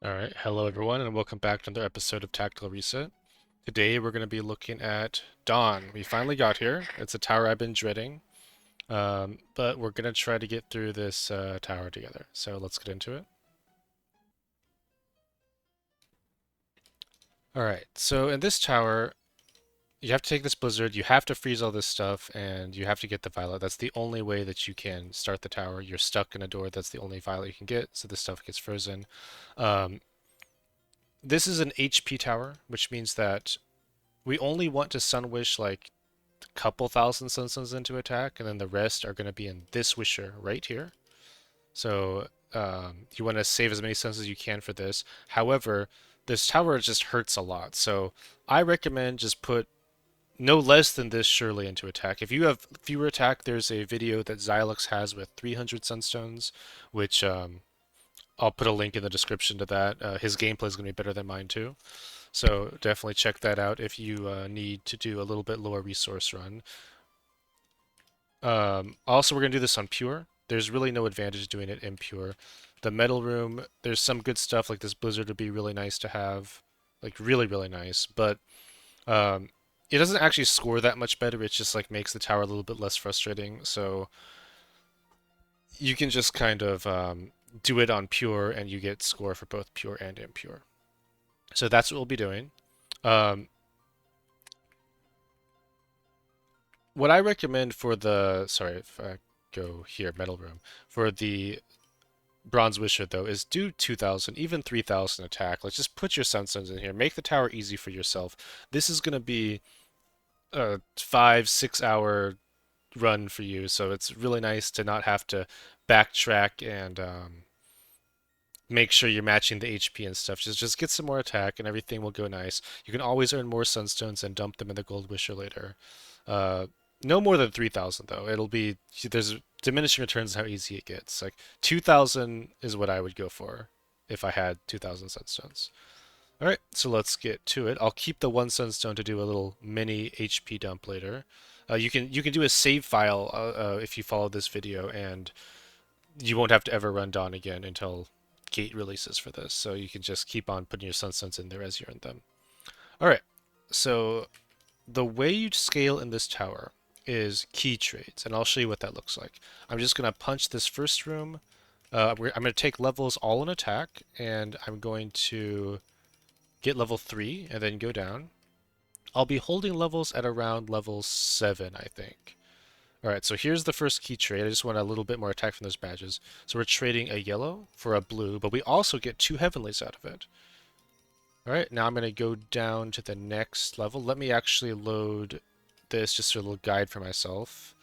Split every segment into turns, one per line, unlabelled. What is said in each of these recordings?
Alright, hello everyone, and welcome back to another episode of Tactical Reset. Today we're going to be looking at Dawn. We finally got here. It's a tower I've been dreading, but we're going to try to get through this tower together. So let's get into it. Alright, so in this tower, you have to take this blizzard, you have to freeze all this stuff, and you have to get the violet. That's the only way that you can start the tower. You're stuck in a door, that's the only violet you can get, so this stuff gets frozen. Um, this is an HP tower, which means that we only want to Sunwish like a couple thousand sunstones into attack, and then the rest are going to be in this wisher right here. So you want to save as many suns as you can for this. However, this tower just hurts a lot, so I recommend just put no less than this surely into attack. If you have fewer attack, there's a video that Zyolex has with 300 sunstones, which I'll put a link in the description to that. His gameplay is going to be better than mine too. So definitely check that out if you need to do a little bit lower resource run. Also, we're going to do this on pure. There's really no advantage doing it in pure. The metal room, there's some good stuff like this blizzard would be really nice to have, like really, really nice, but um, it doesn't actually score that much better. It just like makes the tower a little bit less frustrating. So you can just kind of do it on pure and you get score for both pure and impure. So that's what we'll be doing. Um, what I recommend for the, sorry, if I go here, metal room, for the bronze wisher though, is do 2,000, even 3,000 attack. Let's just put your sunstones in here. Make the tower easy for yourself. This is going to be a 5-6 hour run for you, so it's really nice to not have to backtrack and make sure you're matching the HP and stuff. Just get some more attack and everything will go nice. You can always earn more sunstones and dump them in the gold wisher later. Uh, no more than 3,000 though. It'll be there's diminishing returns how easy it gets. Like 2,000 is what I would go for if I had 2,000 sunstones. All right, so let's get to it. I'll keep the one sunstone to do a little mini HP dump later. You can do a save file if you follow this video, and you won't have to ever run Dawn again until gate releases for this. So you can just keep on putting your sunstones in there as you earn them. All right, so the way you scale in this tower is key trades, and I'll show you what that looks like. I'm just going to punch this first room. I'm going to take levels all in attack, and I'm going to get level 3 and then go down. I'll be holding levels at around level 7, I think. Alright, so here's the first key trade. I just want a little bit more attack from those badges. So we're trading a yellow for a blue, but we also get 2 heavenlies out of it. Alright, now I'm going to go down to the next level. Let me actually load this, just a little guide for myself.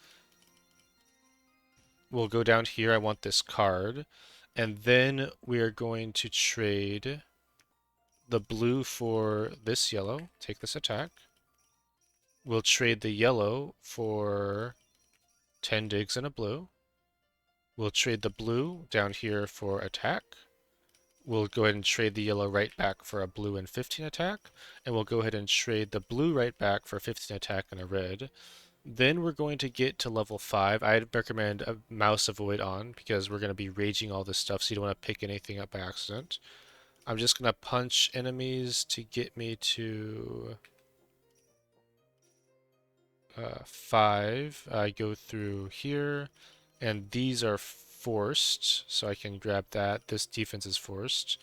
We'll go down here. I want this card. And then we are going to trade the blue for this yellow. Take this attack. We'll trade the yellow for 10 digs and a blue. We'll trade the blue down here for attack. We'll go ahead and trade the yellow right back for a blue and 15 attack. And we'll go ahead and trade the blue right back for 15 attack and a red. Then we're going to get to level 5. I'd recommend a mouse avoid on because we're going to be raging all this stuff, so you don't want to pick anything up by accident. I'm just going to punch enemies to get me to 5. I go through here, and these are forced, so I can grab that. This defense is forced.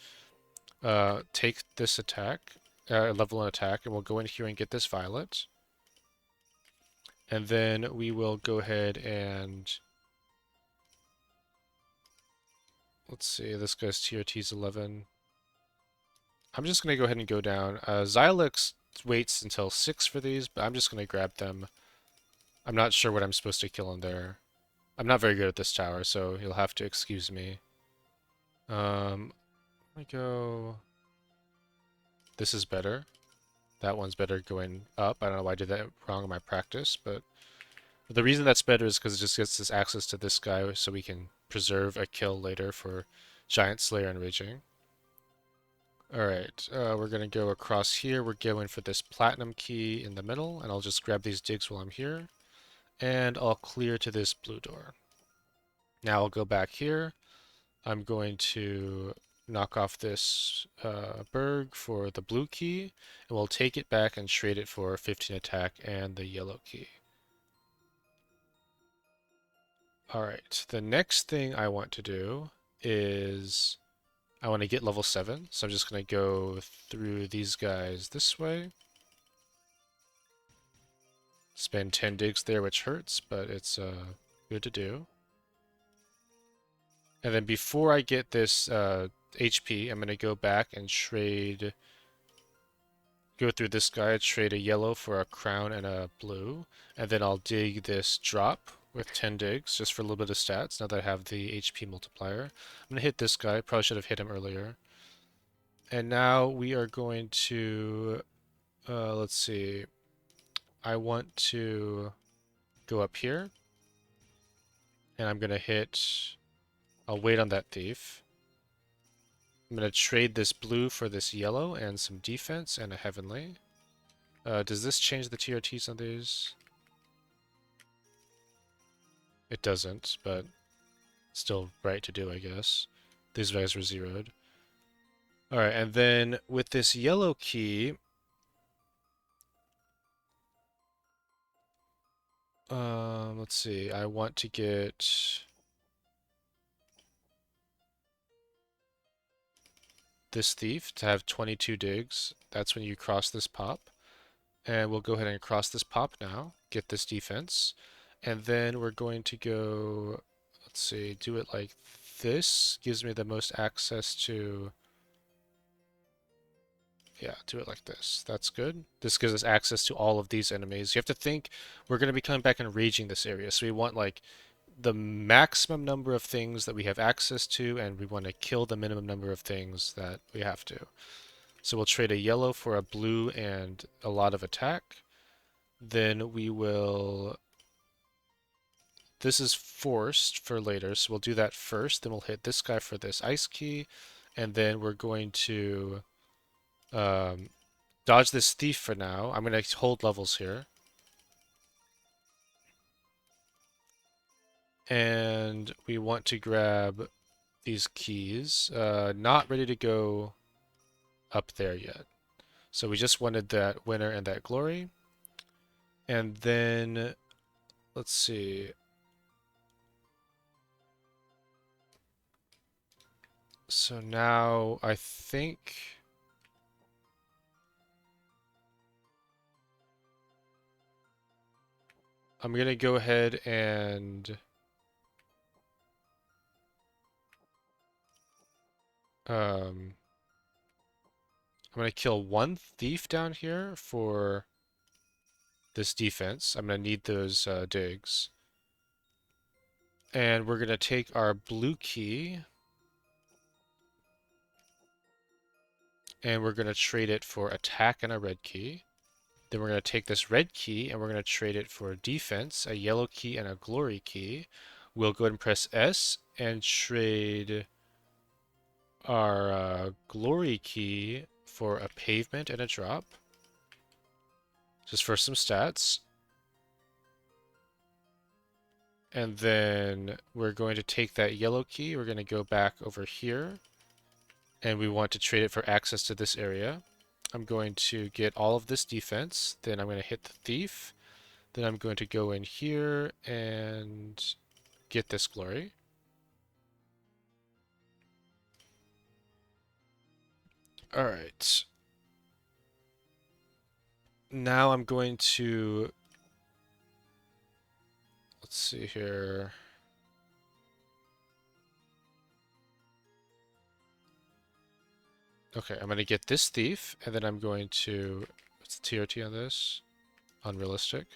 Take this attack, level an attack, and we'll go in here and get this violet. And then we will go ahead and let's see, this guy's TRT's 11. I'm just going to go ahead and go down. Zyolex waits until 6 for these, but I'm just going to grab them. I'm not sure what I'm supposed to kill in there. I'm not very good at this tower, so you'll have to excuse me. Let me go... This is better. That one's better going up. I don't know why I did that wrong in my practice, but the reason that's better is because it just gets us access to this guy so we can preserve a kill later for Giant Slayer and Raging. Alright, we're going to go across here. We're going for this platinum key in the middle, and I'll just grab these digs while I'm here. And I'll clear to this blue door. Now I'll go back here. I'm going to knock off this Berg for the blue key, and we'll take it back and trade it for 15 attack and the yellow key. Alright, the next thing I want to do is I want to get level 7, so I'm just going to go through these guys this way. Spend 10 digs there, which hurts, but it's good to do. And then before I get this HP, I'm going to go back and go through this guy, trade a yellow for a crown and a blue, and then I'll dig this drop with 10 digs, just for a little bit of stats, now that I have the HP multiplier. I'm going to hit this guy, probably should have hit him earlier. And now we are going to, let's see, I want to go up here, and I'm going to I'll wait on that thief. I'm going to trade this blue for this yellow and some defense and a heavenly. Does this change the TRTs on these? It doesn't, but still right to do, I guess. These guys were zeroed. Alright, and then with this yellow key, let's see, I want to get this thief to have 22 digs. That's when you cross this pop. And we'll go ahead and cross this pop now, get this defense. And then we're going to go, let's see, do it like this. Gives me the most access to, yeah, do it like this. That's good. This gives us access to all of these enemies. You have to think we're going to be coming back and raging this area. So we want like the maximum number of things that we have access to, and we want to kill the minimum number of things that we have to. So we'll trade a yellow for a blue and a lot of attack. Then we will... This is forced for later, so we'll do that first. Then we'll hit this guy for this ice key. And then we're going to dodge this thief for now. I'm going to hold levels here. And we want to grab these keys. Not ready to go up there yet. So we just wanted that winner and that glory. And then, let's see. So now I think I'm going to go ahead and I'm going to kill one thief down here for this defense. I'm going to need those digs. And we're going to take our blue key and we're going to trade it for attack and a red key. Then we're going to take this red key and we're going to trade it for defense, a yellow key, and a glory key. We'll go ahead and press S and trade our glory key for a pavement and a drop. Just for some stats. And then we're going to take that yellow key. We're going to go back over here. And we want to trade it for access to this area. I'm going to get all of this defense. Then I'm going to hit the thief. Then I'm going to go in here and get this glory. Alright. Now I'm going to... Let's see here. Okay, I'm going to get this thief, and then I'm going to... What's the TRT on this? Unrealistic.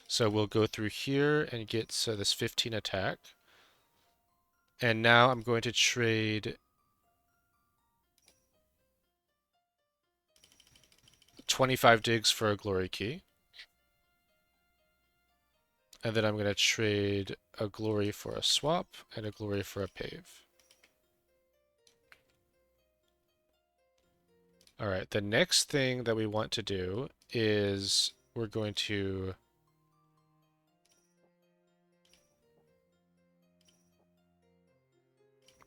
So we'll go through here and get this 15 attack. And now I'm going to trade 25 digs for a glory key. And then I'm going to trade a glory for a swap and a glory for a pave. Alright, the next thing that we want to do is we're going to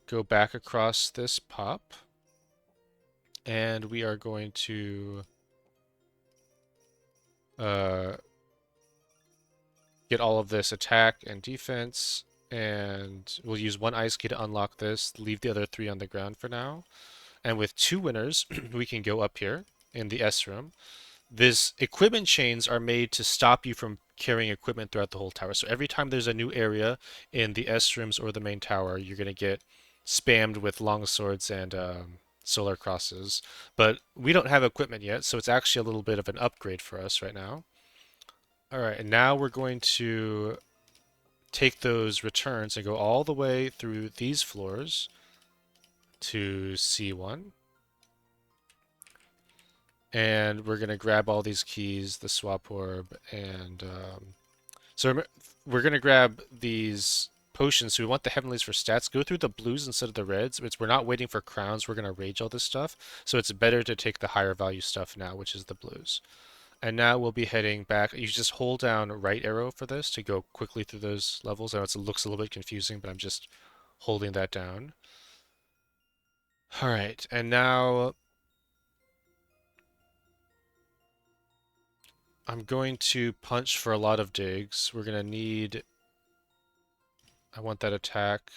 go back across this pop. And we are going to uh, get all of this attack and defense, and we'll use one ice key to unlock this, leave the other three on the ground for now. And with two winners, we can go up here in the S room. This equipment chains are made to stop you from carrying equipment throughout the whole tower. So every time there's a new area in the S rooms or the main tower, you're going to get spammed with long swords and solar crosses. But we don't have equipment yet, so it's actually a little bit of an upgrade for us right now. All right, and now we're going to take those returns and go all the way through these floors to C1. And we're going to grab all these keys, the swap orb, and so we're going to grab these potions. So we want the heavenlies for stats. Go through the blues instead of the reds. We're not waiting for crowns. We're going to rage all this stuff. So it's better to take the higher value stuff now, which is the blues. And now we'll be heading back. You just hold down right arrow for this to go quickly through those levels. I know it looks a little bit confusing, but I'm just holding that down. All right, and now I'm going to punch for a lot of digs. We're going to need... I want that attack.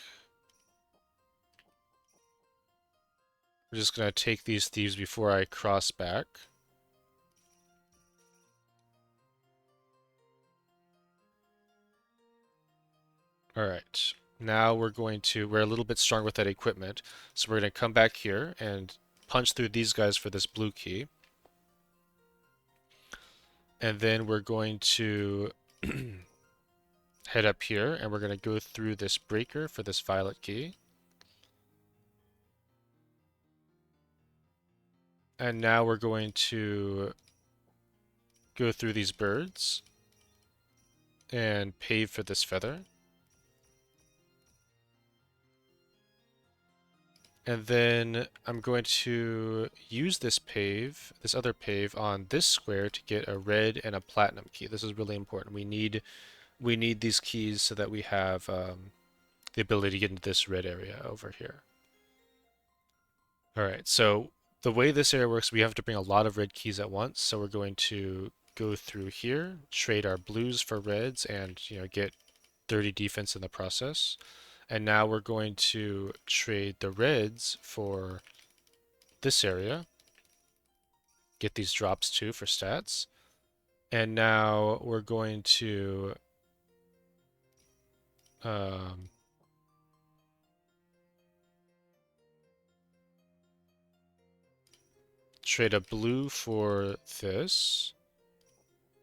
We're just going to take these thieves before I cross back. Alright, now we're a little bit strong with that equipment, so we're going to come back here and punch through these guys for this blue key. And then we're going to head up here, and we're going to go through this breaker for this violet key. And now we're going to go through these birds and pave for this feather. And then I'm going to use this other pave on this square to get a red and a platinum key. This is really important. We need these keys so that we have the ability to get into this red area over here. All right, so the way this area works, we have to bring a lot of red keys at once. So we're going to go through here, trade our blues for reds, and get 30 defense in the process. And now we're going to trade the reds for this area. Get these drops too for stats. And now we're going to trade a blue for this.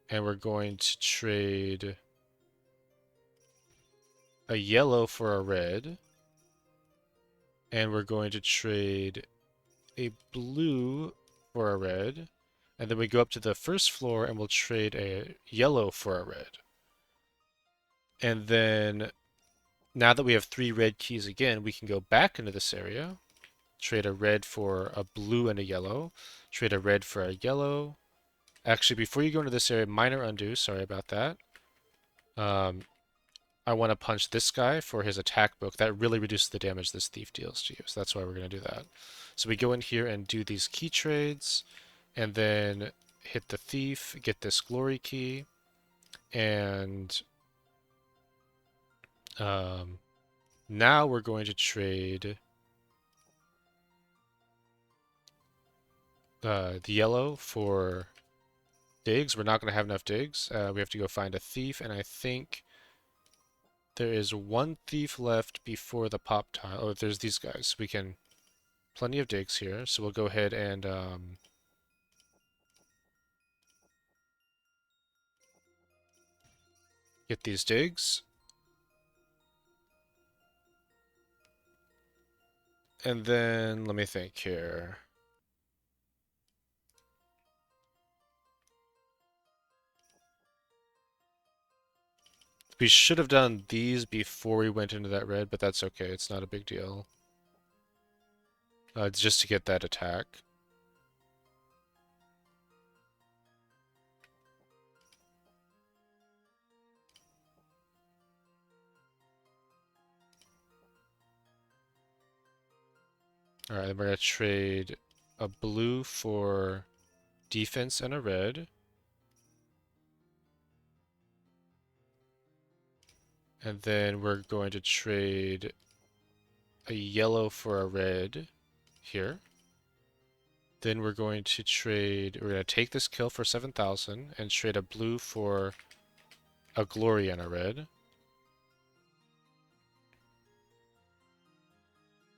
And we're going to trade a yellow for a red. And we're going to trade a blue for a red. And then we go up to the first floor and we'll trade a yellow for a red. And then now that we have 3 red keys again, we can go back into this area, trade a red for a blue and a yellow, trade a red for a yellow. Actually, before you go into this area, minor undo, sorry about that. I want to punch this guy for his attack book. That really reduces the damage this thief deals to you, so that's why we're going to do that. So we go in here and do these key trades, and then hit the thief, get this glory key, and now we're going to trade the yellow for digs. We're not going to have enough digs. We have to go find a thief, and I think there is one thief left before the Poptail. Oh, there's these guys. We can... Plenty of digs here, so we'll go ahead and get these digs. And then, let me think here. We should have done these before we went into that red, but that's okay. It's not a big deal. It's just to get that attack. Alright, then we're going to trade a blue for defense, and a red. And then we're going to trade a yellow for a red here. Then we're going to take this kill for 7,000 and trade a blue for a glory and a red.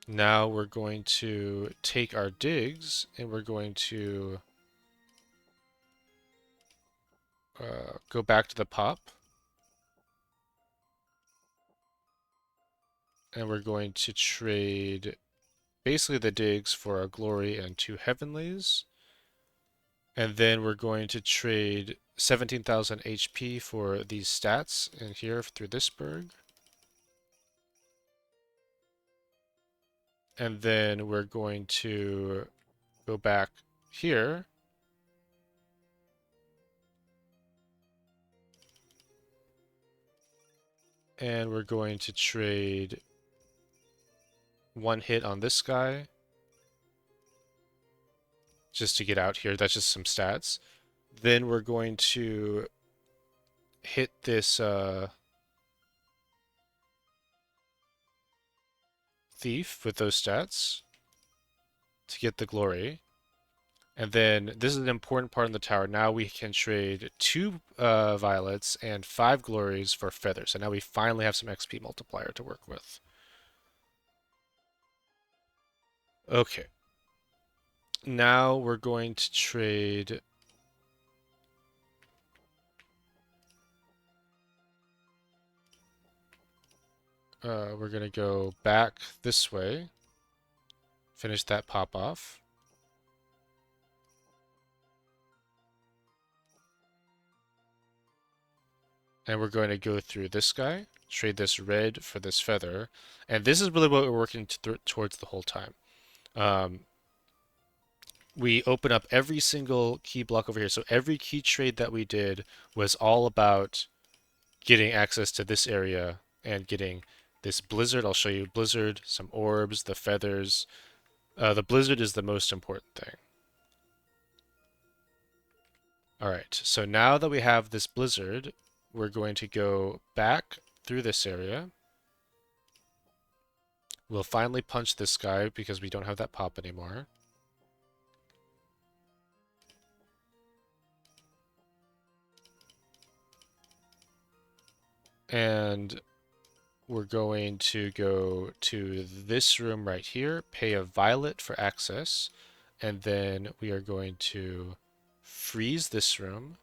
Now we're going to take our digs and we're going to go back to the pop. And we're going to trade basically the digs for a glory and 2 heavenlies. And then we're going to trade 17,000 HP for these stats in here through this berg. And then we're going to go back here. And we're going to trade 1 hit on this guy. Just to get out here. That's just some stats. Then we're going to hit this thief with those stats to get the glory. And then this is an important part in the tower. Now we can trade 2 violets and 5 glories for feathers. So now we finally have some XP multiplier to work with. Okay. Now we're going to trade we're going to go back this way. Finish that pop off. And we're going to go through this guy, trade this red for this feather. And this is really what we're working towards the whole time. We open up every single key block over here. So every key trade that we did was all about getting access to this area and getting this blizzard. I'll show you blizzard, some orbs, the feathers. The blizzard is the most important thing. All right, so now that we have this blizzard, we're going to go back through this area. We'll finally punch this guy because we don't have that pop anymore. And we're going to go to this room right here, pay a violet for access, and then we are going to freeze this room,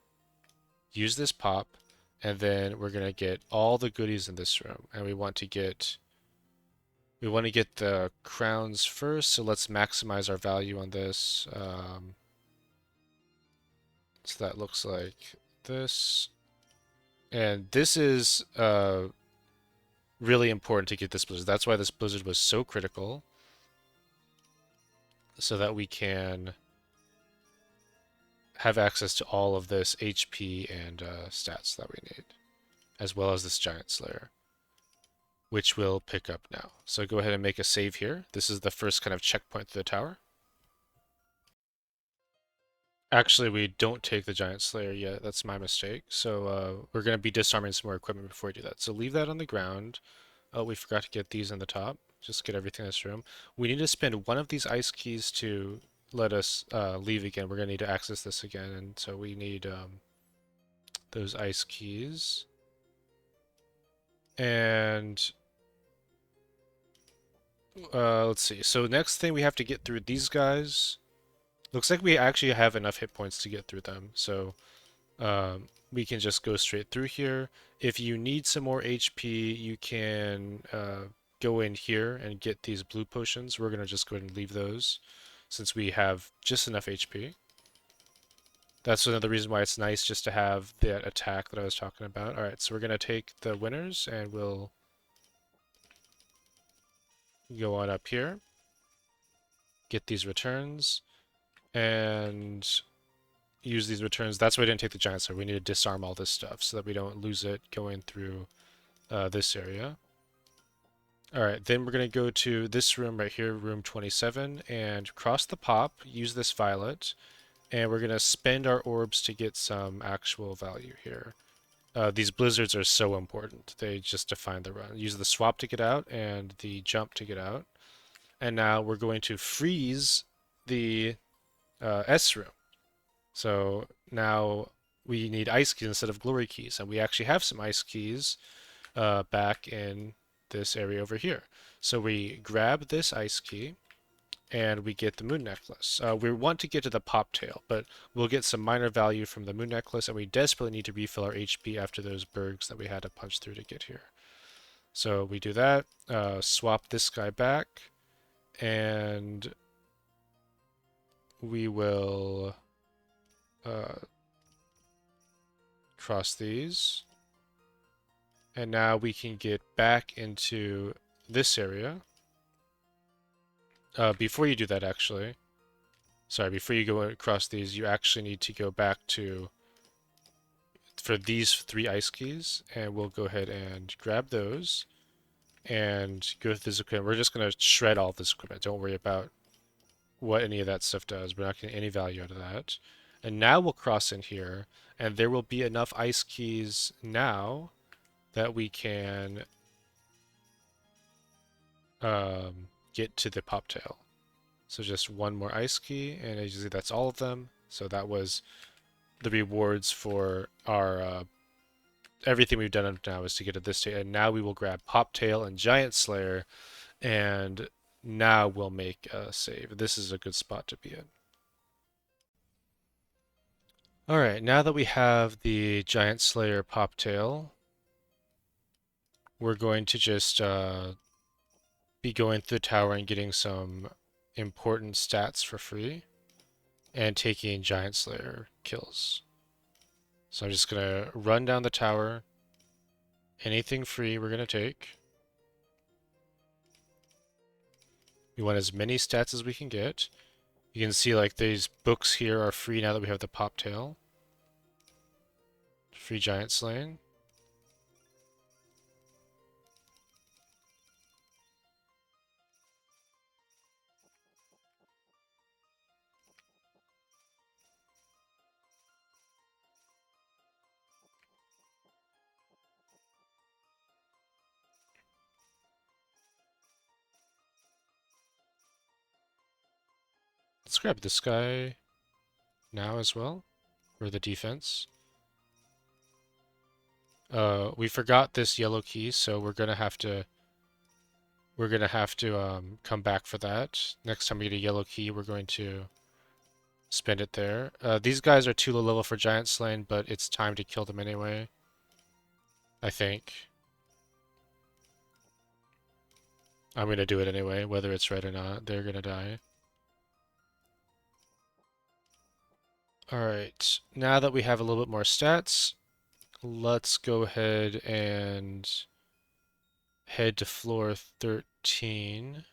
use this pop, and then we're going to get all the goodies in this room. And we want to get the crowns first, so let's maximize our value on this. So that looks like this. And this is really important to get this blizzard. That's why this blizzard was so critical. So that we can have access to all of this HP and stats that we need. As well as this Giant Slayer. Which we'll pick up now. So go ahead and make a save here. This is the first kind of checkpoint to the tower. Actually, we don't take the Giant Slayer yet. That's my mistake. So we're going to be disarming some more equipment before we do that. So leave that on the ground. Oh, we forgot to get these in the top. Just get everything in this room. We need to spend one of these ice keys to let us leave again. We're going to need to access this again. And so we need those ice keys. And let's see. So next thing we have to get through these guys. Looks like we actually have enough hit points to get through them. So we can just go straight through here. If you need some more HP, you can go in here and get these blue potions. We're going to just go ahead and leave those since we have just enough HP. That's another reason why it's nice just to have that attack that I was talking about. Alright, so we're going to take the winners and we'll go on up here. Get these returns. And use these returns. That's why I didn't take the Giant Slayer. We need to disarm all this stuff so that we don't lose it going through this area. All right, then we're going to go to this room right here, room 27, and cross the pop, use this violet, and we're going to spend our orbs to get some actual value here. These blizzards are so important. They just define the run. Use the swap to get out and the jump to get out. And now we're going to freeze the S room. So now we need ice keys instead of glory keys. And we actually have some ice keys back in this area over here. So we grab this ice key and we get the moon necklace. We want to get to the Poptail, but we'll get some minor value from the moon necklace, and we desperately need to refill our HP after those bergs that we had to punch through to get here. So we do that, swap this guy back, and we will cross these. And now we can get back into this area. Before you do that, actually, sorry, before you go across these, you actually need to go back to, for these 3 ice keys, and we'll go ahead and grab those and go through this equipment. We're just going to shred all this equipment. Don't worry about what any of that stuff does. We're not getting any value out of that. And now we'll cross in here, and there will be enough ice keys now that we can get to the Poptail. So just one more ice key, and as you see, that's all of them. So that was the rewards for our everything we've done up now is to get to this state. And now we will grab Poptail and Giant Slayer, and now we'll make a save. This is a good spot to be in. All right, now that we have the Giant Slayer Poptail, we're going to just be going through the tower and getting some important stats for free and taking Giant Slayer kills. So I'm just going to run down the tower. Anything free we're going to take. We want as many stats as we can get. You can see like these books here are free now that we have the Poptail. Free Giant Slaying. Let's grab this guy now as well for the defense. We forgot this yellow key, so we're gonna have to come back for that. Next time we get a yellow key, we're going to spend it there. These guys are too low level for Giant Slaying, but it's time to kill them anyway, I think. I'm gonna do it anyway, whether it's right or not. They're gonna die. Alright, now that we have a little bit more stats, let's go ahead and head to floor 13.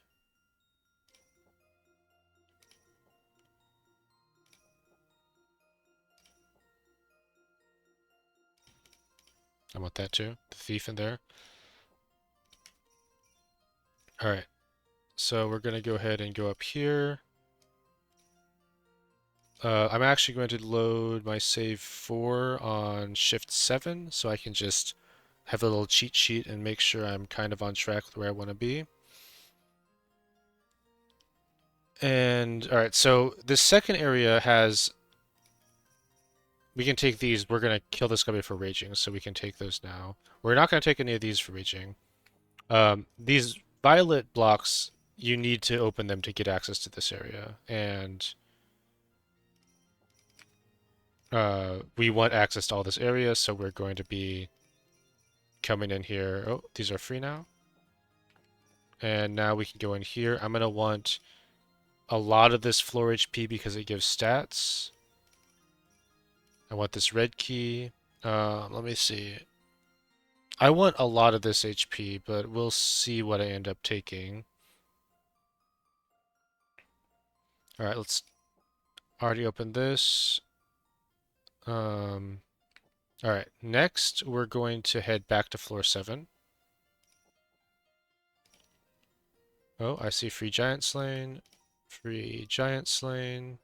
I want that too, the thief in there. Alright, so we're gonna go ahead and go up here. I'm actually going to load my save 4 on shift 7 so I can just have a little cheat sheet and make sure I'm kind of on track with where I want to be. And alright, so this second area has, we can take these. We're going to kill this guy for raging, so we can take those now. We're not going to take any of these for raging. These violet blocks, you need to open them to get access to this area, and we want access to all this area, so we're going to be coming in here. Oh, these are free now. And now we can go in here. I'm going to want a lot of this floor HP because it gives stats. I want this red key. Let me see. I want a lot of this HP, but we'll see what I end up taking. Alright, let's already open this. Alright, next we're going to head back to floor 7. Oh, I see free giant slain. Free giant slain.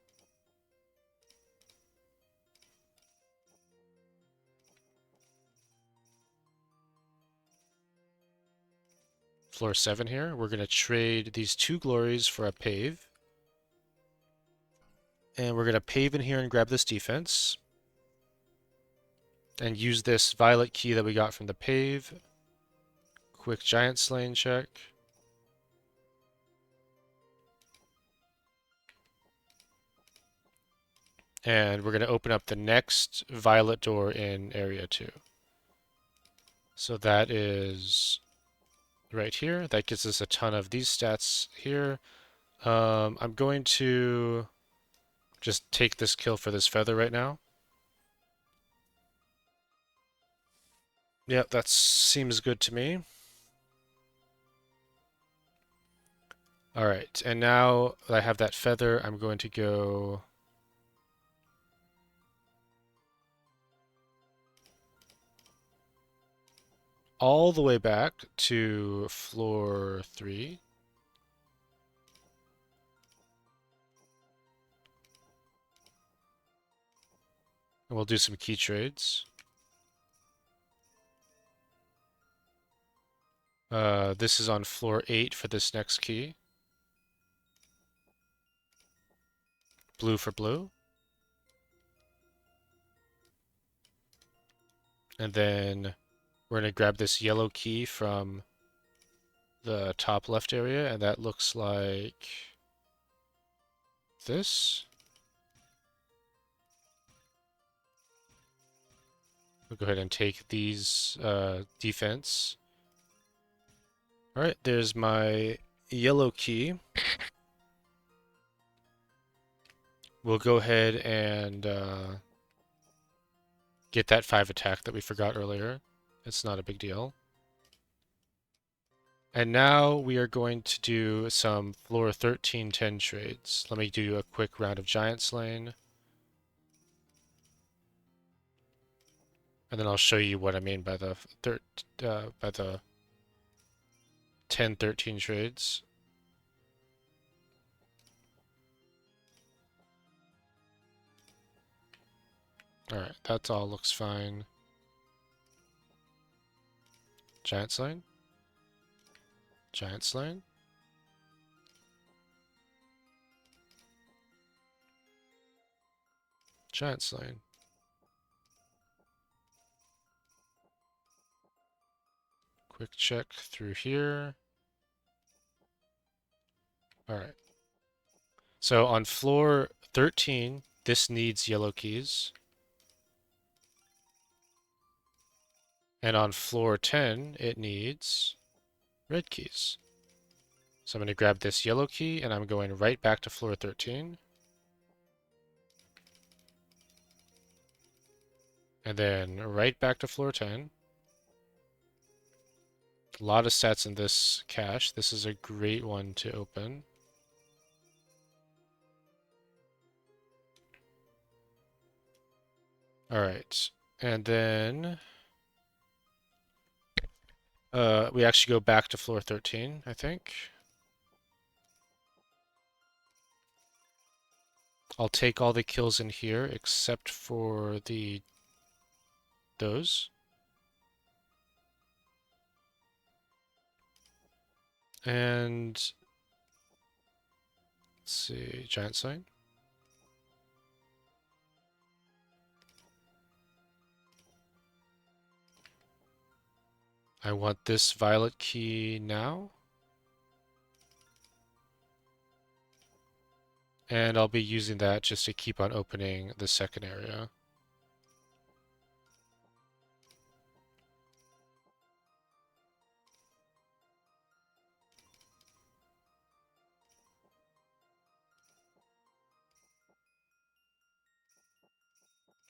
Floor 7 here. We're going to trade these 2 glories for a pave. And we're going to pave in here and grab this defense. And use this violet key that we got from the pave. Quick giant slain check. And we're going to open up the next violet door in area 2. So that is right here. That gives us a ton of these stats here. I'm going to just take this kill for this feather right now. Yep, that seems good to me. Alright, and now that I have that feather, I'm going to go all the way back to floor 3. And we'll do some key trades. This is on floor 8 for this next key. Blue for blue. And then we're going to grab this yellow key from the top left area, and that looks like this. We'll go ahead and take these defense. Alright, there's my yellow key. We'll go ahead and get that 5 attack that we forgot earlier. It's not a big deal. And now we are going to do some floor 13-10 trades. Let me do a quick round of giant slain. And then I'll show you what I mean by the 10-13 trades. Alright, that all looks fine. Giant slain. Giant slain. Giant slain. Quick check through here. Alright. So on floor 13, this needs yellow keys. And on floor 10, it needs red keys. So I'm going to grab this yellow key, and I'm going right back to floor 13. And then right back to floor 10. A lot of stats in this cache. This is a great one to open. Alright, and then we actually go back to floor 13, I think. I'll take all the kills in here except for those. And let's see, giant sign. I want this violet key now. And I'll be using that just to keep on opening the second area.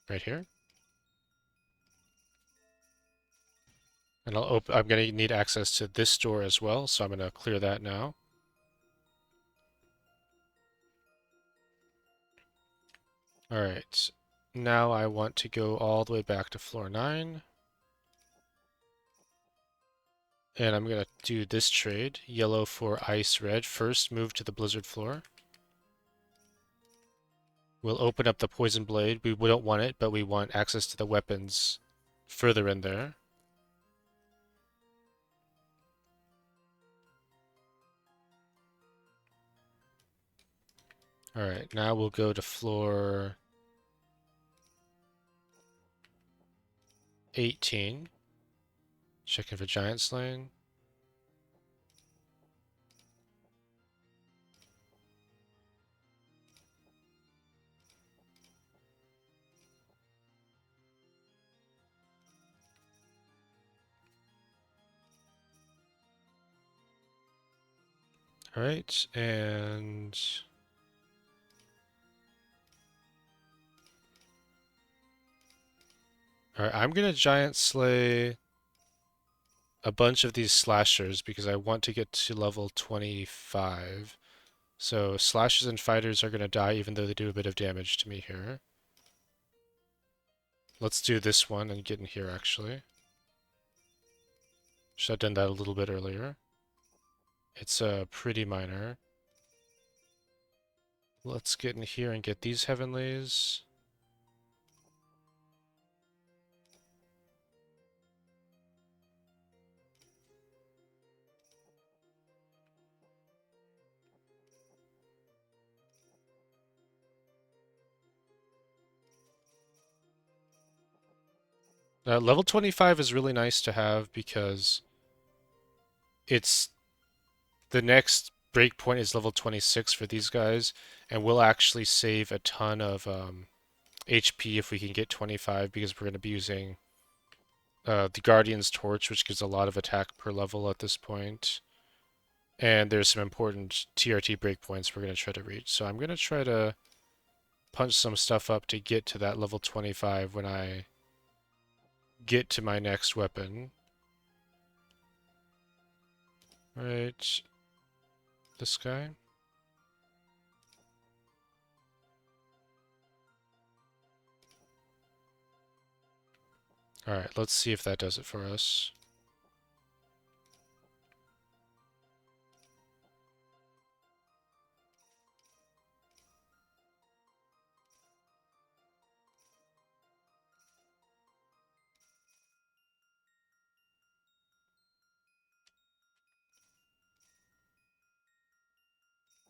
Right here. And I'm going to need access to this door as well, so I'm going to clear that now. Alright, now I want to go all the way back to floor 9. And I'm gonna do this trade. Yellow for ice red. First move to the blizzard floor. We'll open up the poison blade. We don't want it, but we want access to the weapons further in there. Alright, now we'll go to floor 18. Checking for giant slaying. Alright, and alright, I'm gonna giant slay a bunch of these slashers because I want to get to level 25. So slashers and fighters are gonna die even though they do a bit of damage to me here. Let's do this one and get in here actually. Should have done that a little bit earlier. It's pretty minor. Let's get in here and get these heavenlies. Level 25 is really nice to have because it's the next breakpoint is level 26 for these guys, and we'll actually save a ton of HP if we can get 25 because we're going to be using the Guardian's Torch, which gives a lot of attack per level at this point. And there's some important TRT breakpoints we're going to try to reach. So I'm going to try to punch some stuff up to get to that level 25 when I get to my next weapon. Right. This guy. Alright, let's see if that does it for us.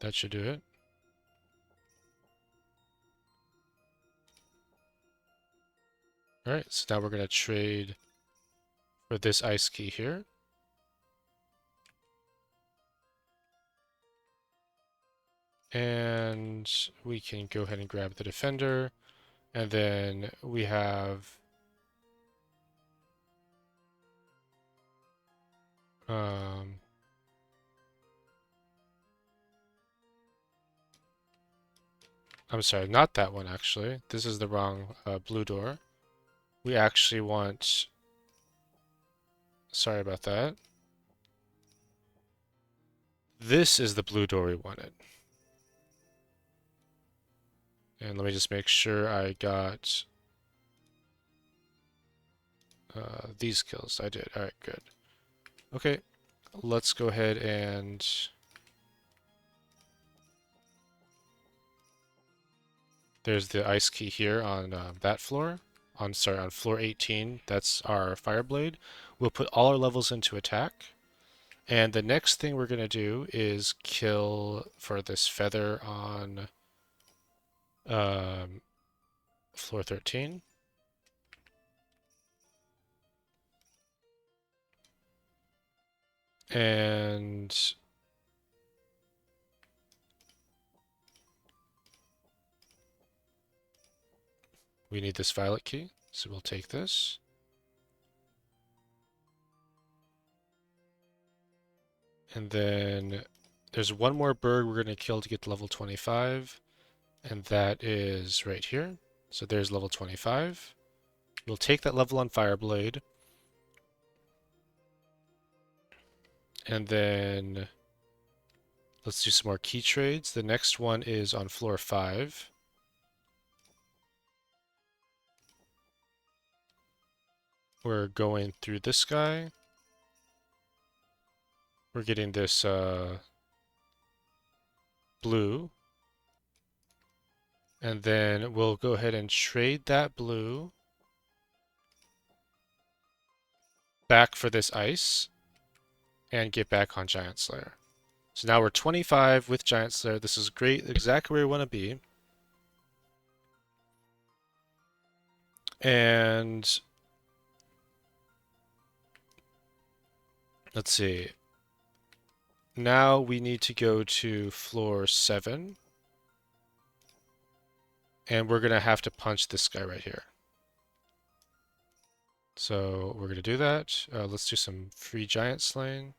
That should do it. Alright, so now we're going to trade for this ice key here. And we can go ahead and grab the defender. And then we have I'm sorry, not that one actually. This is the wrong blue door. We actually want, sorry about that. This is the blue door we wanted. And let me just make sure I got these kills. I did. Alright, good. Okay, let's go ahead and there's the ice key here on that floor. On floor 18. That's our fire blade. We'll put all our levels into attack. And the next thing we're going to do is kill for this feather on floor 13. And we need this violet key, so we'll take this. And then there's one more bird we're going to kill to get to level 25, and that is right here. So there's level 25. We'll take that level on Fireblade, and then let's do some more key trades. The next one is on floor 5. We're going through this guy. We're getting this blue. And then we'll go ahead and trade that blue back for this ice and get back on Giant Slayer. So now we're 25 with Giant Slayer. This is great, exactly where we want to be. And let's see. Now we need to go to floor 7. And we're going to have to punch this guy right here. So we're going to do that. Let's do some free giant slaying.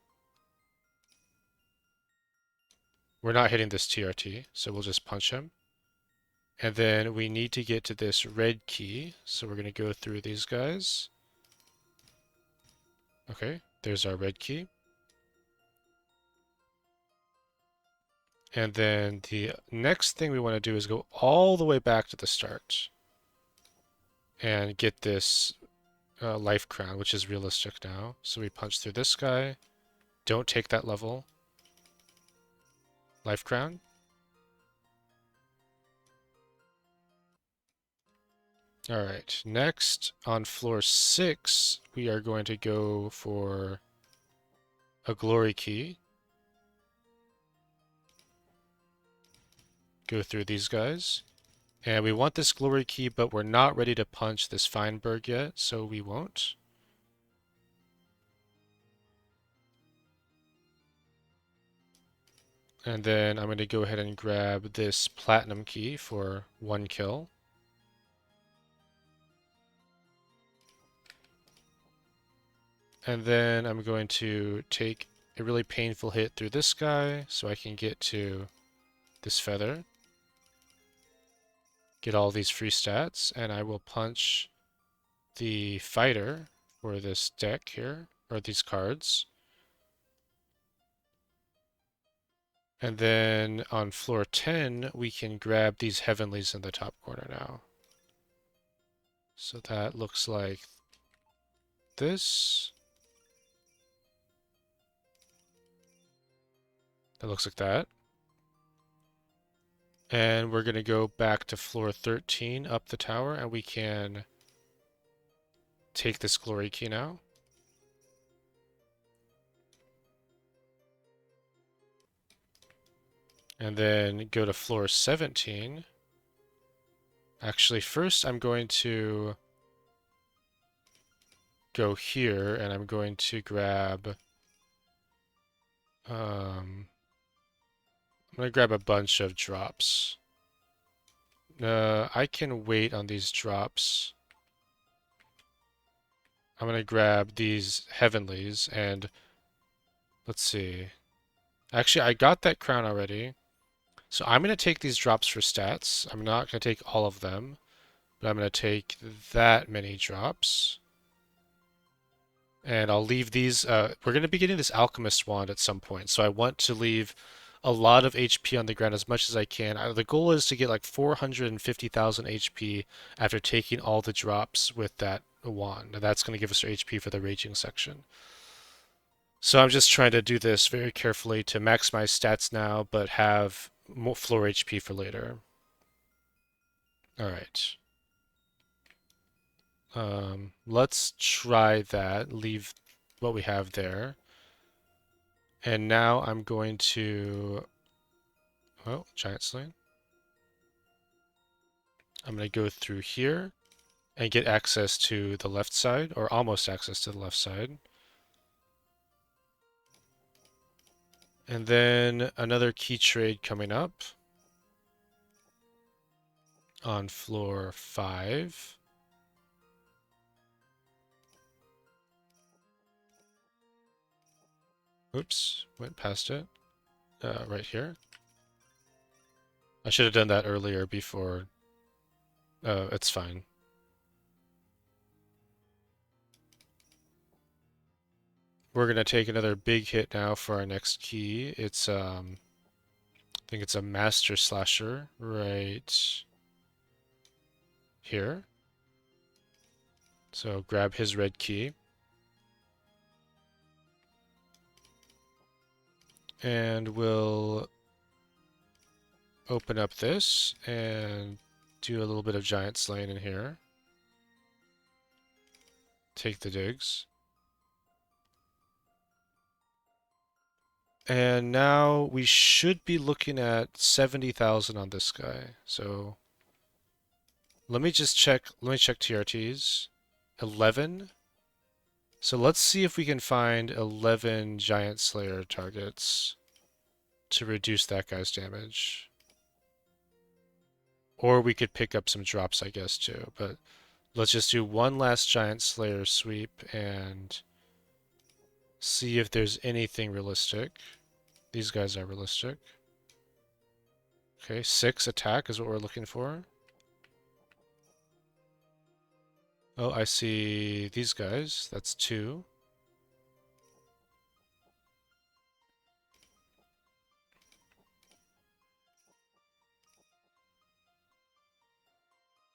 We're not hitting this TRT, so we'll just punch him. And then we need to get to this red key, so we're going to go through these guys. Okay, there's our red key. And then the next thing we want to do is go all the way back to the start and get this life crown, which is realistic now. So we punch through this guy. Don't take that level. Life crown. All right, next on floor 6, we are going to go for a glory key. Go through these guys. And we want this glory key, but we're not ready to punch this Feinberg yet, so we won't. And then I'm going to go ahead and grab this platinum key for 1 kill. And then I'm going to take a really painful hit through this guy so I can get to this feather. Get all these free stats, and I will punch the fighter for this deck here, or these cards. And then on floor 10, we can grab these heavenlies in the top corner now. So that looks like this. That looks like that. And we're going to go back to floor 13 up the tower, and we can take this glory key now. And then go to floor 17. Actually, first I'm going to go here, and I'm going to grab... I'm going to grab a bunch of drops. I can wait on these drops. I'm going to grab these heavenlies, and let's see. Actually, I got that crown already. So I'm going to take these drops for stats. I'm not going to take all of them, but I'm going to take that many drops. And I'll leave these. We're going to be getting this alchemist wand at some point, so I want to leave a lot of HP on the ground as much as I can. The goal is to get like 450,000 HP after taking all the drops with that wand. And that's going to give us our HP for the raging section. So I'm just trying to do this very carefully to maximize stats now, but have more floor HP for later. All right. Let's try that. Leave what we have there. And now I'm going to... Oh, giant sling. I'm going to go through here and get access to the left side, or almost access to the left side. And then another key trade coming up on floor 5. Oops, went past it. Right here. I should have done that earlier before. It's fine. We're gonna take another big hit now for our next key. It's I think it's a master slasher right here. So grab his red key. And we'll open up this and do a little bit of giant slaying in here. Take the digs. And now we should be looking at 70,000 on this guy. So let me just check. Let me check TRTs. 11. So let's see if we can find 11 Giant Slayer targets to reduce that guy's damage. Or we could pick up some drops, I guess, too. But let's just do one last Giant Slayer sweep and see if there's anything realistic. These guys are realistic. Okay, 6 attack is what we're looking for. Oh, I see these guys. That's 2.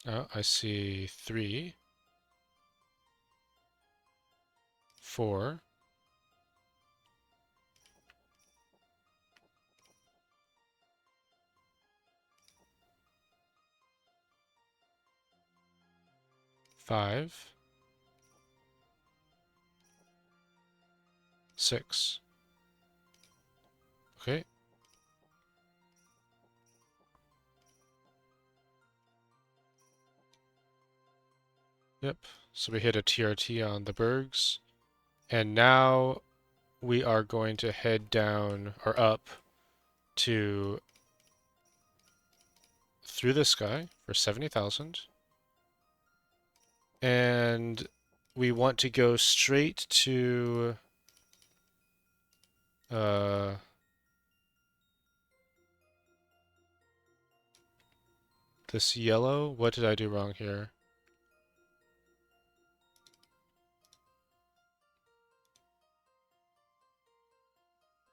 Oh, I see 3, 4. 5, 6. Okay. Yep. So we hit a TRT on the Bergs. And now we are going to head down or up to through the sky for 70,000. And we want to go straight to this yellow. What did I do wrong here?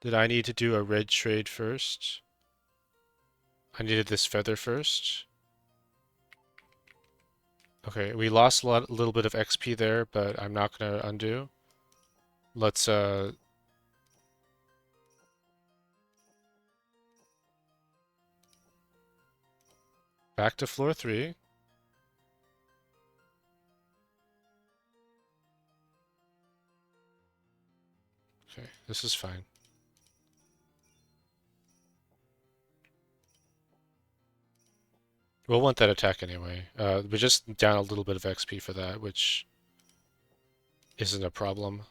Did I need to do a red trade first? I needed this feather first. Okay, we lost a little bit of XP there, but I'm not going to undo. Let's back to floor 3. Okay, this is fine. We'll want that attack anyway. We're just down a little bit of XP for that, which isn't a problem.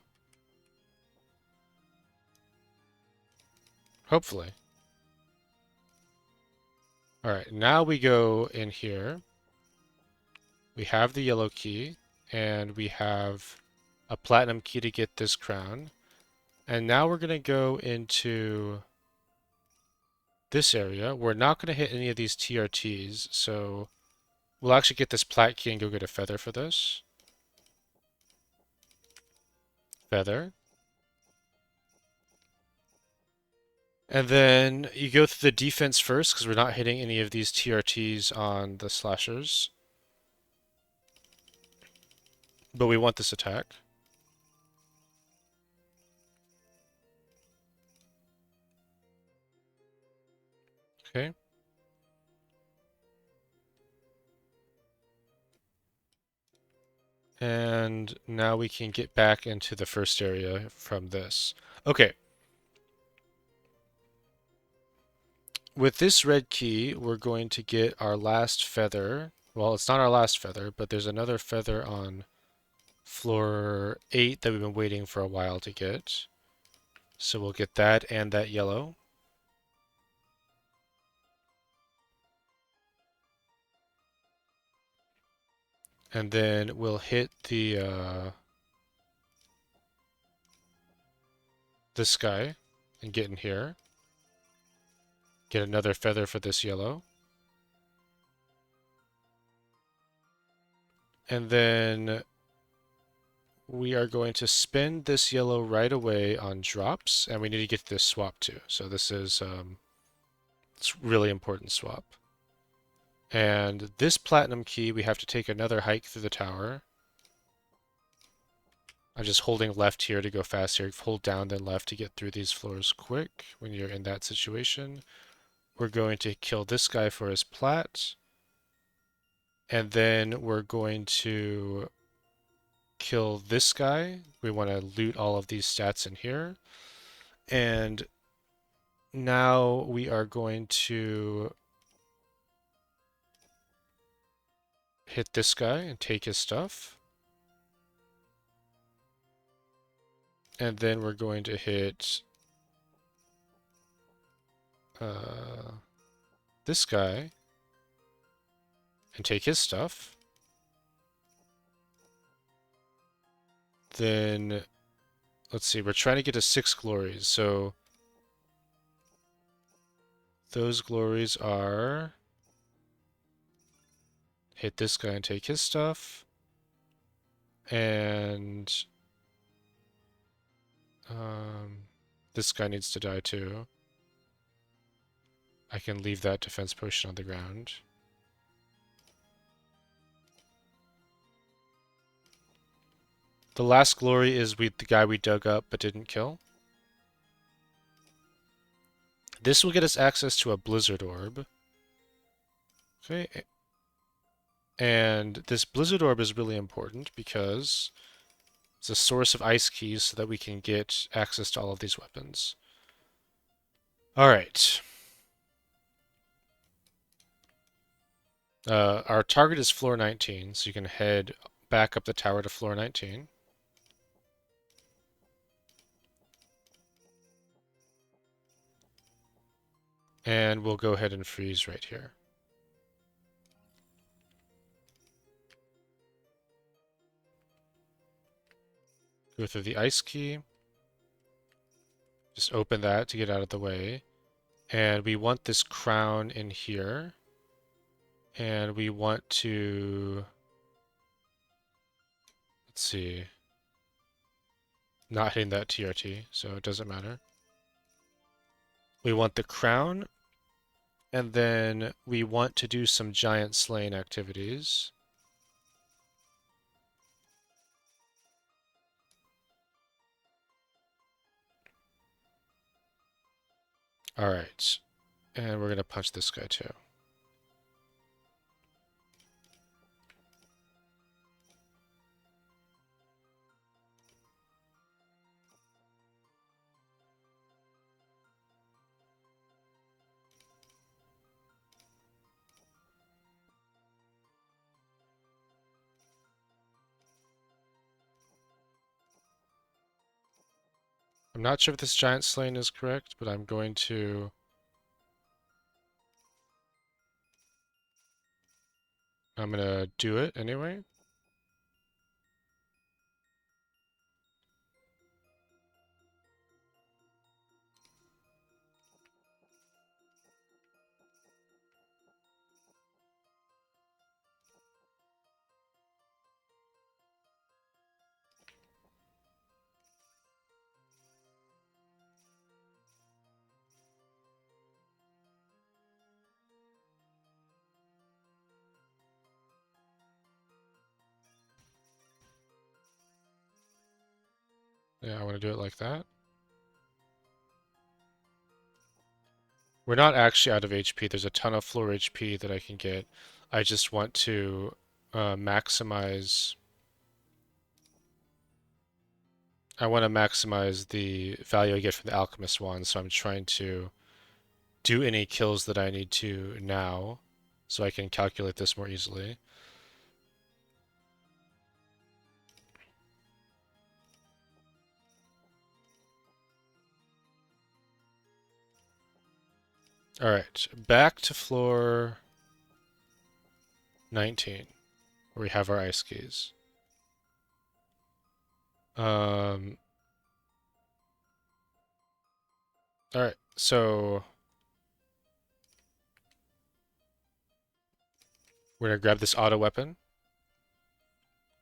Hopefully. Alright, now we go in here. We have the yellow key, and we have a platinum key to get this crown. And now we're going to go into this area. We're not going to hit any of these TRTs, so we'll actually get this plat key and go get a feather for this. Feather. And then you go through the defense first, because we're not hitting any of these TRTs on the slashers. But we want this attack. Okay. And now we can get back into the first area from this. Okay. With this red key, we're going to get our last feather. Well, it's not our last feather, but there's another feather on floor 8 that we've been waiting for a while to get. So we'll get that and that yellow. And then we'll hit this guy and get in here. Get another feather for this yellow. And then we are going to spend this yellow right away on drops, and we need to get this swap too. So this is it's really important swap. And this platinum key, we have to take another hike through the tower. I'm just holding left here to go faster. Hold down then left to get through these floors quick when you're in that situation. We're going to kill this guy for his plat. And then we're going to kill this guy. We want to loot all of these stats in here. And now we are going to hit this guy and take his stuff. And then we're going to hit this guy and take his stuff. Then, let's see, we're trying to get to 6 glories, so those glories are hit this guy and take his stuff, and this guy needs to die too. I can leave that defense potion on the ground. The last glory is the guy we dug up but didn't kill. This will get us access to a blizzard orb. Okay. And this blizzard orb is really important because it's a source of ice keys so that we can get access to all of these weapons. Alright. Our target is floor 19, so you can head back up the tower to floor 19. And we'll go ahead and freeze right here. Go through the ice key. Just open that to get out of the way. And we want this crown in here. And we want to... Let's see. Not hitting that TRT, so it doesn't matter. We want the crown. And then we want to do some giant slaying activities. Alright. And we're going to punch this guy too. I'm not sure if this giant slaying is correct, but I'm going to... I'm going to do it anyway. Yeah, I want to do it like that. We're not actually out of HP. There's a ton of floor HP that I can get. I just want to maximize... I want to maximize the value I get from the Alchemist wand, so I'm trying to do any kills that I need to now, so I can calculate this more easily. Alright, back to floor 19, where we have our ice keys. Alright, so we're going to grab this auto weapon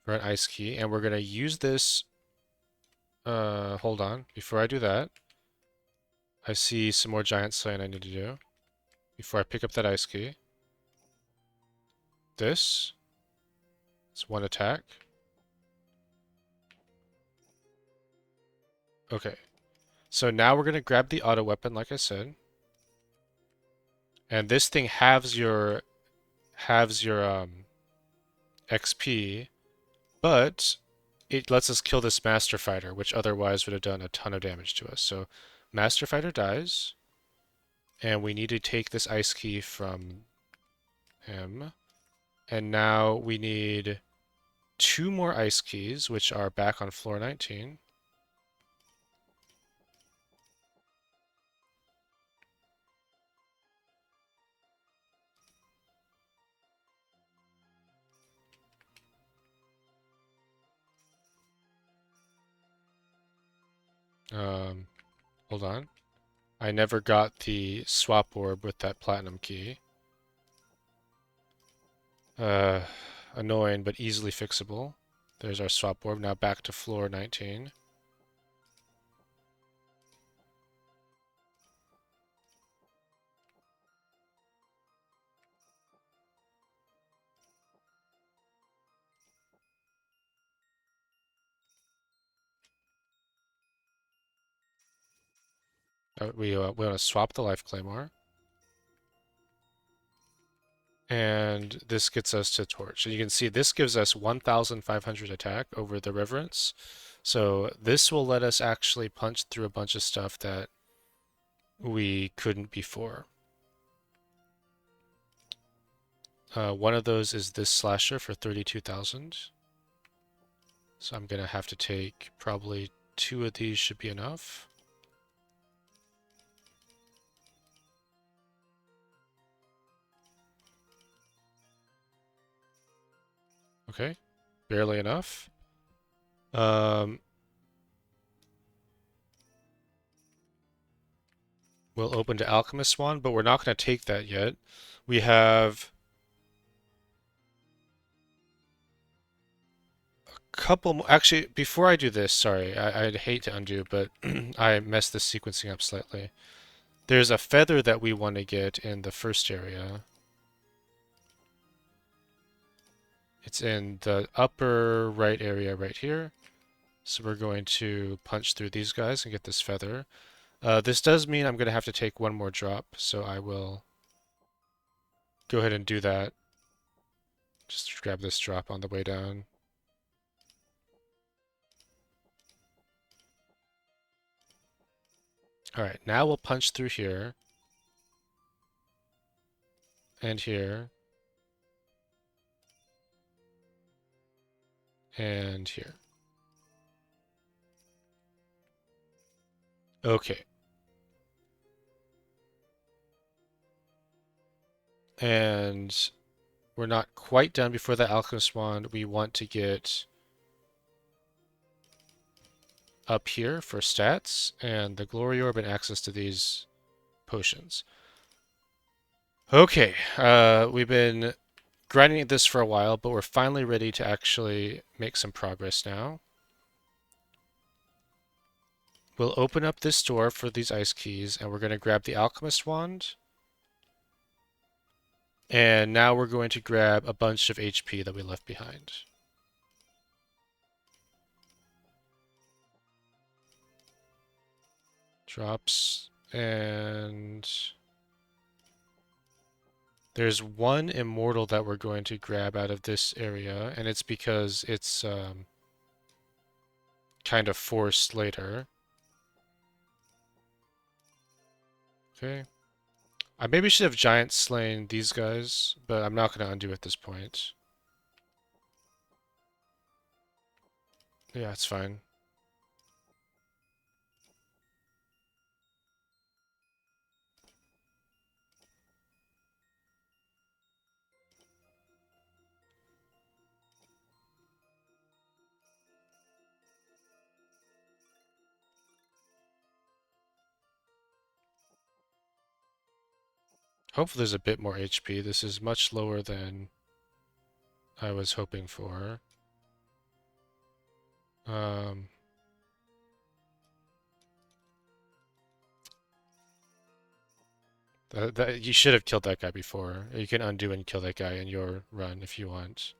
for an ice key, and we're going to use this... hold on. Before I do that, I see some more giant slaying I need to do. Before I pick up that ice key. This. It's one attack. Okay. So now we're gonna grab the auto weapon, like I said, and this thing halves your XP, but it lets us kill this Master Fighter, which otherwise would have done a ton of damage to us. So Master Fighter dies, and we need to take this ice key from him. And now we need 2 more ice keys, which are back on floor 19. Um, Hold on. I never got the swap orb with that platinum key. Uh, Annoying, but easily fixable. There's our swap orb. Now back to floor 19. We want to swap the life claymore. And this gets us to torch. And you can see this gives us 1,500 attack over the reverence. So this will let us actually punch through a bunch of stuff that we couldn't before. One of those is this slasher for 32,000. So I'm going to have to take probably 2 of these should be enough. Okay, barely enough. We'll open to Alchemist Wand, but we're not going to take that yet. We have couple more. Actually, before I do this, sorry, I'd hate to undo, but I messed the sequencing up slightly. There's a feather that we want to get in the first area. It's in the upper right area right here. So we're going to punch through these guys and get this feather. This does mean I'm going to have to take 1 more drop, so I will go ahead and do that. Just grab this drop on the way down. Alright, now we'll punch through here. And here. And here. Okay. And we're not quite done before the Alchemist Wand. We want to get up here for stats and the Glory Orb and access to these potions. Okay, we've been grinding at this for a while, but we're finally ready to actually make some progress now. We'll open up this door for these ice keys, and we're going to grab the Alchemist Wand. And now we're going to grab a bunch of HP that we left behind. Drops, and there's 1 immortal that we're going to grab out of this area, and it's because it's kind of forced later. Okay. I maybe should have giant slain these guys, but I'm not going to undo at this point. Yeah, it's fine. Hopefully there's a bit more HP. This is much lower than I was hoping for. Um, you should have killed that guy before. You can undo and kill that guy in your run if you want.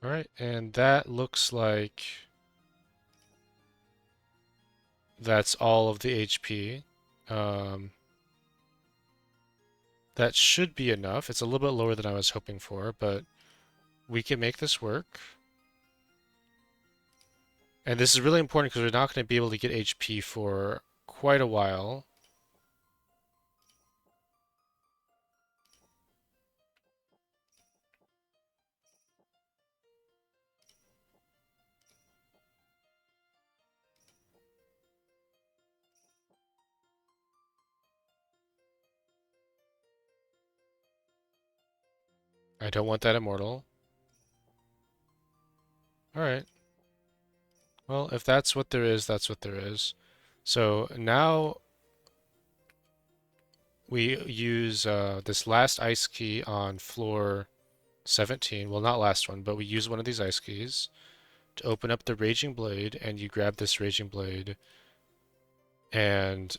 Alright, and that looks like that's all of the HP. Um, that should be enough. It's a little bit lower than I was hoping for, but we can make this work. And this is really important because we're not going to be able to get HP for quite a while. I don't want that immortal. Alright. Well, if that's what there is, that's what there is. So now we use this last ice key on floor 17. Well, not last one, but we use one of these ice keys to open up the Raging Blade, and you grab this Raging Blade, and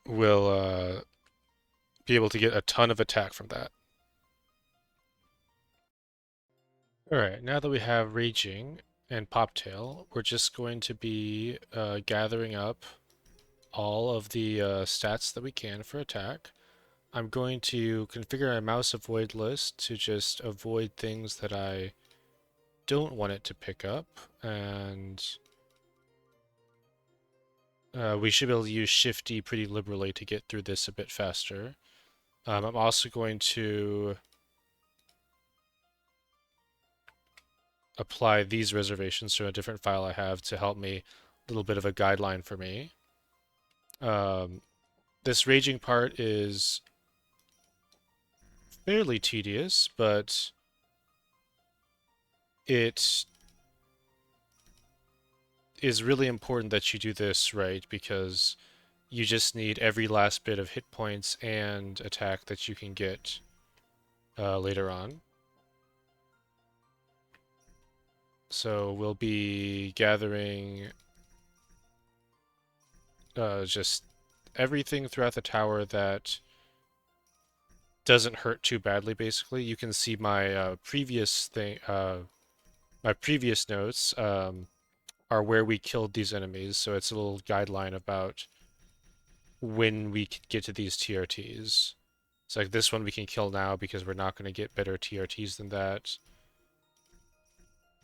we'll be able to get a ton of attack from that. Alright, now that we have Raging and Poptail, we're just going to be gathering up all of the stats that we can for attack. I'm going to configure a mouse avoid list to just avoid things that I don't want it to pick up, and we should be able to use Shift D pretty liberally to get through this a bit faster. I'm also going to apply these reservations to a different file I have to help me, a little bit of a guideline for me. This raging part is fairly tedious, but it is really important that you do this right, because you just need every last bit of hit points and attack that you can get later on. So we'll be gathering just everything throughout the tower that doesn't hurt too badly, basically. You can see my previous notes are where we killed these enemies, so it's a little guideline about when we can get to these TRTs. It's like this one we can kill now because we're not going to get better TRTs than that.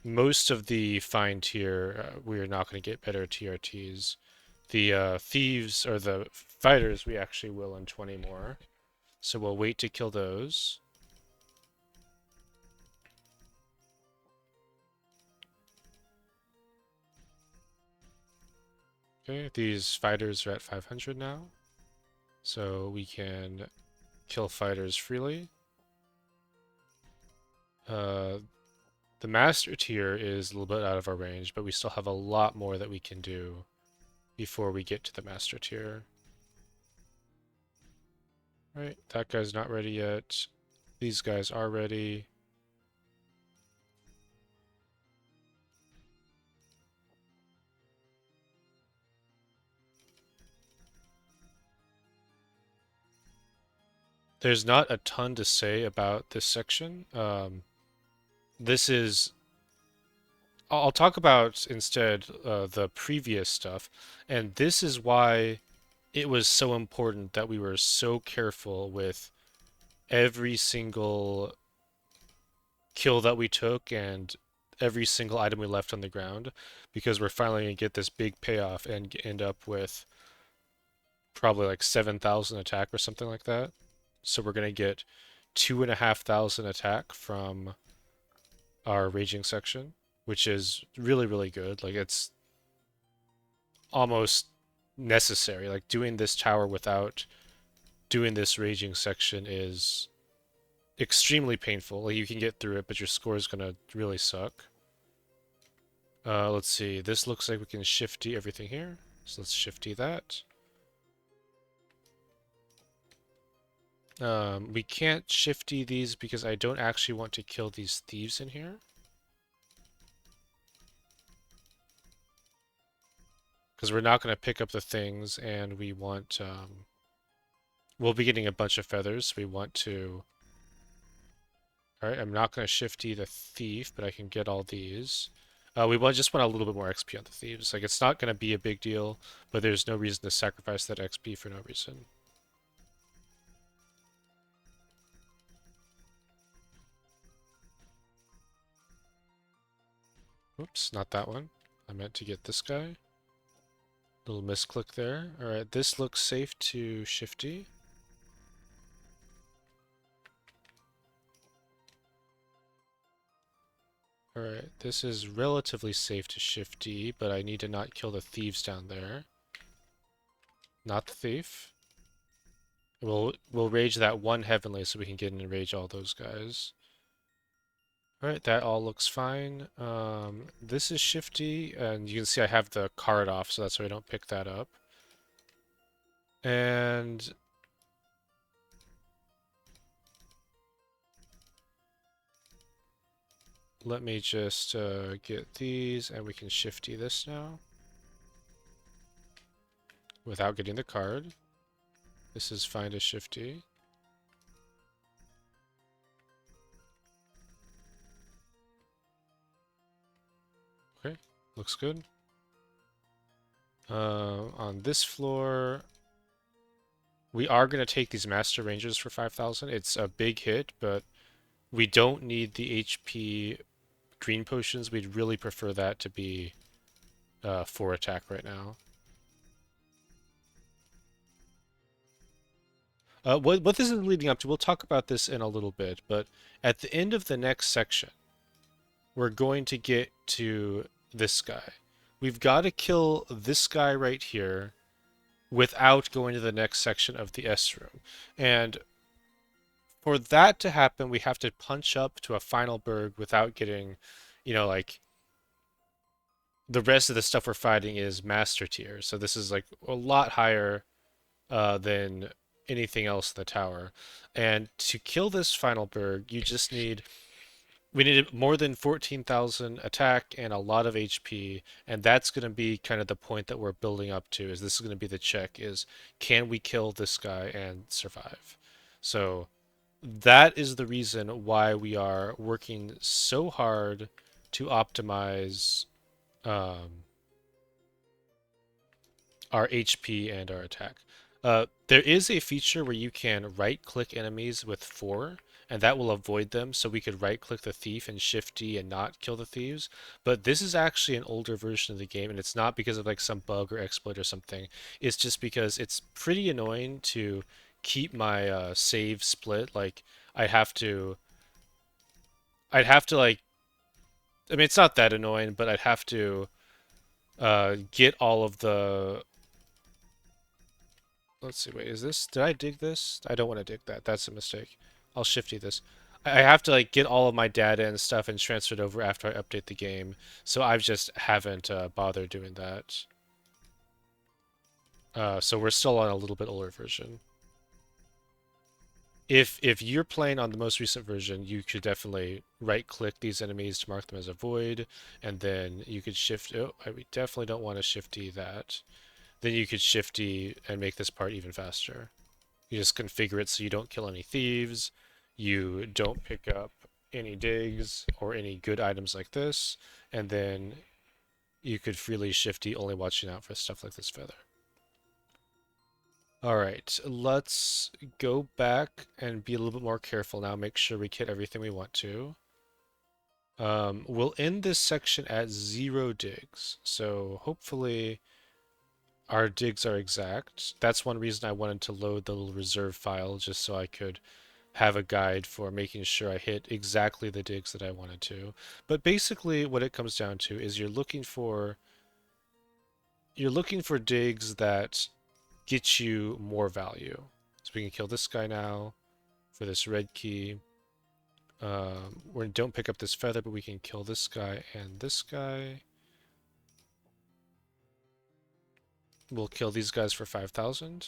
Most of the fine tier, we're not going to get better TRTs. The thieves, or the fighters, we actually will in 20 more. So we'll wait to kill those. Okay, these fighters are at 500 now. So we can kill fighters freely. The master tier is a little bit out of our range, but we still have a lot more that we can do before we get to the master tier. Right, that guy's not ready yet. These guys are ready. There's not a ton to say about this section. This is... I'll talk about instead the previous stuff, and this is why it was so important that we were so careful with every single kill that we took and every single item we left on the ground, because we're finally going to get this big payoff and end up with probably like 7,000 attack or something like that. So we're going to get 2,500 attack from our raging section, which is really, really good. Like, it's almost necessary. Like, doing this tower without doing this raging section is extremely painful. Like, you can get through it, but your score is gonna really suck. Let's see. This looks like we can shifty everything here. So let's shifty that. We can't shifty these because I don't actually want to kill these thieves in here. Because we're not going to pick up the things, and we want... we'll be getting a bunch of feathers. So we want to All right, I'm not going to shifty the thief, but I can get all these. Just want a little bit more XP on the thieves. Like, it's not going to be a big deal, but there's no reason to sacrifice that XP for no reason. Oops, not that one. I meant to get this guy. Little misclick there. All right, this looks safe to shifty. All right, this is relatively safe to shifty, but I need to not kill the thieves down there. Not the thief. We'll rage that one heavenly so we can get in and rage all those guys. All right, that all looks fine. This is shifty, and you can see I have the card off, so that's why I don't pick that up. And let me just get these, and we can shifty this now without getting the card. This is fine to shifty. Okay, looks good. On this floor, we are going to take these Master Rangers for 5,000. It's a big hit, but we don't need the HP green potions. We'd really prefer that to be 4 attack right now. What this is leading up to, we'll talk about this in a little bit, but at the end of the next section, we're going to get to this guy. We've got to kill this guy right here without going to the next section of the S room. And for that to happen, we have to punch up to a final berg without getting, like the rest of the stuff we're fighting is master tier. So this is like a lot higher than anything else in the tower. And to kill this final berg, we need more than 14,000 attack and a lot of HP, and that's going to be kind of the point that we're building up to. Is this is going to be the check? Is can we kill this guy and survive? So that is the reason why we are working so hard to optimize um, our HP and our attack. There is a feature where you can right-click enemies with 4, and that will avoid them, so we could right-click the thief and shift D and not kill the thieves. But this is actually an older version of the game, and it's not because of like some bug or exploit or something. It's just because it's pretty annoying to keep my save split. Like I'd have to like, I mean, it's not that annoying, but I'd have to get all of the. Let's see, wait, is this, did I dig this? I don't want to dig that. That's a mistake. I'll shifty this. I have to like get all of my data and stuff and transfer it over after I update the game. So I just haven't bothered doing that. So we're still on a little bit older version. If you're playing on the most recent version, you could definitely right-click these enemies to mark them as a void, and then you could shift. Oh, we definitely don't want to shifty that. Then you could shifty and make this part even faster. You just configure it so you don't kill any thieves, you don't pick up any digs or any good items like this, and then you could freely shifty, only watching out for stuff like this feather. All right, let's go back and be a little bit more careful now. Make sure we hit everything we want to. We'll end this section at 0 digs. So hopefully our digs are exact. That's one reason I wanted to load the little reserve file, just so I could have a guide for making sure I hit exactly the digs that I wanted to. But basically what it comes down to is you're looking for digs that get you more value. So we can kill this guy now for this red key. We don't pick up this feather, but we can kill this guy and this guy. We'll kill these guys for 5,000.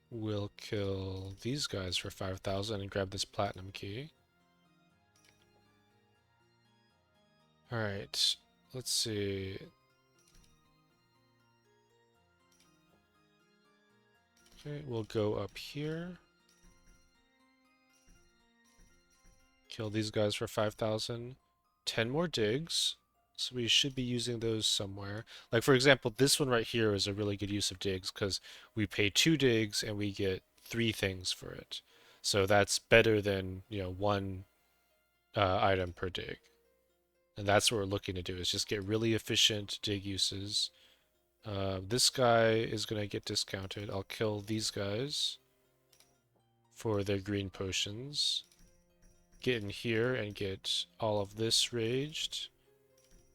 We'll kill these guys for 5,000 and grab this platinum key. Alright, let's see. Okay, we'll go up here. Kill these guys for 5,000. 10 more digs. So we should be using those somewhere. Like, for example, this one right here is a really good use of digs because we pay 2 digs and we get 3 things for it. So that's better than, one item per dig. And that's what we're looking to do, is just get really efficient dig uses. This guy is going to get discounted. I'll kill these guys for their green potions. Get in here and get all of this raged.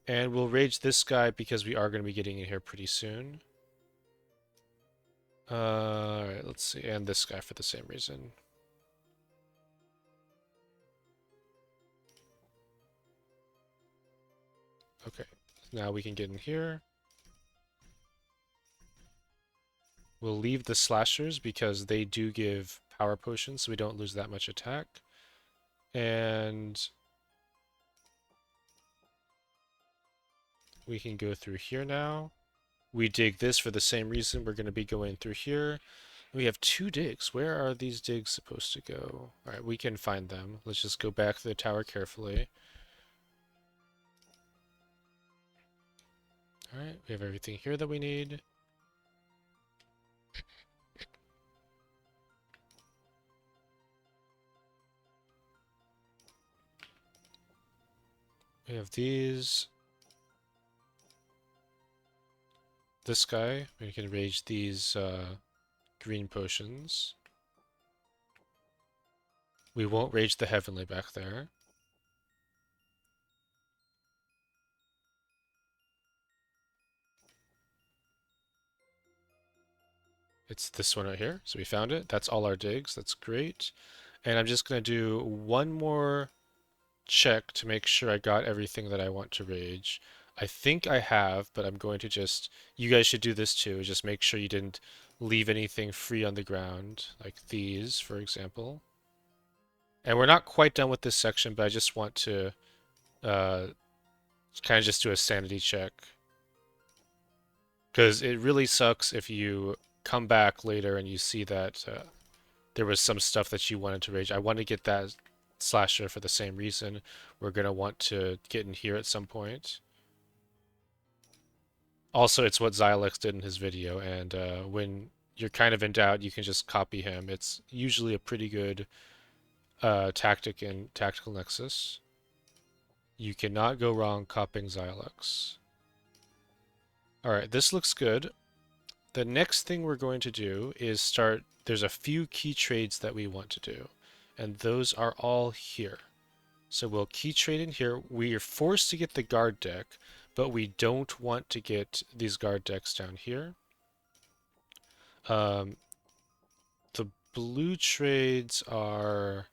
And we'll rage this guy because we are going to be getting in here pretty soon. Alright, let's see. And this guy for the same reason. Okay, now we can get in here. We'll leave the slashers because they do give power potions, so we don't lose that much attack. And we can go through here now. We dig this for the same reason. We're going to be going through here. We have 2 digs. Where are these digs supposed to go? Alright, we can find them. Let's just go back to the tower carefully. Alright, we have everything here that we need. We have these. This guy, we can rage these green potions. We won't rage the heavenly back there. It's this one right here. So we found it. That's all our digs. That's great. And I'm just going to do one more check to make sure I got everything that I want to rage. I think I have, but I'm going to just... You guys should do this too. Just make sure you didn't leave anything free on the ground, like these, for example. And we're not quite done with this section, but I just want to kind of just do a sanity check. Because it really sucks if you come back later and you see that there was some stuff that you wanted to rage. I want to get that slasher for the same reason. We're going to want to get in here at some point. Also, it's what Zyolex did in his video, and when you're kind of in doubt, you can just copy him. It's usually a pretty good tactic in Tactical Nexus. You cannot go wrong copying Zyolex. Alright, this looks good. The next thing we're going to do is start... There's a few key trades that we want to do, and those are all here. So we'll key trade in here. We are forced to get the guard deck, but we don't want to get these guard decks down here. The blue trades are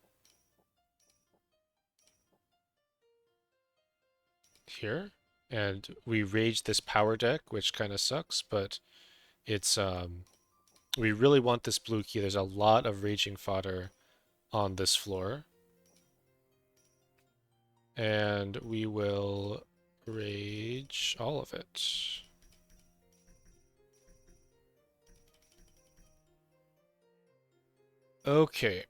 here, and we rage this power deck, which kind of sucks, but it's we really want this blue key. There's a lot of raging fodder on this floor. And we will rage all of it. Okay.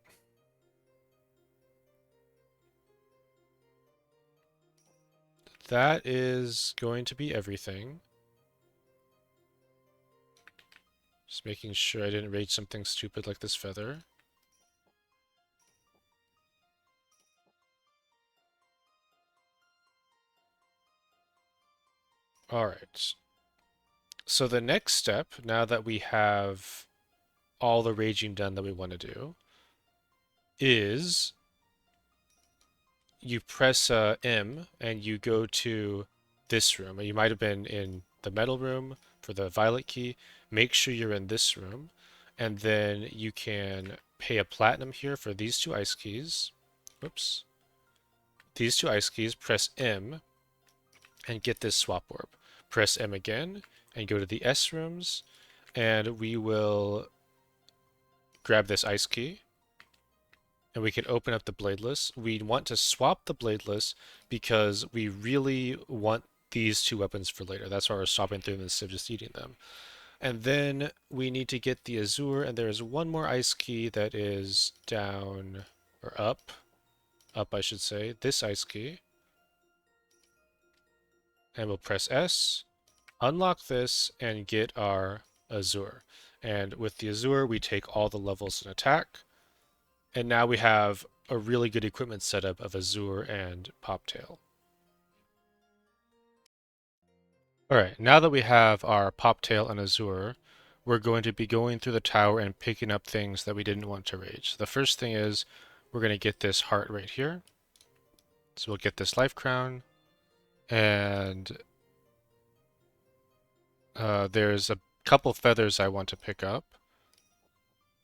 That is going to be everything. Just making sure I didn't rage something stupid like this feather. Alright. So the next step, now that we have all the raging done that we want to do, is you press M and you go to this room. You might have been in the metal room for the violet key. Make sure you're in this room, and then you can pay a platinum here for these 2 ice keys. Oops. These 2 ice keys, press M and get this swap orb. Press M again and go to the S rooms, and we will grab this ice key, and we can open up the bladeless. We want to swap the bladeless because we really want these 2 weapons for later. That's why we're swapping through them instead of just eating them. And then we need to get the Azure, and there is one more ice key that is down or up. up I should say, this ice key. And we'll press S, unlock this, and get our Azure. And with the Azure, we take all the levels in attack. And now we have a really good equipment setup of Azure and Poptail. Alright, now that we have our Poptail and Azure, we're going to be going through the tower and picking up things that we didn't want to rage. The first thing is we're going to get this heart right here. So we'll get this life crown. And there's a couple feathers I want to pick up.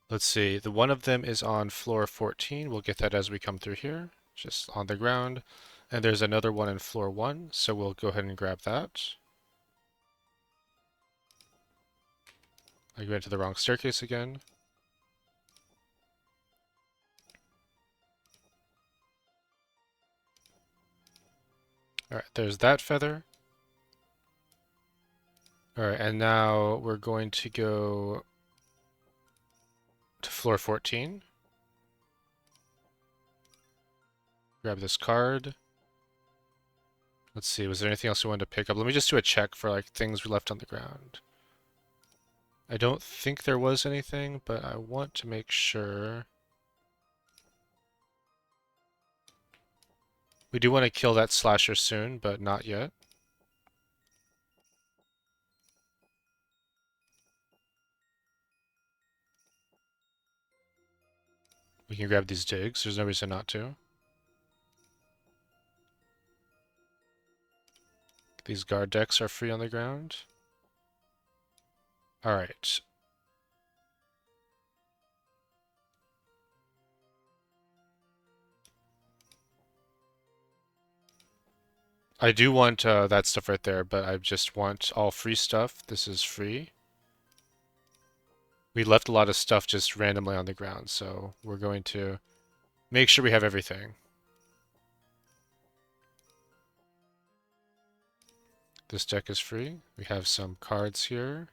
Let's see, the one of them is on floor 14. We'll get that as we come through here, just on the ground. And there's another one in floor 1, so we'll go ahead and grab that. I went to the wrong staircase again. Alright, there's that feather. Alright, and now we're going to go to floor 14. Grab this card. Let's see, was there anything else we wanted to pick up? Let me just do a check for like things we left on the ground. I don't think there was anything, but I want to make sure. We do want to kill that slasher soon, but not yet. We can grab these digs. There's no reason not to. These guard decks are free on the ground. Alright. I do want that stuff right there, but I just want all free stuff. This is free. We left a lot of stuff just randomly on the ground, so we're going to make sure we have everything. This deck is free. We have some cards here.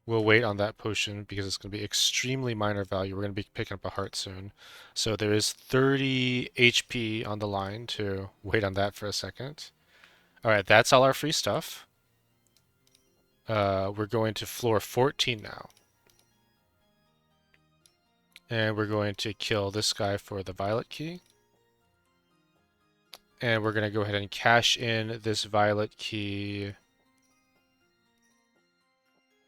We'll wait on that potion because it's going to be extremely minor value. We're going to be picking up a heart soon. So there is 30 HP on the line to wait on that for a second. Alright, that's all our free stuff. We're going to floor 14 now. And we're going to kill this guy for the violet key. And we're going to go ahead and cash in this violet key.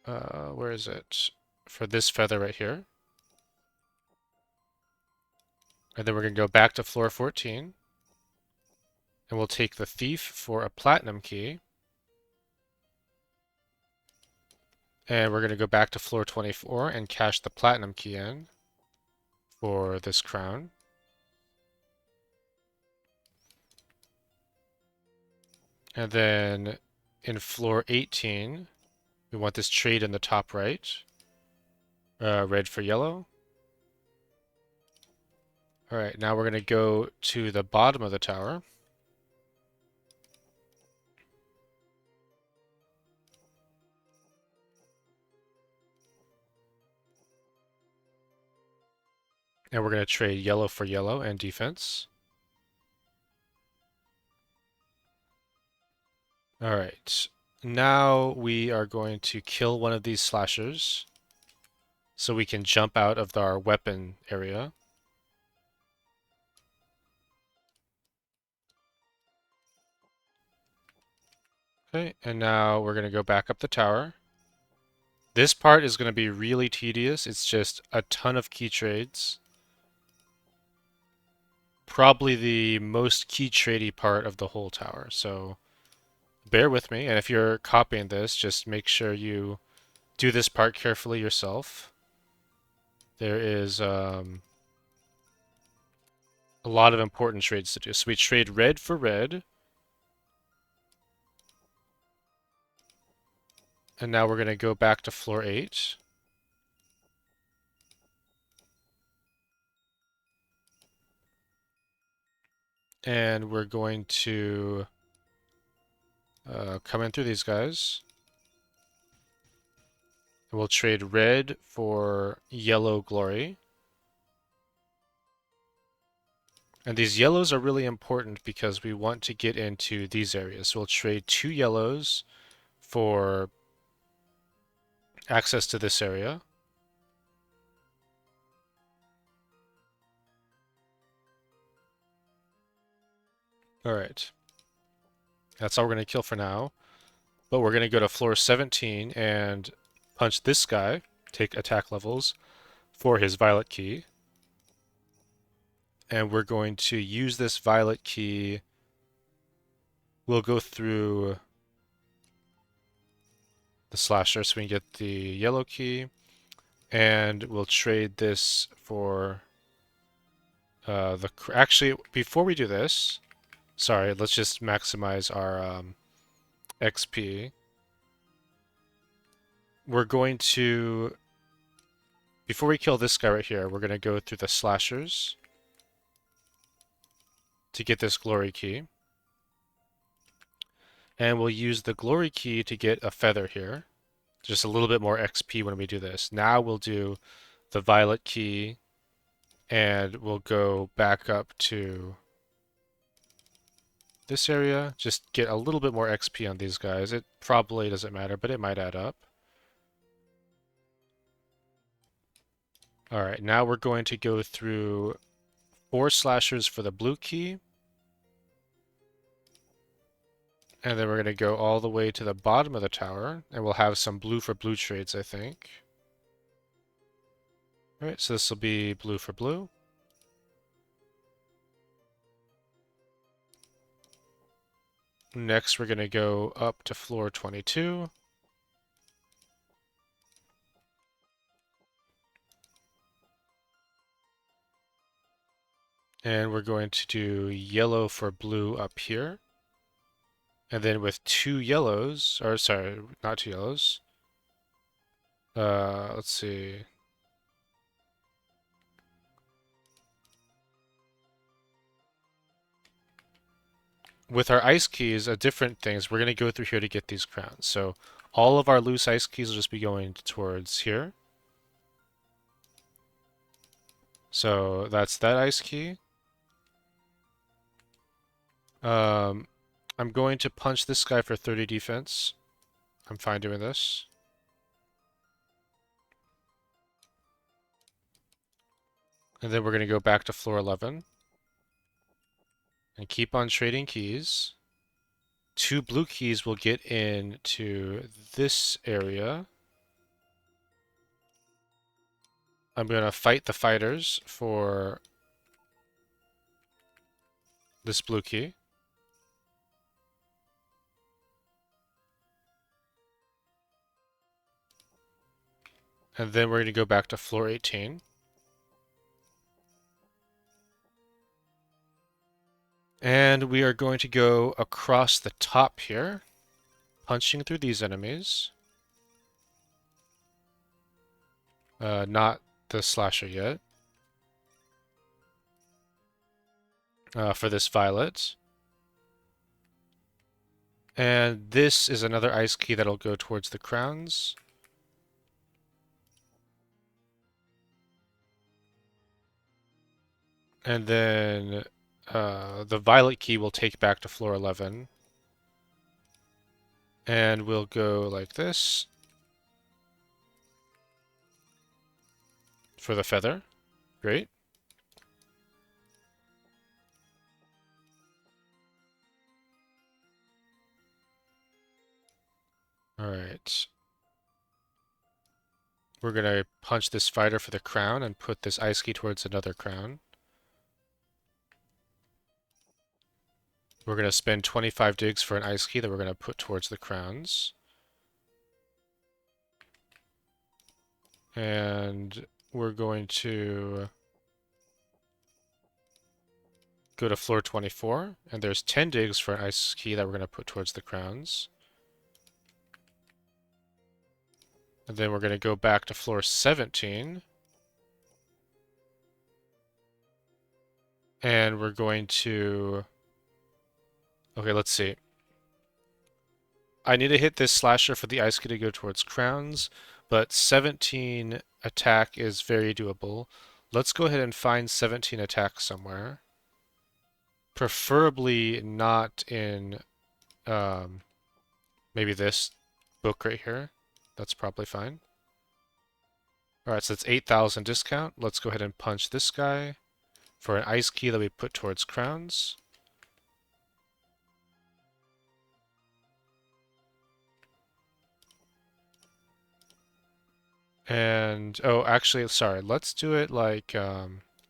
Where is it? For this feather right here. And then we're going to go back to floor 14. And we'll take the thief for a platinum key. And we're going to go back to floor 24 and cash the platinum key in for this crown. And then in floor 18, we want this trade in the top right. Red for yellow. Alright, now we're going to go to the bottom of the tower. And we're going to trade yellow for yellow and defense. Alright, now we are going to kill one of these slashers so we can jump out of our weapon area. Okay, and now we're going to go back up the tower. This part is going to be really tedious. It's just a ton of key trades. Probably the most key tradey part of the whole tower, so bear with me. And if you're copying this, just make sure you do this part carefully yourself. There is a lot of important trades to do. So we trade red for red. And now we're going to go back to floor 8. And we're going to come in through these guys. And we'll trade red for yellow glory. And these yellows are really important because we want to get into these areas. So we'll trade 2 yellows for access to this area. All right. That's all we're going to kill for now. But we're going to go to floor 17 and punch this guy, take attack levels for his violet key. And we're going to use this violet key. We'll go through the slasher so we can get the yellow key. And we'll trade this for actually, before we do this, sorry, let's just maximize our XP. We're going to, before we kill this guy right here, we're going to go through the slashers to get this glory key. And we'll use the glory key to get a feather here. Just a little bit more XP when we do this. Now we'll do the violet key and we'll go back up to this area. Just get a little bit more XP on these guys. It probably doesn't matter, but it might add up. All right, now we're going to go through 4 slashers for the blue key. And then we're going to go all the way to the bottom of the tower, and we'll have some blue for blue trades, I think. All right, so this will be blue for blue. Next, we're going to go up to floor 22. And we're going to do yellow for blue up here. And then with 2 yellows, or sorry, not 2 yellows. Let's see. With our ice keys, different things, we're going to go through here to get these crowns. So all of our loose ice keys will just be going towards here. So that's that ice key. I'm going to punch this guy for 30 defense. I'm fine doing this. And then we're going to go back to floor 11. And keep on trading keys. 2 blue keys will get into this area. I'm going to fight the fighters for this blue key. And then we're going to go back to floor 18. And we are going to go across the top here, punching through these enemies. Not the slasher yet. For this violet. And this is another ice key that'll go towards the crowns. And then the violet key will take back to floor 11. And we'll go like this for the feather. Great. All right. We're going to punch this fighter for the crown and put this ice key towards another crown. We're going to spend 25 digs for an ice key that we're going to put towards the crowns. And we're going to go to floor 24. And there's 10 digs for an ice key that we're going to put towards the crowns. And then we're going to go back to floor 17. And we're going to... Okay, let's see. I need to hit this slasher for the ice key to go towards crowns, but 17 attack is very doable. Let's go ahead and find 17 attack somewhere. Preferably not in maybe this book right here. That's probably fine. All right, so it's 8,000 discount. Let's go ahead and punch this guy for an ice key that we put towards crowns. And, oh, actually, sorry, let's do it like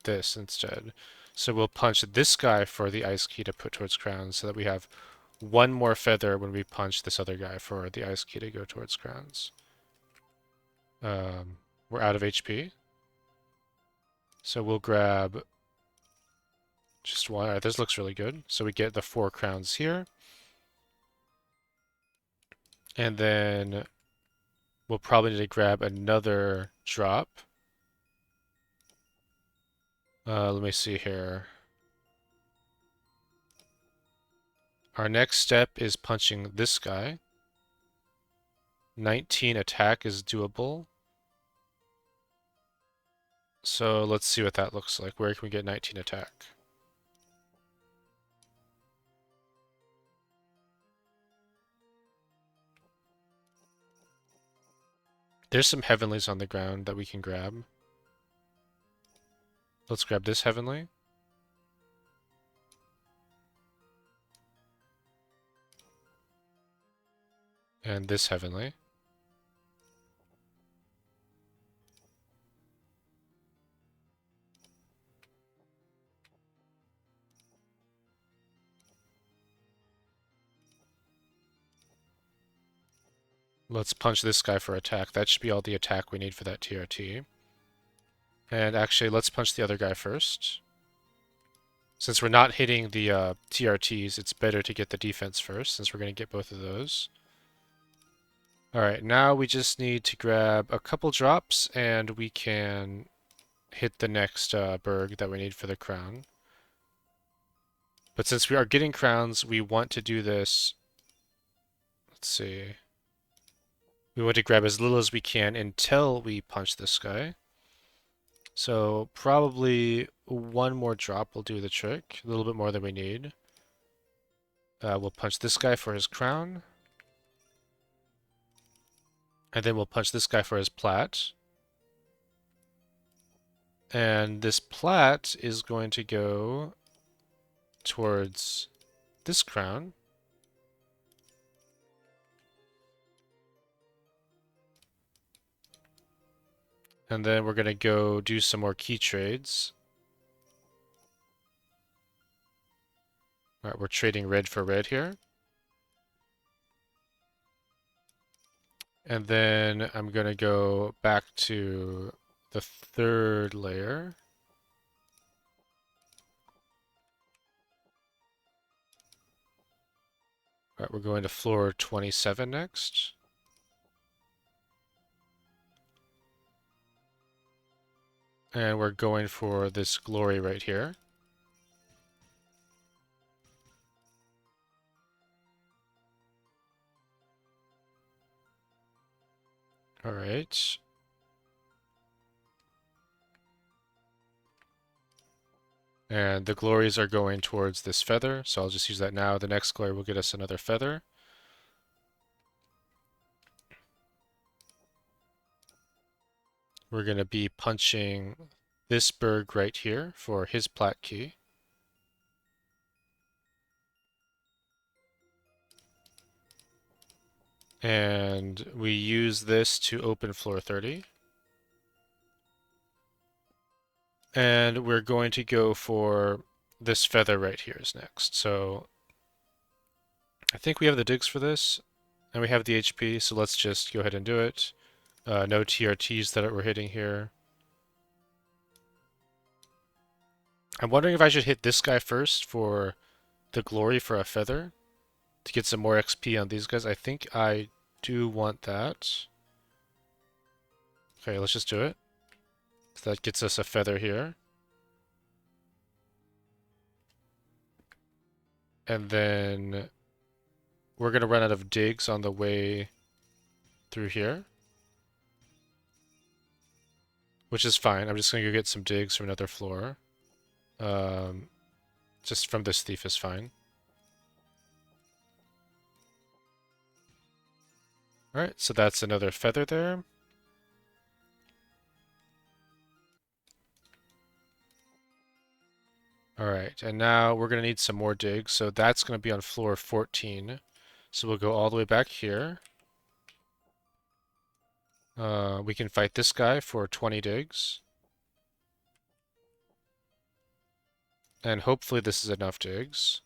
this instead. So we'll punch this guy for the ice key to put towards crowns so that we have one more feather when we punch this other guy for the ice key to go towards crowns. We're out of HP. So we'll grab just one. All right, this looks really good. So we get the 4 crowns here. And then we'll probably need to grab another drop. Let me see here. Our next step is punching this guy. 19 attack is doable. So let's see what that looks like. Where can we get 19 attack? There's some heavenlies on the ground that we can grab. Let's grab this heavenly. And this heavenly. Let's punch this guy for attack. That should be all the attack we need for that TRT. And actually, let's punch the other guy first. Since we're not hitting the TRTs, it's better to get the defense first, since we're going to get both of those. Alright, now we just need to grab a couple drops, and we can hit the next berg that we need for the crown. But since we are getting crowns, we want to do this. Let's see. We want to grab as little as we can until we punch this guy. So probably one more drop will do the trick. A little bit more than we need. We'll punch this guy for his crown. And then we'll punch this guy for his plat. And this plat is going to go towards this crown. And then we're going to go do some more key trades. All right, we're trading red for red here. And then I'm going to go back to the 3rd layer. All right, we're going to floor 27 next. And we're going for this glory right here. All right. And the glories are going towards this feather, so I'll just use that now. The next glory will get us another feather. We're going to be punching this berg right here for his plat key. And we use this to open floor 30. And we're going to go for this feather right here is next. So I think we have the digs for this, and we have the HP, so let's just go ahead and do it. No TRTs that we're hitting here. I'm wondering if I should hit this guy first for the glory for a feather to get some more XP on these guys. I think I do want that. Okay, let's just do it. So that gets us a feather here. And then we're going to run out of digs on the way through here. Which is fine. I'm just going to go get some digs from another floor. Just from this thief is fine. Alright, so that's another feather there. Alright, and now we're going to need some more digs, so that's going to be on floor 14. So we'll go all the way back here. We can fight this guy for 20 digs. And hopefully this is enough digs.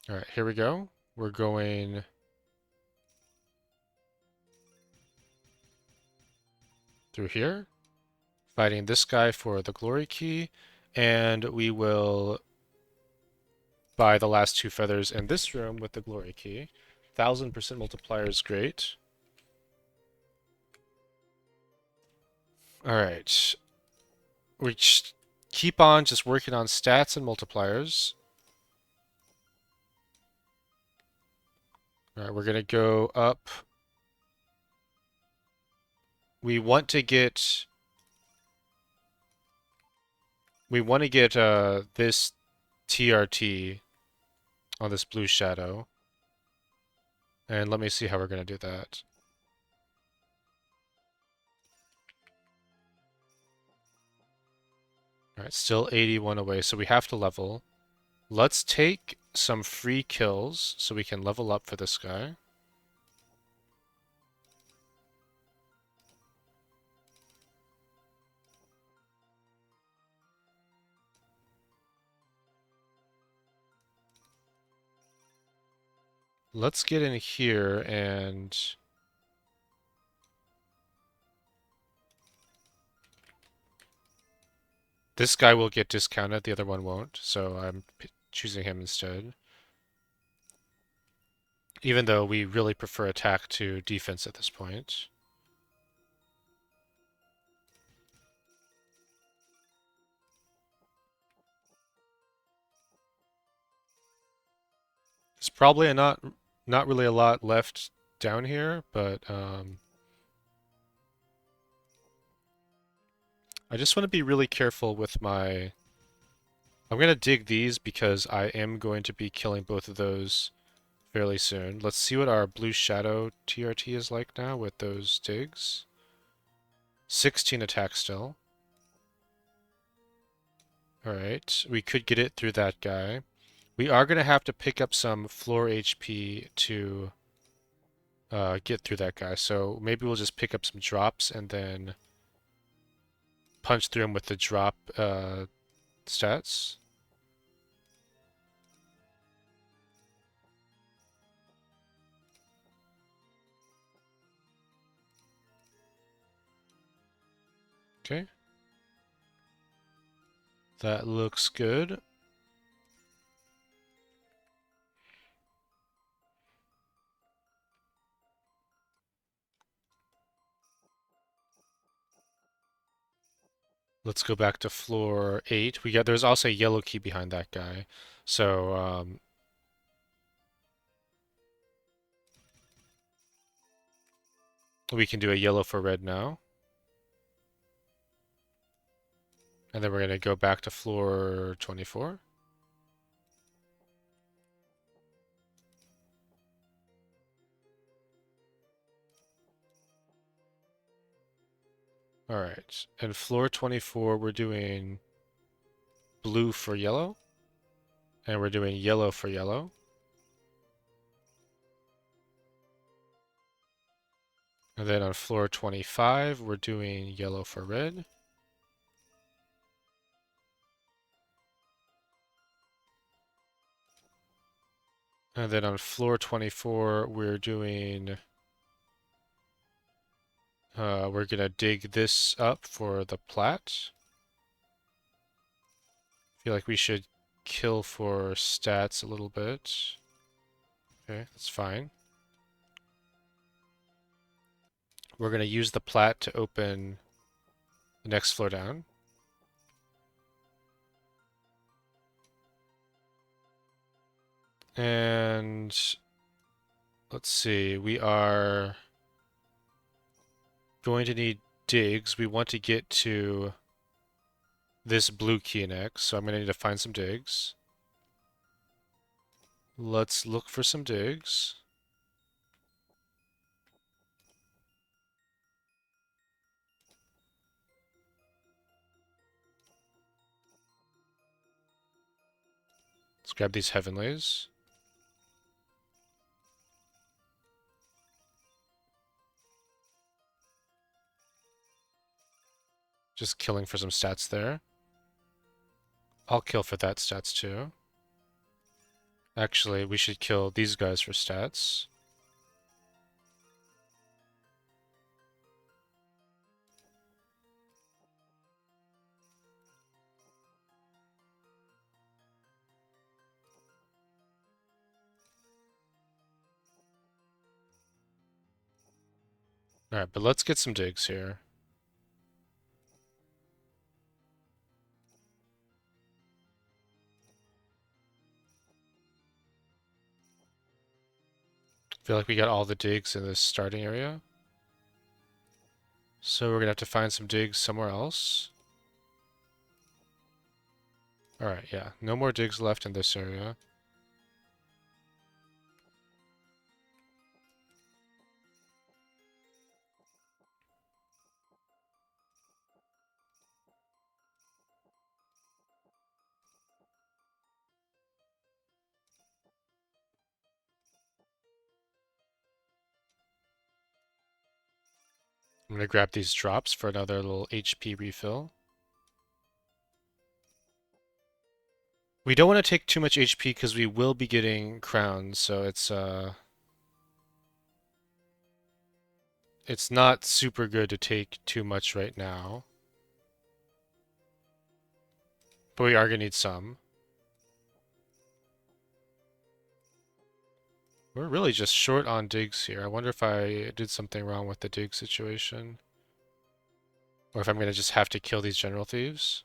Alright, here we go. We're going through here, fighting this guy for the glory key, and we will buy the last 2 feathers in this room with the glory key. 1000% multiplier is great. Alright. We keep on just working on stats and multipliers. Alright, we're gonna go up. We want to get this TRT on this blue shadow. And let me see how we're gonna do that. Alright, still 81 away, so we have to level. Let's take some free kills so we can level up for this guy. Let's get in here and this guy will get discounted, the other one won't, so I'm choosing him instead. Even though we really prefer attack to defense at this point. There's probably not really a lot left down here, but I just want to be really careful with my... I'm going to dig these because I am going to be killing both of those fairly soon. Let's see what our blue shadow TRT is like now with those digs. 16 attack still. Alright, we could get it through that guy. We are going to have to pick up some floor HP to get through that guy. So maybe we'll just pick up some drops and then punch through him with the drop stats. Okay. That looks good. Let's go back to floor 8. There's also a yellow key behind that guy. So we can do a yellow for red now. And then we're going to go back to floor 24. Alright, and floor 24 we're doing blue for yellow. And we're doing yellow for yellow. And then on floor 25 we're doing yellow for red. And then on floor 24 we're doing... we're gonna dig this up for the plat. Feel like we should kill for stats a little bit. Okay, that's fine. We're gonna use the plat to open the next floor down. And let's see, we are going to need digs. We want to get to this blue key next, so I'm gonna need to find some digs. Let's look for some digs. Let's grab these heavenlies. Just killing for some stats there. I'll kill for that stats too. Actually, we should kill these guys for stats. Alright, but let's get some digs here. Feel like we got all the digs in this starting area. So we're gonna have to find some digs somewhere else. Alright, yeah. No more digs left in this area. I'm gonna grab these drops for another little HP refill. We don't want to take too much HP because we will be getting crowns, so it's not super good to take too much right now. But we are gonna need some. We're really just short on digs here. I wonder if I did something wrong with the dig situation. Or if I'm gonna just have to kill these general thieves.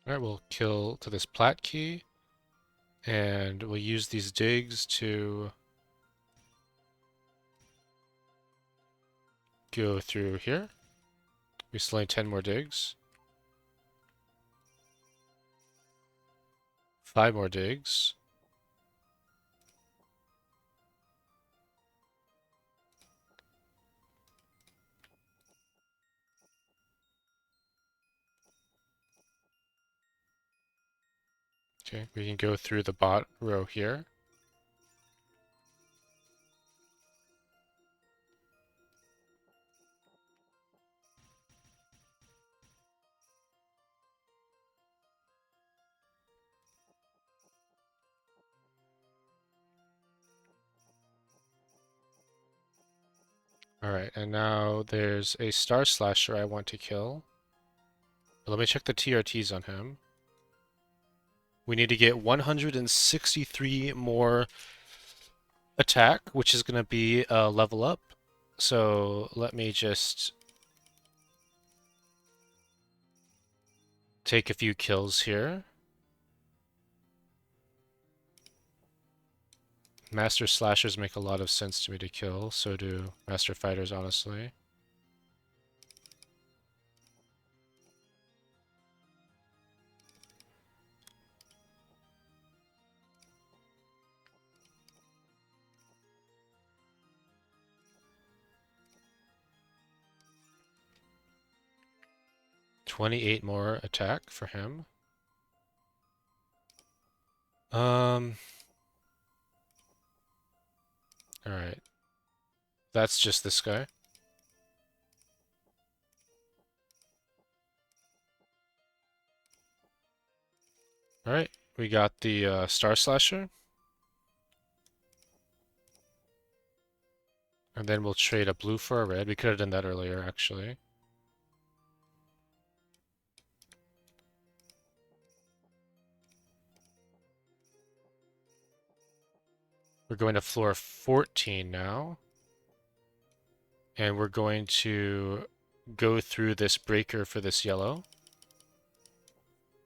Alright, we'll kill to this plat key. And we'll use these digs to go through here. We still need 10 more digs. 5 more digs. Okay, we can go through the bot row here. Alright, and now there's a Star Slasher I want to kill. But let me check the TRTs on him. We need to get 163 more attack, which is going to be a level up. So let me just take a few kills here. Master Slashers make a lot of sense to me to kill, so do Master Fighters, honestly. $28 more attack for him. Alright. That's just this guy. Alright, we got the Star Slasher. And then we'll trade a blue for a red. We could have done that earlier, actually. We're going to floor 14 now. And we're going to go through this breaker for this yellow.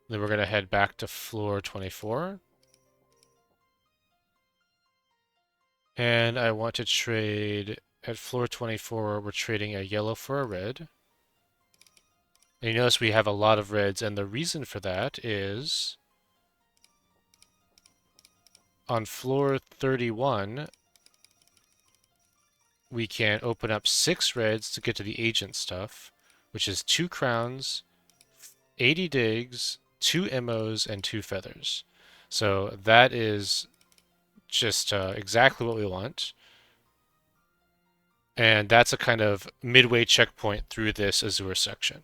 Then we're going to head back to floor 24. And I want to trade at floor 24, we're trading a yellow for a red. And you notice we have a lot of reds, and the reason for that is on floor 31, we can open up 6 reds to get to the agent stuff, which is 2 crowns, 80 digs, 2 emos, and 2 feathers. So that is just exactly what we want. And that's a kind of midway checkpoint through this Azure section.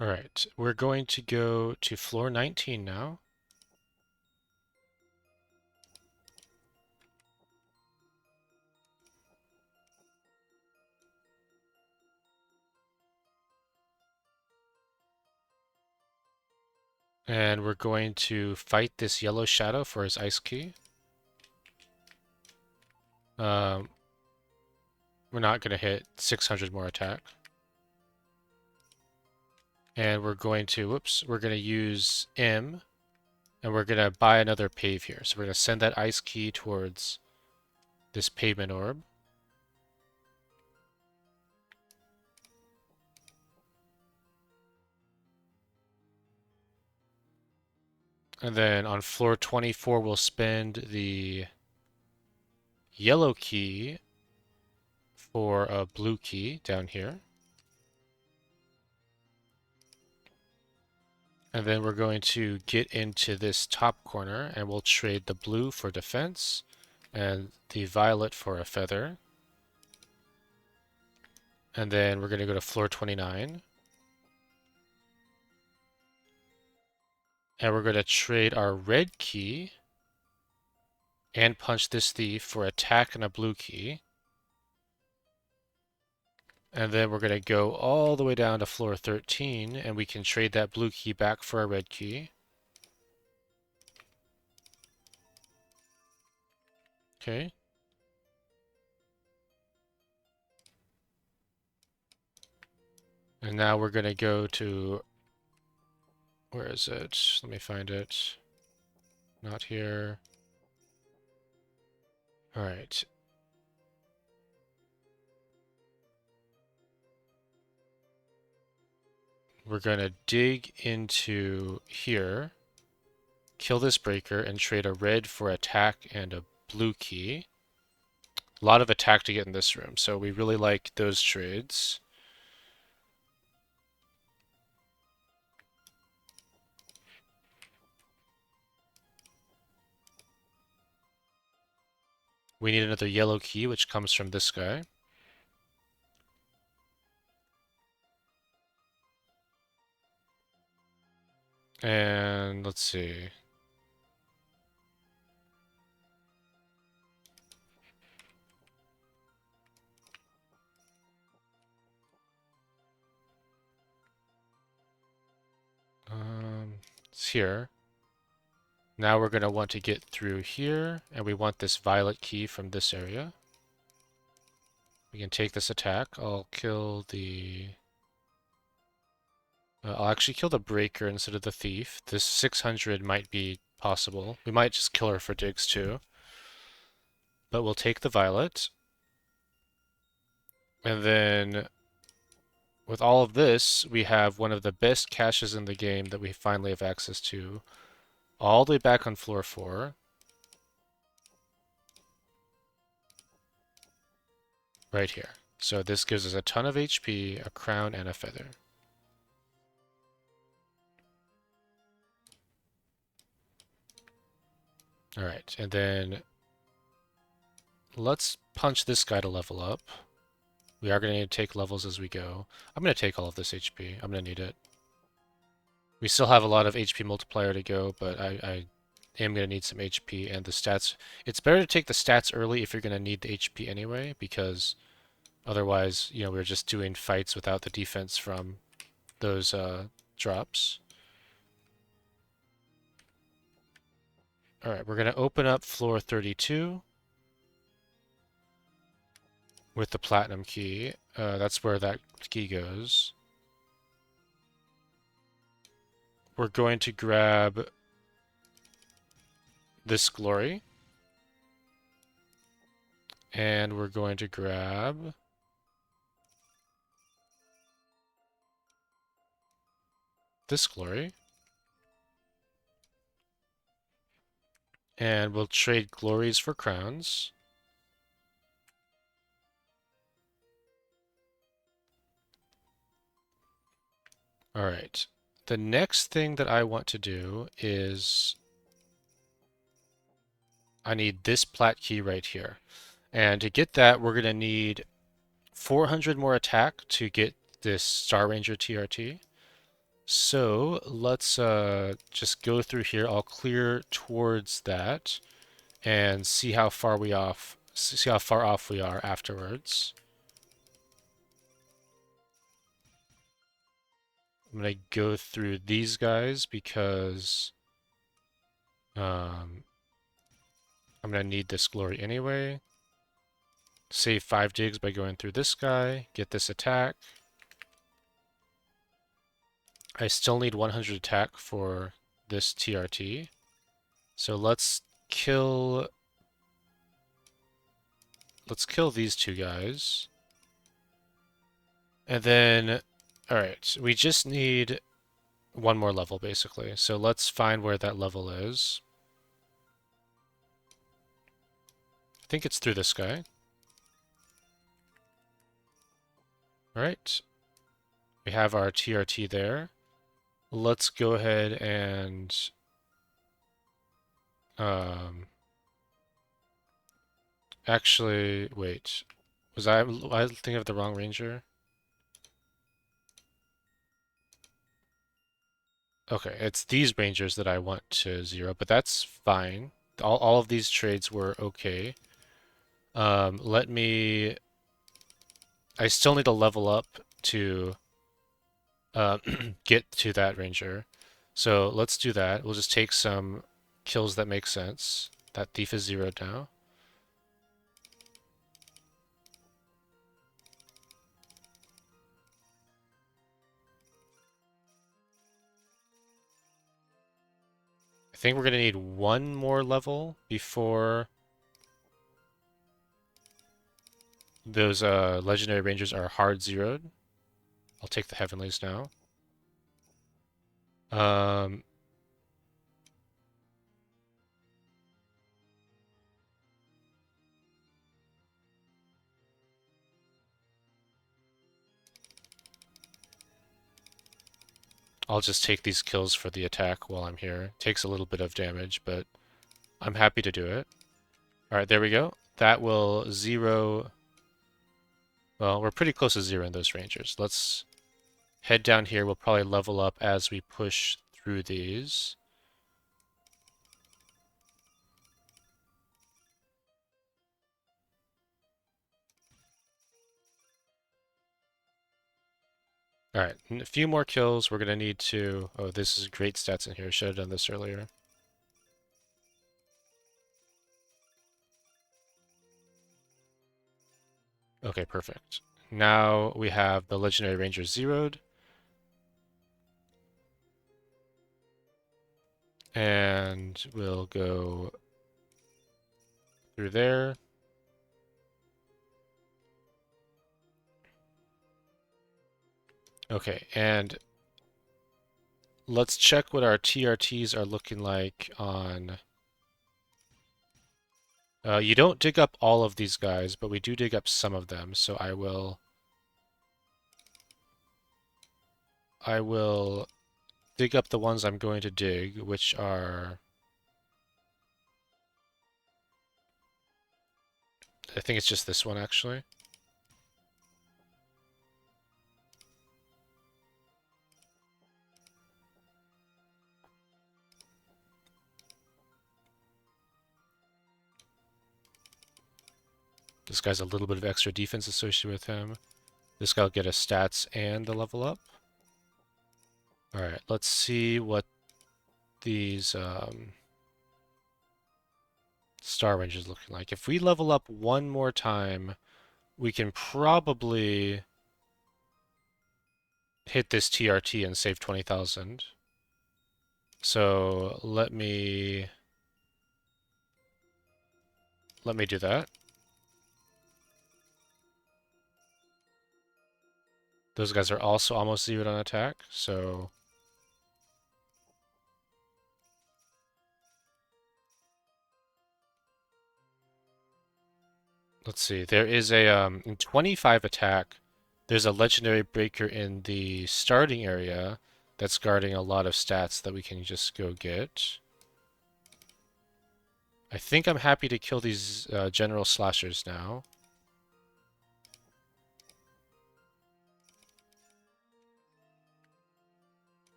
All right, we're going to go to floor 19 now. And we're going to fight this yellow shadow for his ice key. We're not going to hit 600 more attack. And we're going to, whoops, we're going to use M, and we're going to buy another pave here. So we're going to send that ice key towards this pavement orb. And then on floor 24, we'll spend the yellow key for a blue key down here. And then we're going to get into this top corner, and we'll trade the blue for defense and the violet for a feather. And then we're going to go to floor 29. And we're going to trade our red key and punch this thief for attack and a blue key. And then we're going to go all the way down to floor 13, and we can trade that blue key back for a red key. Okay. And now we're going to go to, where is it? Let me find it. Not here. All right. We're going to dig into here, kill this breaker, and trade a red for attack and a blue key. A lot of attack to get in this room, so we really like those trades. We need another yellow key, which comes from this guy. And let's see. It's here. Now we're going to want to get through here, and we want this violet key from this area. We can take this attack. I'll kill the... I'll actually kill the breaker instead of the thief. This 600 might be possible. We might just kill her for digs too. But we'll take the violet. And then with all of this, we have one of the best caches in the game that we finally have access to. All the way back on floor 4. Right here. So this gives us a ton of HP, a crown, and a feather. Alright, and then let's punch this guy to level up. We are going to need to take levels as we go. I'm going to take all of this HP. I'm going to need it. We still have a lot of HP multiplier to go, but I am going to need some HP and the stats. It's better to take the stats early if you're going to need the HP anyway, because otherwise, you know, we're just doing fights without the defense from those drops. All right, we're going to open up floor 32 with the platinum key. That's where that key goes. We're going to grab this glory. And we're going to grab this glory. And we'll trade glories for crowns. All right. The next thing that I want to do is I need this plat key right here. And to get that, we're going to need 400 more attack to get this Star Ranger TRT. So let's just go through here. I'll clear towards that and see how far off we are afterwards. I'm gonna go through these guys because I'm gonna need this glory anyway. Save 5 digs by going through this guy, get this attack. I still need 100 attack for this TRT. So let's kill these two guys. And then, all right, we just need one more level basically. So let's find where that level is. I think it's through this guy. All right. We have our TRT there. Let's go ahead and actually, wait. Was I thinking of the wrong ranger? Okay, it's these rangers that I want to zero, but that's fine. All of these trades were okay. Let me... I still need to level up to get to that ranger. So let's do that. We'll just take some kills that make sense. That thief is zeroed now. I think we're going to need one more level before those legendary rangers are hard zeroed. I'll take the heavenlies now. I'll just take these kills for the attack while I'm here. Takes a little bit of damage, but I'm happy to do it. Alright, there we go. That will zero... Well, we're pretty close to zeroing those rangers. Let's head down here. We'll probably level up as we push through these. Alright, a few more kills. We're going to need to... Oh, this is great stats in here. Should have done this earlier. Okay, perfect. Now we have the Legendary Rangers zeroed. And we'll go through there. Okay, and let's check what our TRTs are looking like on... you don't dig up all of these guys, but we do dig up some of them, so I will dig up the ones I'm going to dig, which are... I think it's just this one, actually. This guy's a little bit of extra defense associated with him. This guy will get a stats and the level up. Alright, let's see what these... Star Range is looking like. If we level up one more time, we can probably hit this TRT and save 20,000. So let me do that. Those guys are also almost zeroed on attack, so let's see. There is a in 25 attack, there's a legendary breaker in the starting area that's guarding a lot of stats that we can just go get. I think I'm happy to kill these general slashers now.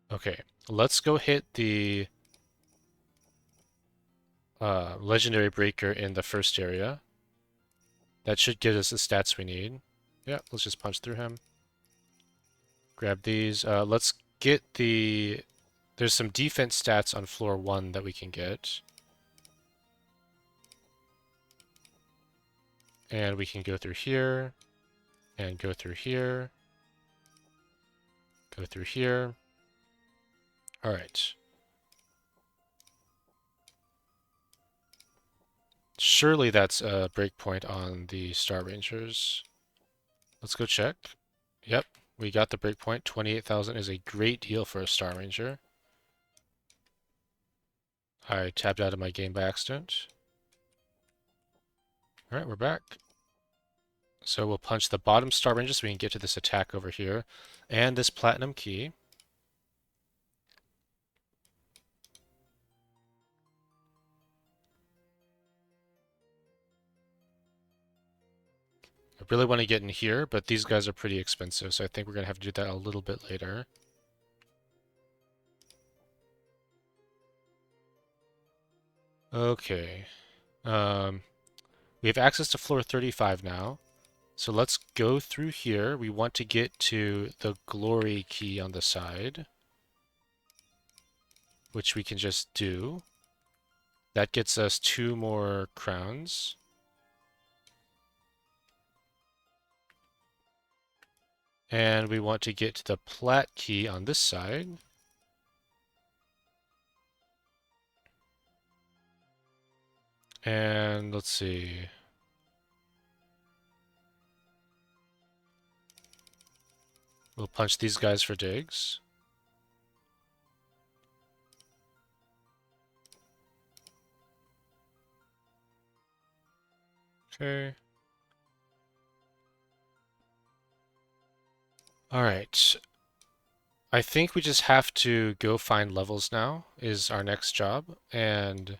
Okay, let's go hit the legendary breaker in the first area. That should give us the stats we need. Yeah, let's just punch through him. Grab these. Let's get the... There's some defense stats on floor 1 that we can get. And we can go through here, and go through here, go through here. All right. Surely that's a breakpoint on the Star Rangers. Let's go check. Yep, we got the breakpoint. 28,000 is a great deal for a Star Ranger. I tapped out of my game by accident. All right, we're back. So we'll punch the bottom Star Ranger so we can get to this attack over here. And this platinum key. I really want to get in here, but these guys are pretty expensive, so I think we're going to have to do that a little bit later. Okay. We have access to floor 35 now. So let's go through here. We want to get to the glory key on the side, which we can just do. That gets us 2 more crowns. And we want to get to the plat key on this side. And let's see. We'll punch these guys for digs. Okay. All right. I think we just have to go find levels now is our next job. And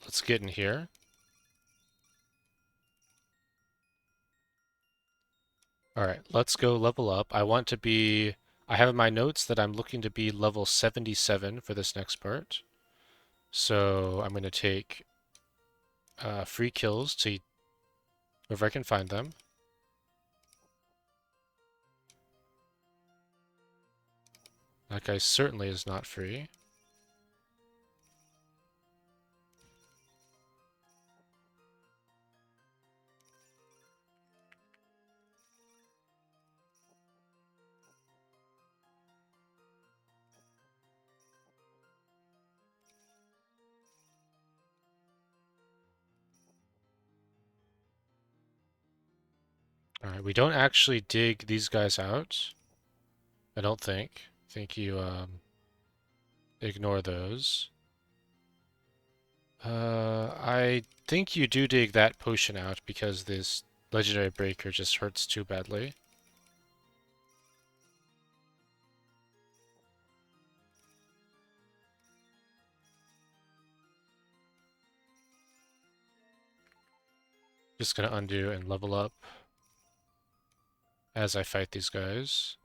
let's get in here. All right, let's go level up. I want to be... I have in my notes that I'm looking to be level 77 for this next part. So I'm going to take free kills to wherever I can find them. That guy certainly is not free. All right, we don't actually dig these guys out. I don't think. I think you ignore those. I think you do dig that potion out because this legendary breaker just hurts too badly. Just gonna undo and level up as I fight these guys.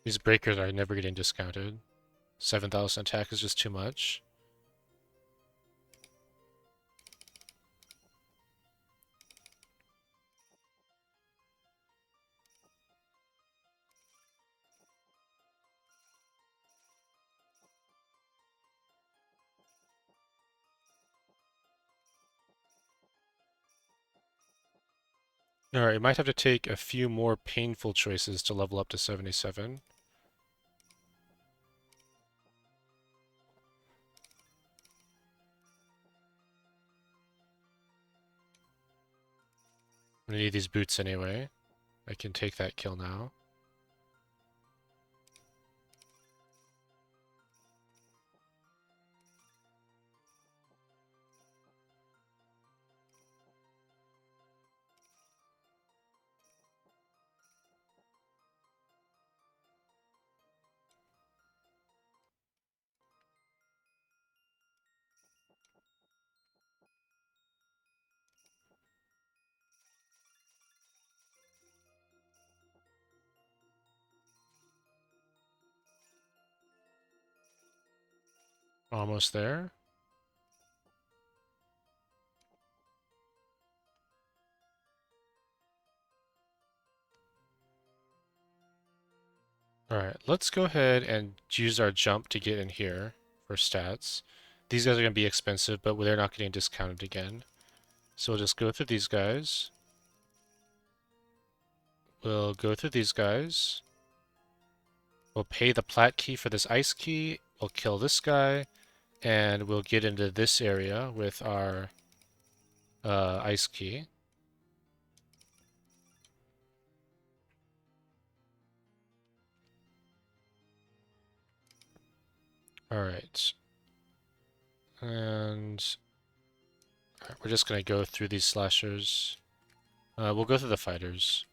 These breakers are never getting discounted. 7,000 attack is just too much. Alright, you might have to take a few more painful choices to level up to 77. I'm gonna need these boots anyway. I can take that kill now. Almost there. Alright, let's go ahead and use our jump to get in here for stats. These guys are going to be expensive, but they're not getting discounted again. So we'll just go through these guys. We'll go through these guys. We'll pay the plat key for this ice key. We'll kill this guy. And we'll get into this area with our ice key. Alright. And we're just going to go through these slashers. We'll go through the fighters.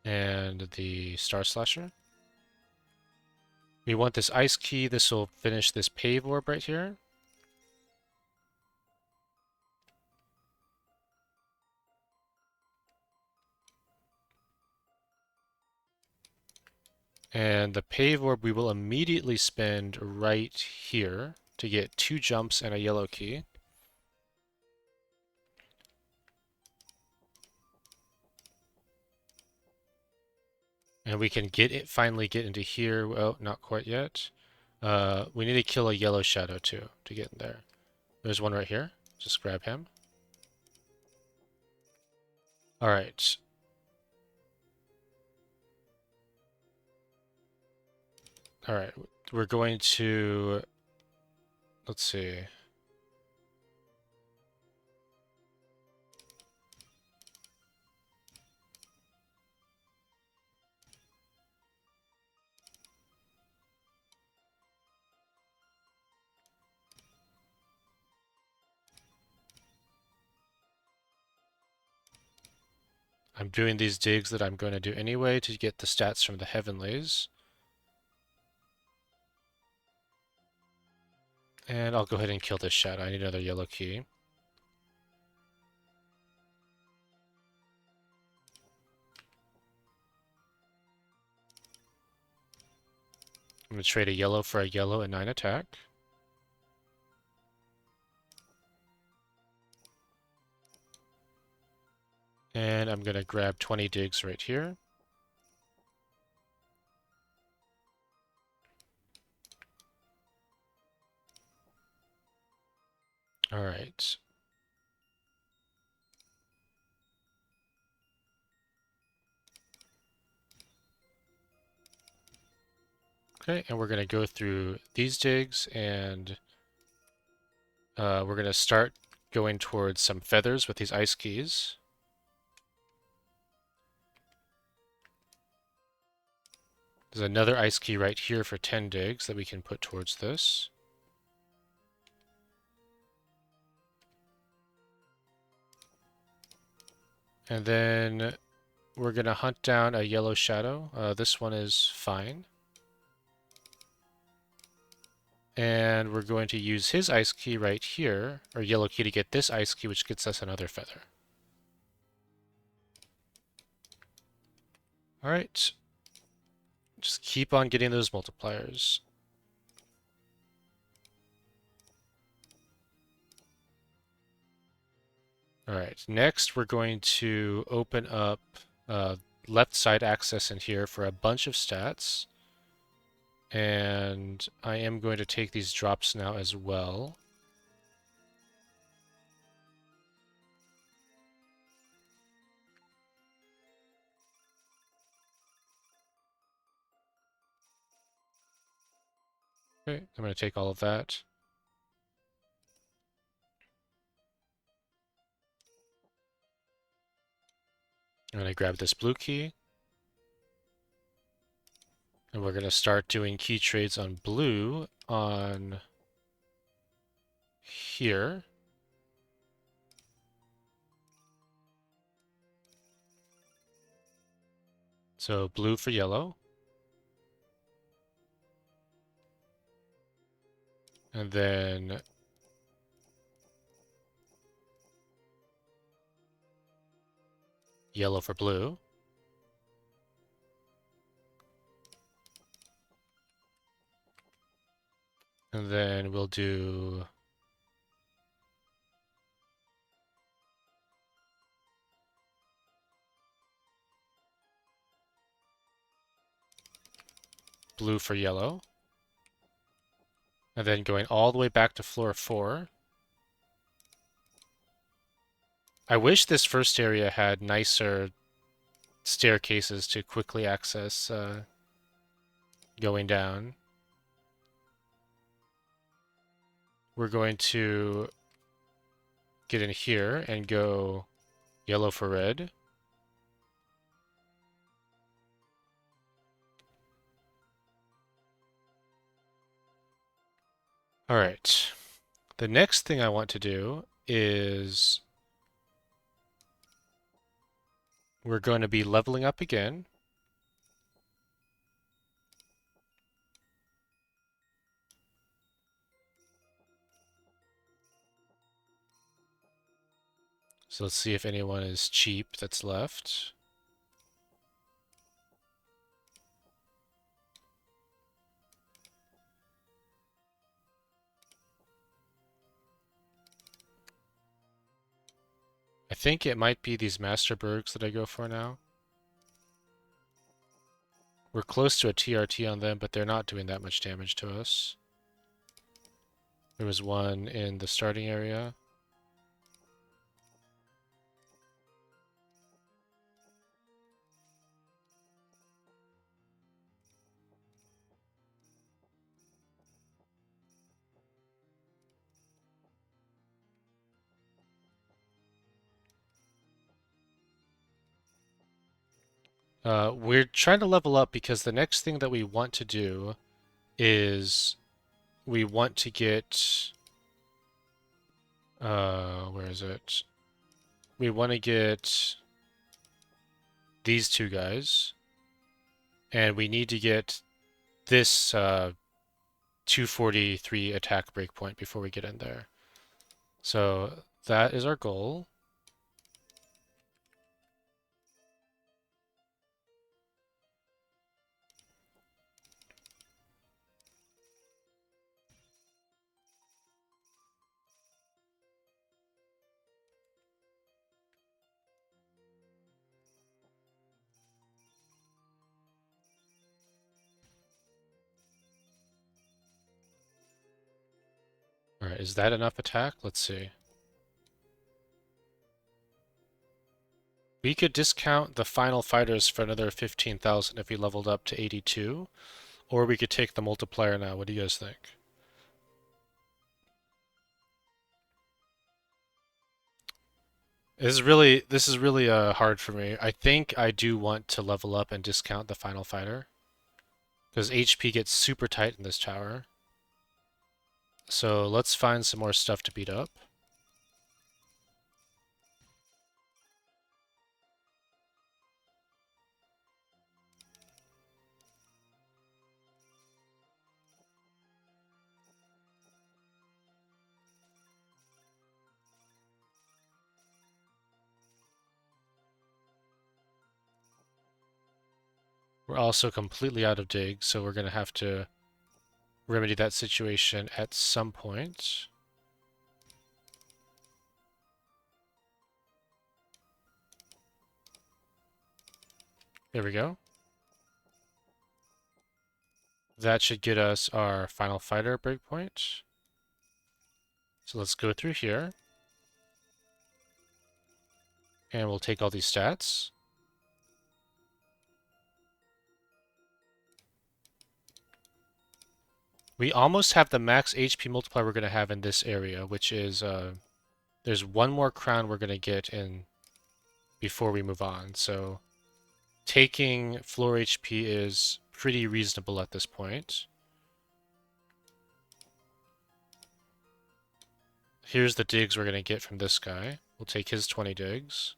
And the star slasher. We want this ice key. This will finish this pave orb right here. And the pave orb we will immediately spend right here to get 2 jumps and a yellow key. And we can finally get into here. Well, not quite yet. We need to kill a yellow shadow too to get in there. There's one right here. Just grab him. Alright. Alright, we're going to... Let's see. I'm doing these digs that I'm going to do anyway to get the stats from the heavenlies. And I'll go ahead and kill this shadow. I need another yellow key. I'm going to trade a yellow for a yellow and 9 attack. And I'm going to grab 20 digs right here. Alright. Okay, and we're going to go through these digs, and we're going to start going towards some feathers with these ice keys. There's another ice key right here for 10 digs that we can put towards this. And then we're going to hunt down a yellow shadow. This one is fine. And we're going to use his ice key right here, or yellow key, to get this ice key, which gets us another feather. Alright. Just keep on getting those multipliers. Alright, next we're going to open up left side access in here for a bunch of stats. And I am going to take these drops now as well. Okay, I'm going to take all of that. I'm going to grab this blue key. And we're going to start doing key trades on blue on here. So blue for yellow. And then yellow for blue. And then we'll do blue for yellow. And then going all the way back to floor 4. I wish this first area had nicer staircases to quickly access going down. We're going to get in here and go yellow for red. All right. The next thing I want to do is we're going to be leveling up again. So let's see if anyone is cheap that's left. I think it might be these Masterbergs that I go for now. We're close to a TRT on them, but they're not doing that much damage to us. There was one in the starting area. We're trying to level up because the next thing that we want to do is we want to get where is it? We want to get these two guys, and we need to get this 243 attack breakpoint before we get in there. So that is our goal. All right, is that enough attack? Let's see. We could discount the final fighters for another 15,000 if we leveled up to 82, or we could take the multiplier now. What do you guys think? This is really hard for me. I think I do want to level up and discount the final fighter because HP gets super tight in this tower. So let's find some more stuff to beat up. We're also completely out of dig, so we're going to have to remedy that situation at some point. There we go. That should get us our final fighter breakpoint. So let's go through here. And we'll take all these stats. We almost have the max HP multiplier we're going to have in this area, which is, there's one more crown we're going to get in before we move on. So taking floor HP is pretty reasonable at this point. Here's the digs we're going to get from this guy. We'll take his 20 digs.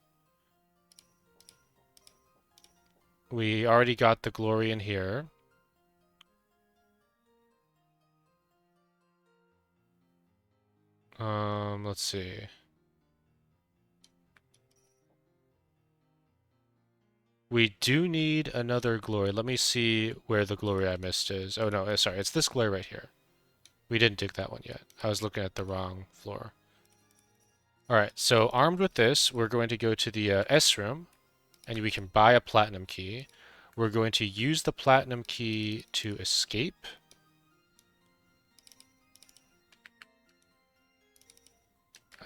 We already got the glory in here. Let's see. We do need another glory. Let me see where the glory I missed is. Oh no, sorry, it's this glory right here. We didn't dig that one yet. I was looking at the wrong floor. Alright, so armed with this, we're going to go to the S room, and we can buy a platinum key. We're going to use the platinum key to escape.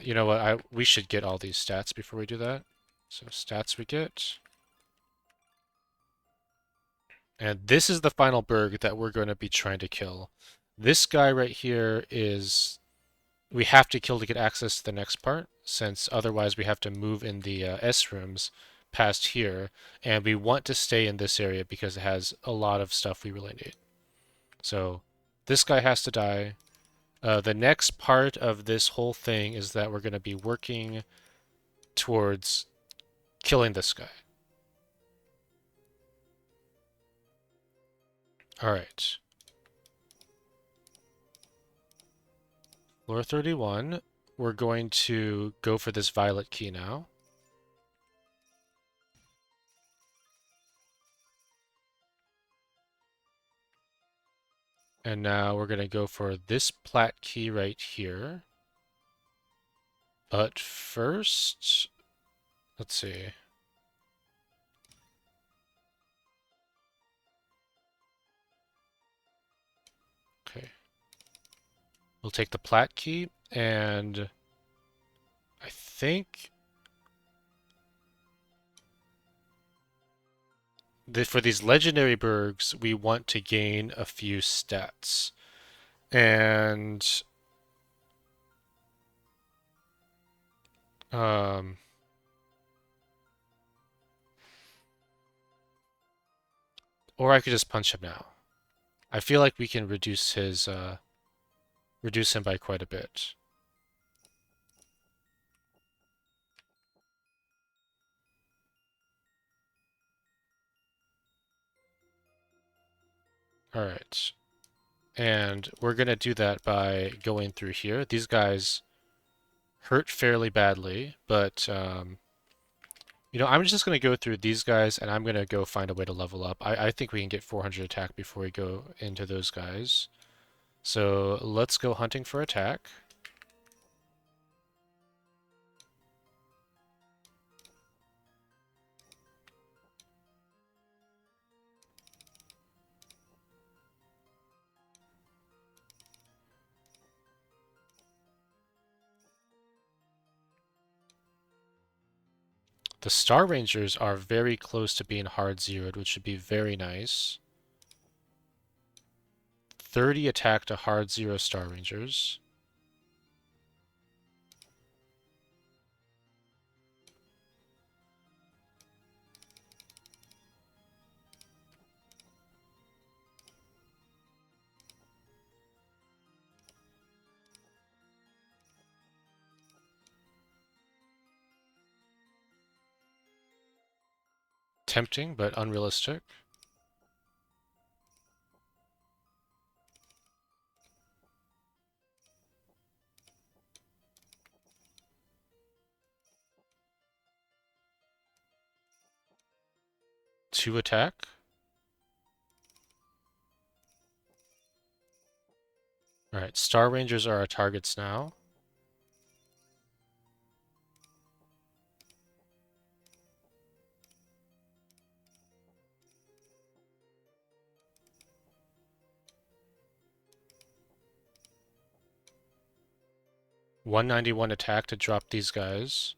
You know what, we should get all these stats before we do that. So stats we get. And this is the final berg that we're going to be trying to kill. This guy right here is... we have to kill to get access to the next part, since otherwise we have to move in the S rooms past here, and we want to stay in this area because it has a lot of stuff we really need. So this guy has to die. The next part of this whole thing is that we're going to be working towards killing this guy. Alright. Floor 31. We're going to go for this violet key now. And now we're going to go for this plat key right here. But first, let's see. Okay. We'll take the plat key, and I think that for these legendary bergs, we want to gain a few stats. And or I could just punch him now. I feel like we can reduce his reduce him by quite a bit. All right. And we're going to do that by going through here. These guys hurt fairly badly, but you know, I'm just going to go through these guys, and I'm going to go find a way to level up. I think we can get 400 attack before we go into those guys. So let's go hunting for attack. The Star Rangers are very close to being hard zeroed, which would be very nice. 30 attack to hard zero Star Rangers. Tempting, but unrealistic. Two attack. Alright, Star Rangers are our targets now. $191 attack to drop these guys.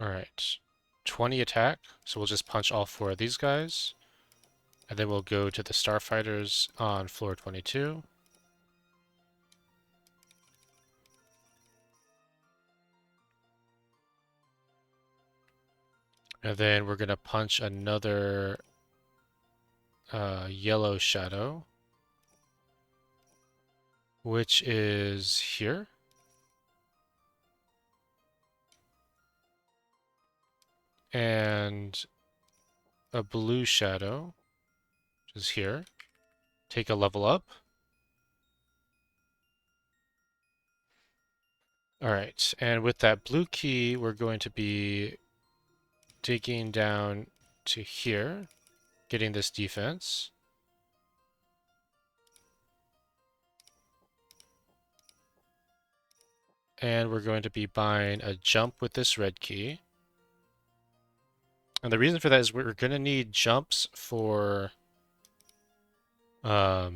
Alright, 20 attack, so we'll just punch all 4 of these guys. And then we'll go to the Starfighters on floor 22. And then we're going to punch another yellow shadow, which is here. And a blue shadow, which is here. Take a level up. Alright, and with that blue key, we're going to be digging down to here, getting this defense. And we're going to be buying a jump with this red key. And the reason for that is we're going to need jumps for, I'll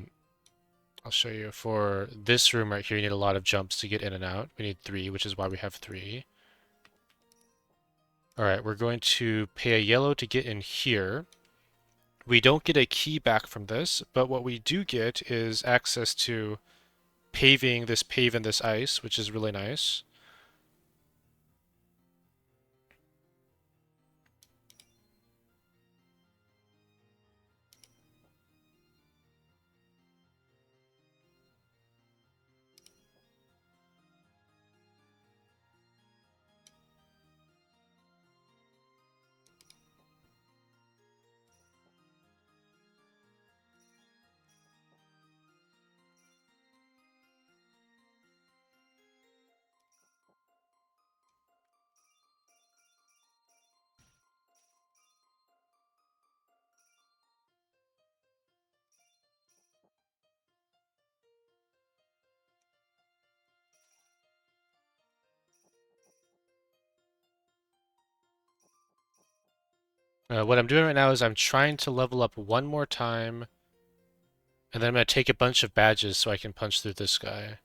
show you, for this room right here, you need a lot of jumps to get in and out. We need 3, which is why we have 3. Alright, we're going to pay a yellow to get in here. We don't get a key back from this, but what we do get is access to paving this pave in this ice, which is really nice. What I'm doing right now is I'm trying to level up one more time, and then I'm going to take a bunch of badges so I can punch through this guy.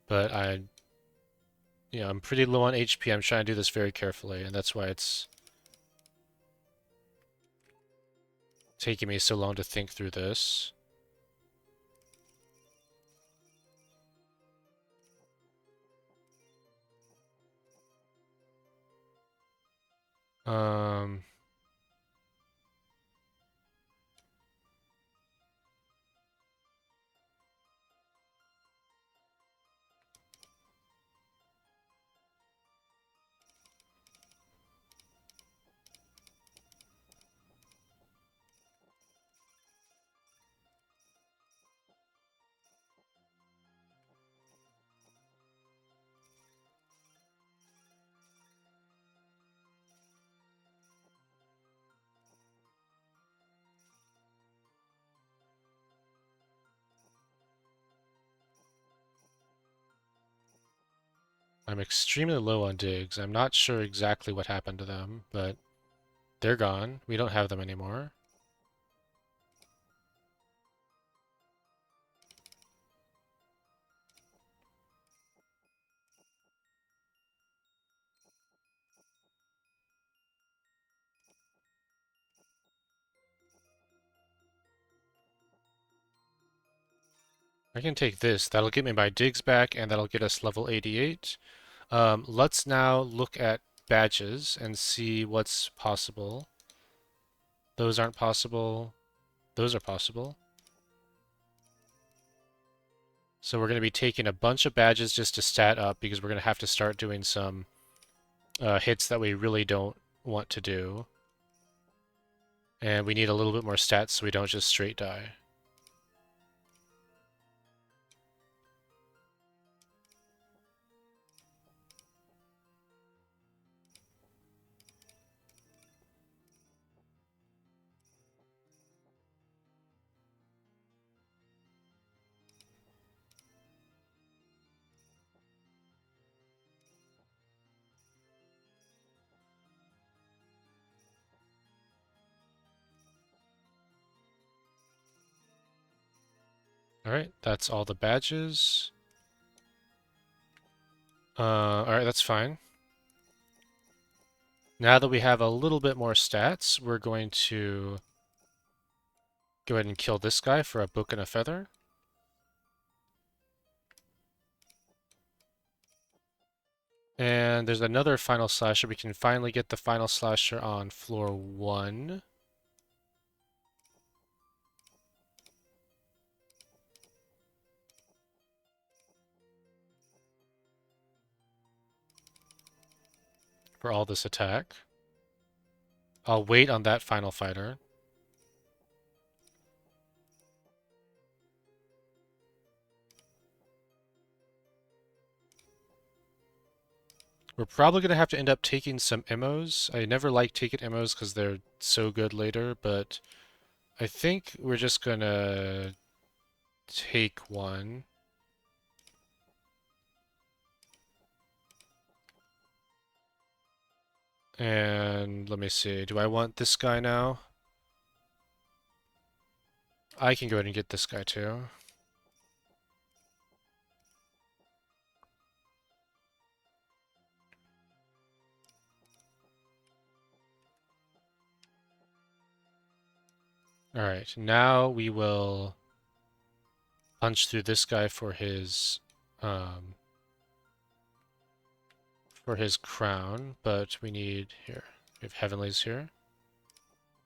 But I'm pretty low on HP. I'm trying to do this very carefully, and that's why it's taking me so long to think through this. Um, I'm extremely low on digs. I'm not sure exactly what happened to them, but they're gone. We don't have them anymore. I can take this. That'll get me my digs back, and that'll get us level 88. Let's now look at badges and see what's possible. Those aren't possible. Those are possible. So we're going to be taking a bunch of badges just to stat up because we're going to have to start doing some hits that we really don't want to do. And we need a little bit more stats so we don't just straight die. Alright, that's all the badges. Alright, that's fine. Now that we have a little bit more stats, we're going to go ahead and kill this guy for a book and a feather. And there's another final slasher. We can finally get the final slasher on floor 1. For all this attack. I'll wait on that final fighter. We're probably going to have to end up taking some emos. I never like taking emos because they're so good later, but I think we're just going to take one. And let me see. Do I want this guy now? I can go ahead and get this guy too. Alright, now we will punch through this guy for his crown, but we need here. We have heavenlies here.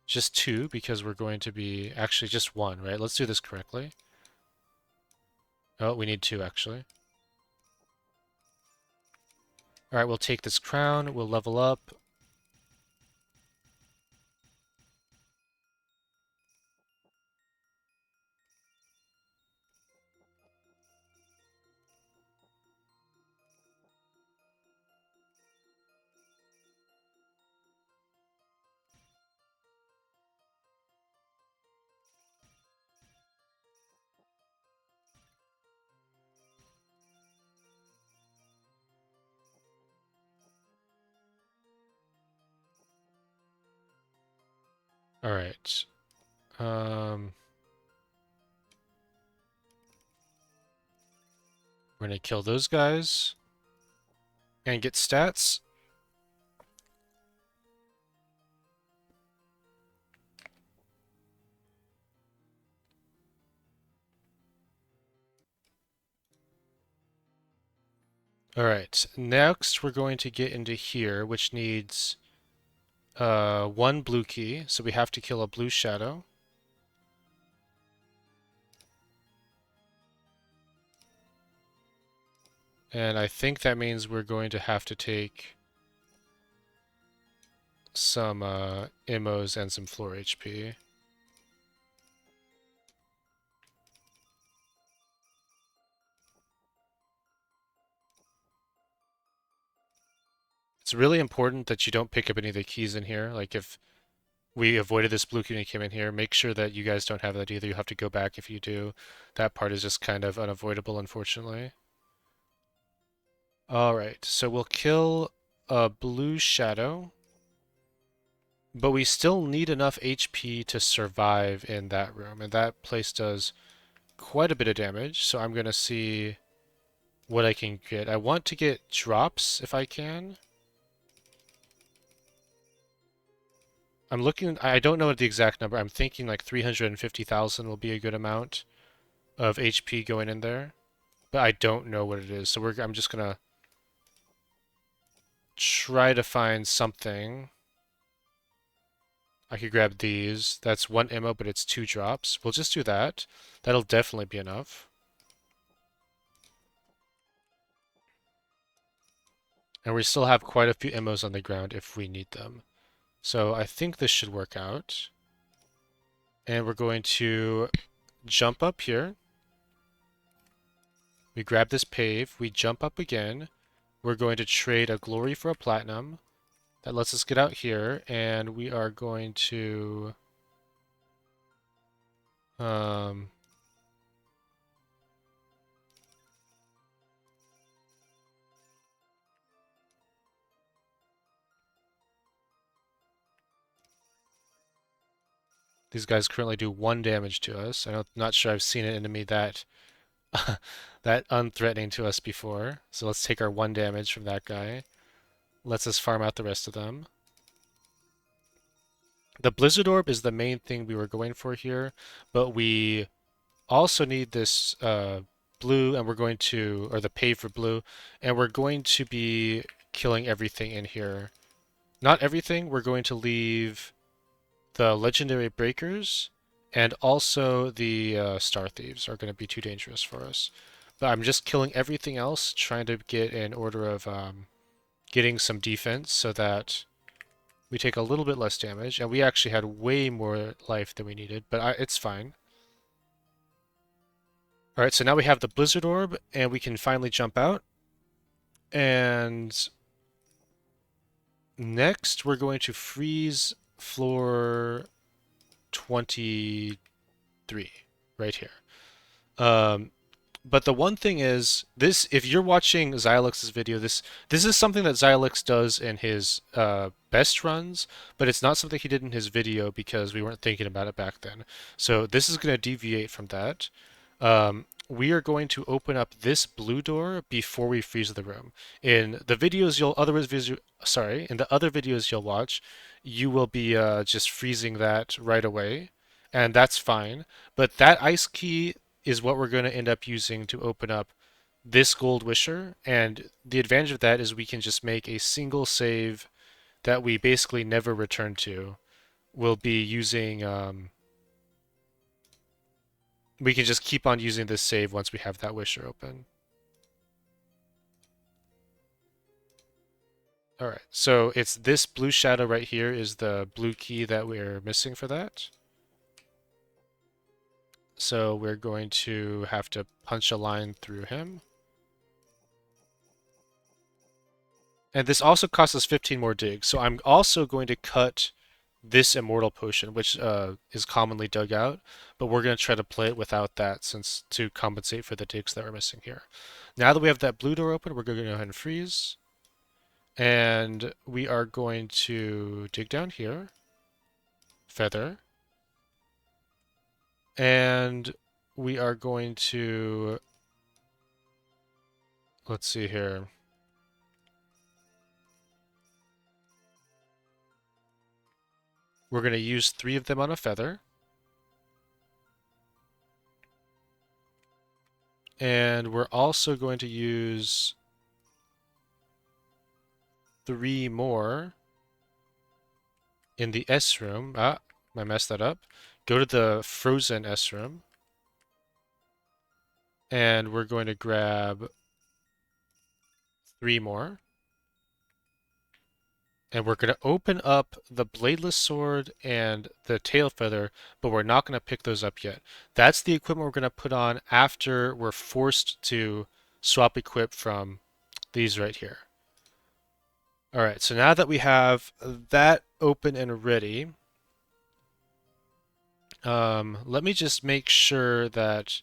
Just 2 because we're going to be actually just 1, right? Let's do this correctly. Oh, we need 2 actually. Alright, we'll take this crown, we'll level up. Alright. We're gonna kill those guys and get stats. Alright, next we're going to get into here, which needs 1 blue key, so we have to kill a blue shadow. And I think that means we're going to have to take some emos and some floor HP. It's really important that you don't pick up any of the keys in here. Like if we avoided this blue key and came in here, make sure that you guys don't have that either. You have to go back if you do. That part is just kind of unavoidable, unfortunately. Alright, so we'll kill a blue shadow. But we still need enough HP to survive in that room, and that place does quite a bit of damage, so I'm going to see what I can get. I want to get drops if I can. I'm looking, I don't know the exact number. I'm thinking like 350,000 will be a good amount of HP going in there, but I don't know what it is. So I'm just going to try to find something. I could grab these. That's 1 ammo, but it's 2 drops. We'll just do that. That'll definitely be enough. And we still have quite a few immos on the ground if we need them. So I think this should work out. And we're going to jump up here. We grab this pave. We jump up again. We're going to trade a glory for a platinum. That lets us get out here. And we are going to... these guys currently do 1 damage to us. I'm not sure I've seen an enemy that that unthreatening to us before. So let's take our 1 damage from that guy. Lets us farm out the rest of them. The Blizzard Orb is the main thing we were going for here, but we also need this blue, and we're going to, or the pave for blue, and we're going to be killing everything in here. Not everything, we're going to leave the legendary breakers, and also the star thieves are going to be too dangerous for us. But I'm just killing everything else, trying to get in order of getting some defense so that we take a little bit less damage, and we actually had way more life than we needed, but it's fine. Alright, so now we have the Blizzard Orb, and we can finally jump out. And next, we're going to freeze floor 23, right here. But the one thing is, this, if you're watching Zylex's video, this is something that Zyolex does in his best runs, but it's not something he did in his video because we weren't thinking about it back then. So this is going to deviate from that. We are going to open up this blue door before we freeze the room. In the videos in the other videos you'll watch, you will be just freezing that right away, and that's fine. But that ice key is what we're going to end up using to open up this gold wisher, and the advantage of that is we can just make a single save that we basically never return to. We'll be using we can just keep on using this save once we have that wisher open. Alright, so it's this blue shadow right here is the blue key that we're missing for that. So we're going to have to punch a line through him. And this also costs us 15 more digs, so I'm also going to cut this immortal potion, which is commonly dug out, but we're going to try to play it without that since to compensate for the digs that we're missing here. Now that we have that blue door open, we're going to go ahead and freeze. And we are going to dig down here, feather, and we are going to, let's see here. We're going to use 3 of them on a feather. And we're also going to use 3 more in the S room. Ah, I messed that up. Go to the frozen S room. And we're going to grab 3 more. And we're going to open up the bladeless sword and the tail feather, but we're not going to pick those up yet. That's the equipment we're going to put on after we're forced to swap equip from these right here. Alright, so now that we have that open and ready, let me just make sure that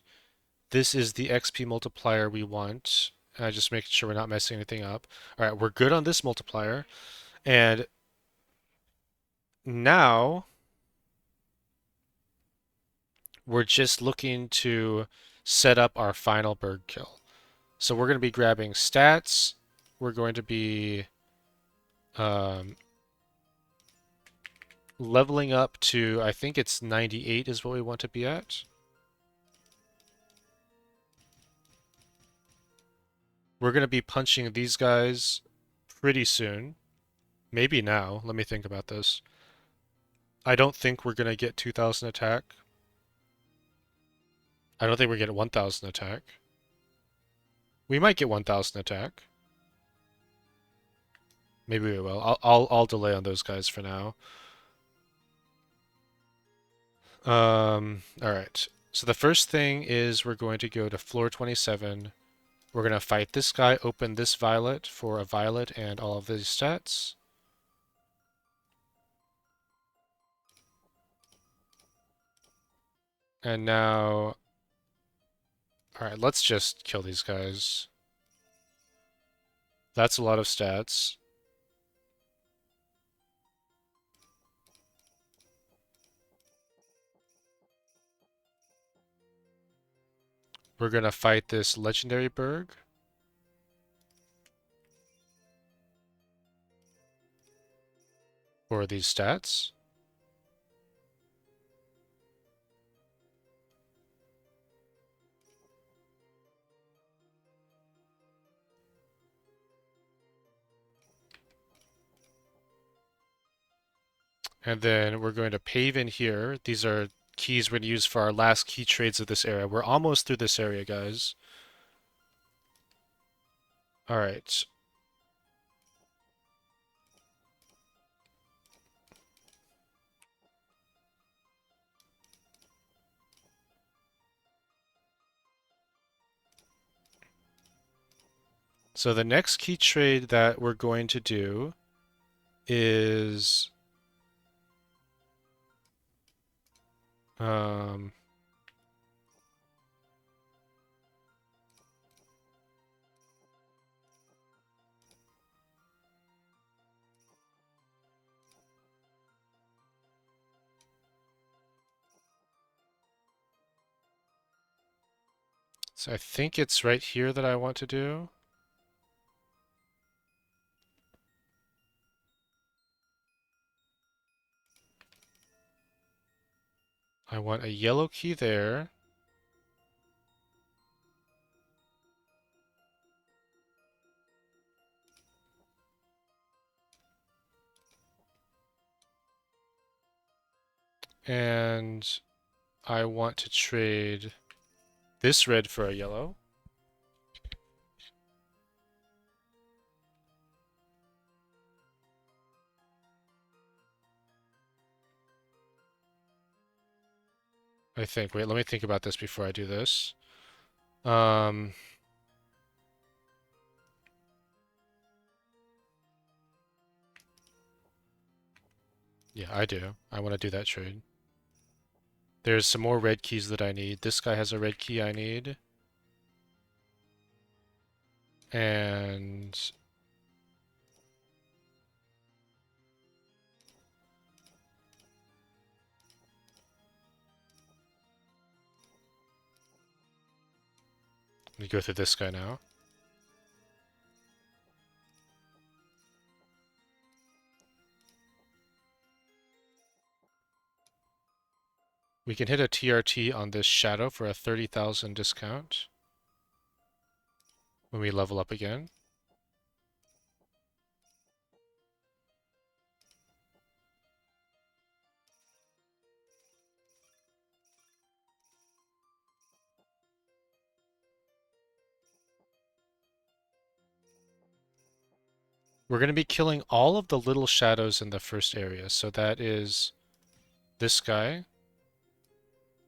this is the XP multiplier we want. Just making sure we're not messing anything up. Alright, we're good on this multiplier. And now we're just looking to set up our final bird kill. So we're going to be grabbing stats. We're going to be leveling up to, I think it's 98 is what we want to be at. We're going to be punching these guys pretty soon. Maybe now. Let me think about this. I don't think we're going to get 2,000 attack. I don't think we're getting 1,000 attack. We might get 1,000 attack. Maybe we will. I'll delay on those guys for now. All right. So the first thing is we're going to go to floor 27. We're going to fight this guy, open this violet for a violet and all of these stats. And now, all right, let's just kill these guys. That's a lot of stats. We're going to fight this legendary berg for these stats. And then we're going to pave in here. These are keys we're going to use for our last key trades of this area. We're almost through this area, guys. All right. So the next key trade that we're going to do is um, so I think it's right here that I want to do. I want a yellow key there. And I want to trade this red for a yellow. I think. Wait, let me think about this before I do this. Um, yeah, I do. I want to do that trade. There's some more red keys that I need. This guy has a red key I need. And let me go through this guy now. We can hit a TRT on this shadow for a 30,000 discount when we level up again. We're going to be killing all of the little shadows in the first area. So that is this guy.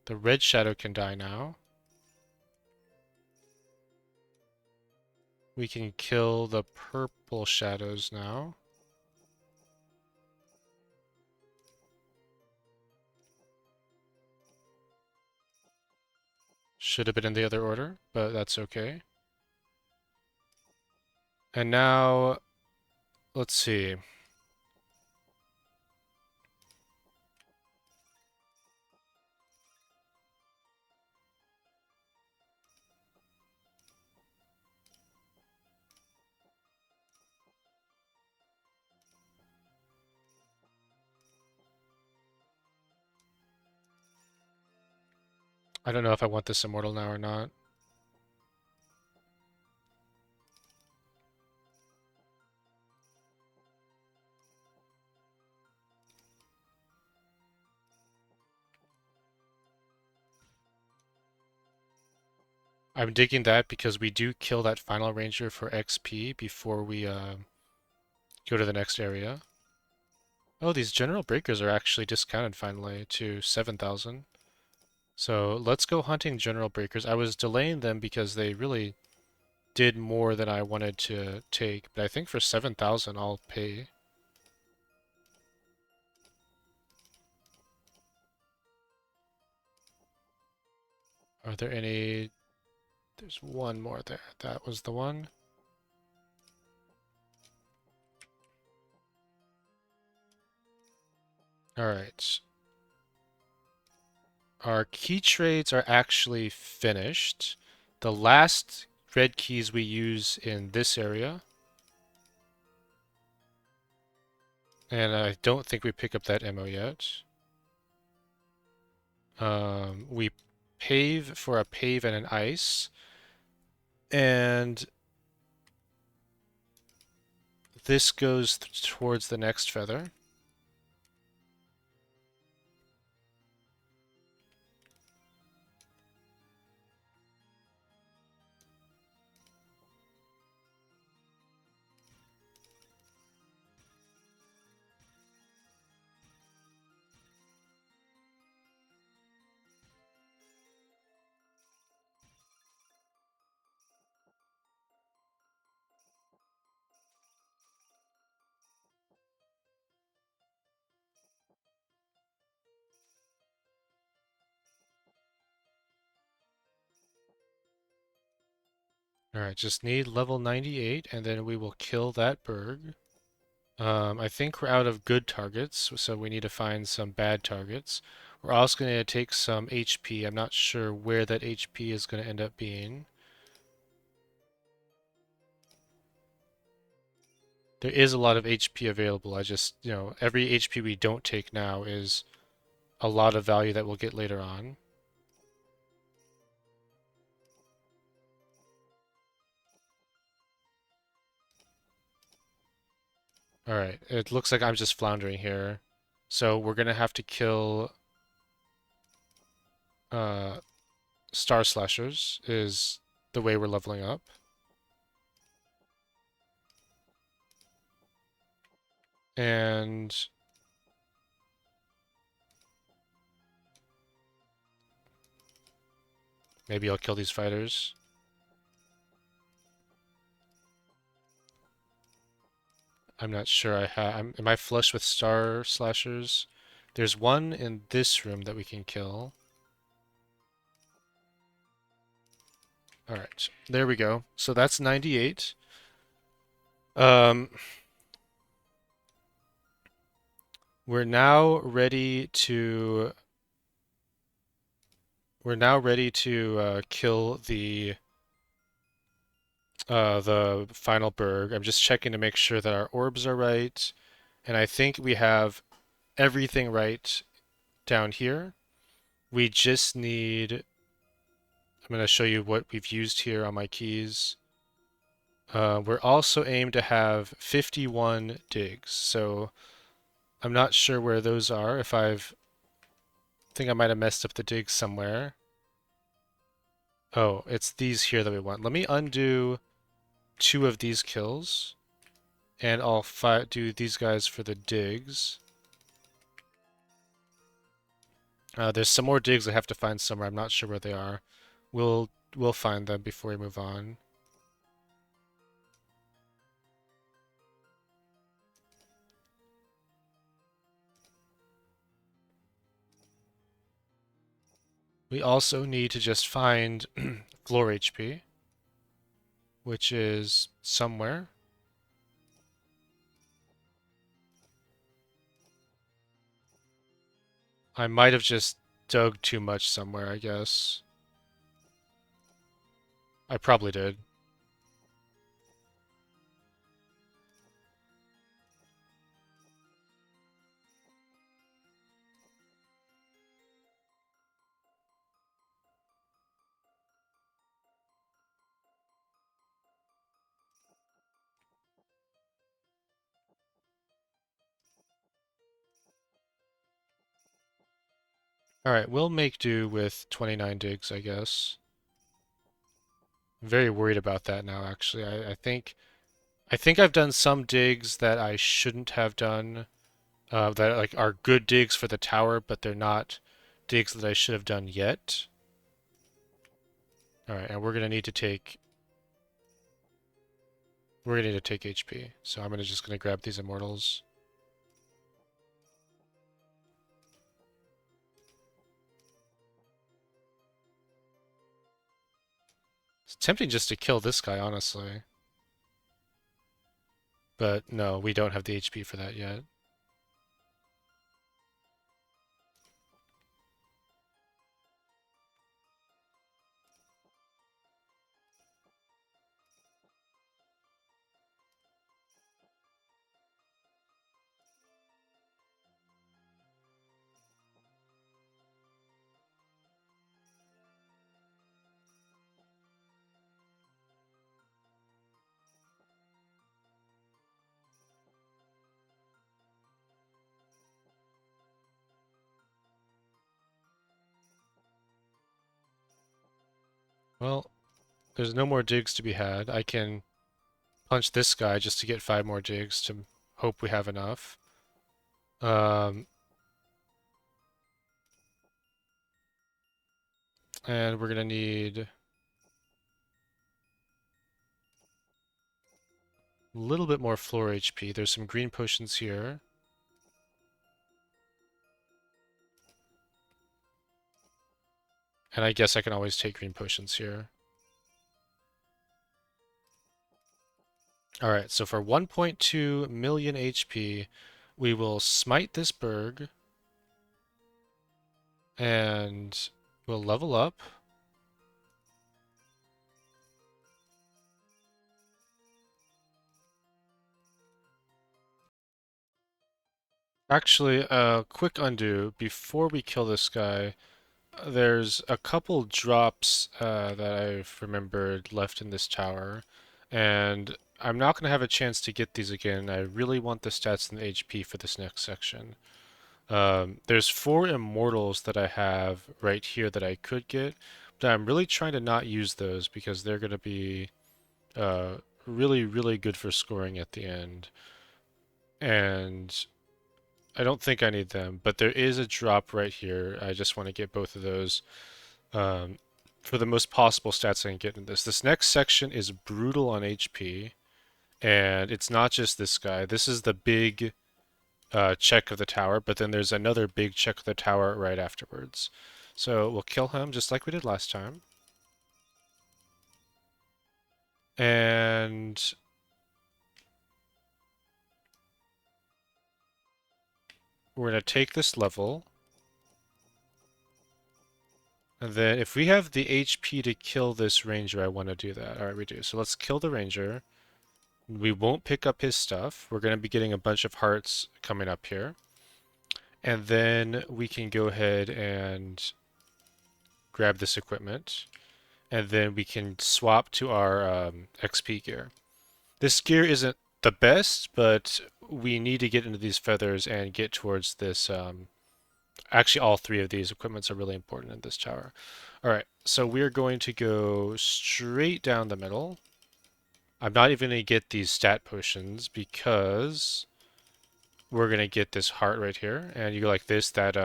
The red shadow can die now. We can kill the purple shadows now. Should have been in the other order, but that's okay. And now, let's see. I don't know if I want this immortal now or not. I'm digging that because we do kill that final ranger for XP before we go to the next area. Oh, these general breakers are actually discounted finally to 7,000. So let's go hunting general breakers. I was delaying them because they really did more than I wanted to take, but I think for 7,000 I'll pay. Are there any? There's one more there. That was the one. All right. Our key trades are actually finished. The last red keys we use in this area. And I don't think we pick up that ammo yet. We pave for a pave and an ice. And this goes towards the next feather. Alright, just need level 98 and then we will kill that berg. I think we're out of good targets, so we need to find some bad targets. We're also going to take some HP. I'm not sure where that HP is going to end up being. There is a lot of HP available. I just, every HP we don't take now is a lot of value that we'll get later on. Alright, it looks like I'm just floundering here. So we're going to have to kill uh, Star Slashers is the way we're leveling up. And maybe I'll kill these fighters. I'm not sure I have. Am I flush with Star Slashers? There's one in this room that we can kill. Alright, there we go. So that's 98. Um, we're now ready to kill the final berg. I'm just checking to make sure that our orbs are right, and I think we have everything right down here. We just need. I'm going to show you what we've used here on my keys. We're also aimed to have 51 digs, so I'm not sure where those are. I think I might have messed up the digs somewhere. Oh, it's these here that we want. Let me undo 2 of these kills, and I'll do these guys for the digs. There's some more digs I have to find somewhere. I'm not sure where they are. We'll find them before we move on. We also need to just find floor HP, which is somewhere. I might have just dug too much somewhere, I guess. I probably did. Alright, we'll make do with 29 digs, I guess. I'm very worried about that now, actually. I I think I've done some digs that I shouldn't have done, that like are good digs for the tower, but they're not digs that I should have done yet. All right, and we're gonna need to take HP. So I'm just gonna grab these immortals. It's tempting just to kill this guy, honestly. But no, we don't have the HP for that yet. Well, there's no more digs to be had. I can punch this guy just to get 5 more digs to hope we have enough. Um, and we're gonna need a little bit more floor HP. There's some green potions here. And I guess I can always take green potions here. Alright, so for 1.2 million HP, we will smite this berg, and we'll level up. Actually, quick undo. Before we kill this guy, there's a couple drops that I've remembered left in this tower, and I'm not going to have a chance to get these again. I really want the stats and the HP for this next section. There's 4 immortals that I have right here that I could get, but I'm really trying to not use those because they're going to be uh, really, really good for scoring at the end. And I don't think I need them, but there is a drop right here. I just want to get both of those um, for the most possible stats I can get in this. This next section is brutal on HP, and it's not just this guy. This is the big check of the tower, but then there's another big check of the tower right afterwards. So we'll kill him just like we did last time. And we're going to take this level. And then if we have the HP to kill this ranger, I want to do that. All right, we do. So let's kill the ranger. We won't pick up his stuff. We're going to be getting a bunch of hearts coming up here. And then we can go ahead and grab this equipment. And then we can swap to our XP gear. This gear isn't the best, but we need to get into these feathers and get towards this. Actually, all 3 of these equipments are really important in this tower. All right, so we're going to go straight down the middle. I'm not even going to get these stat potions because we're going to get this heart right here. And you go like this, that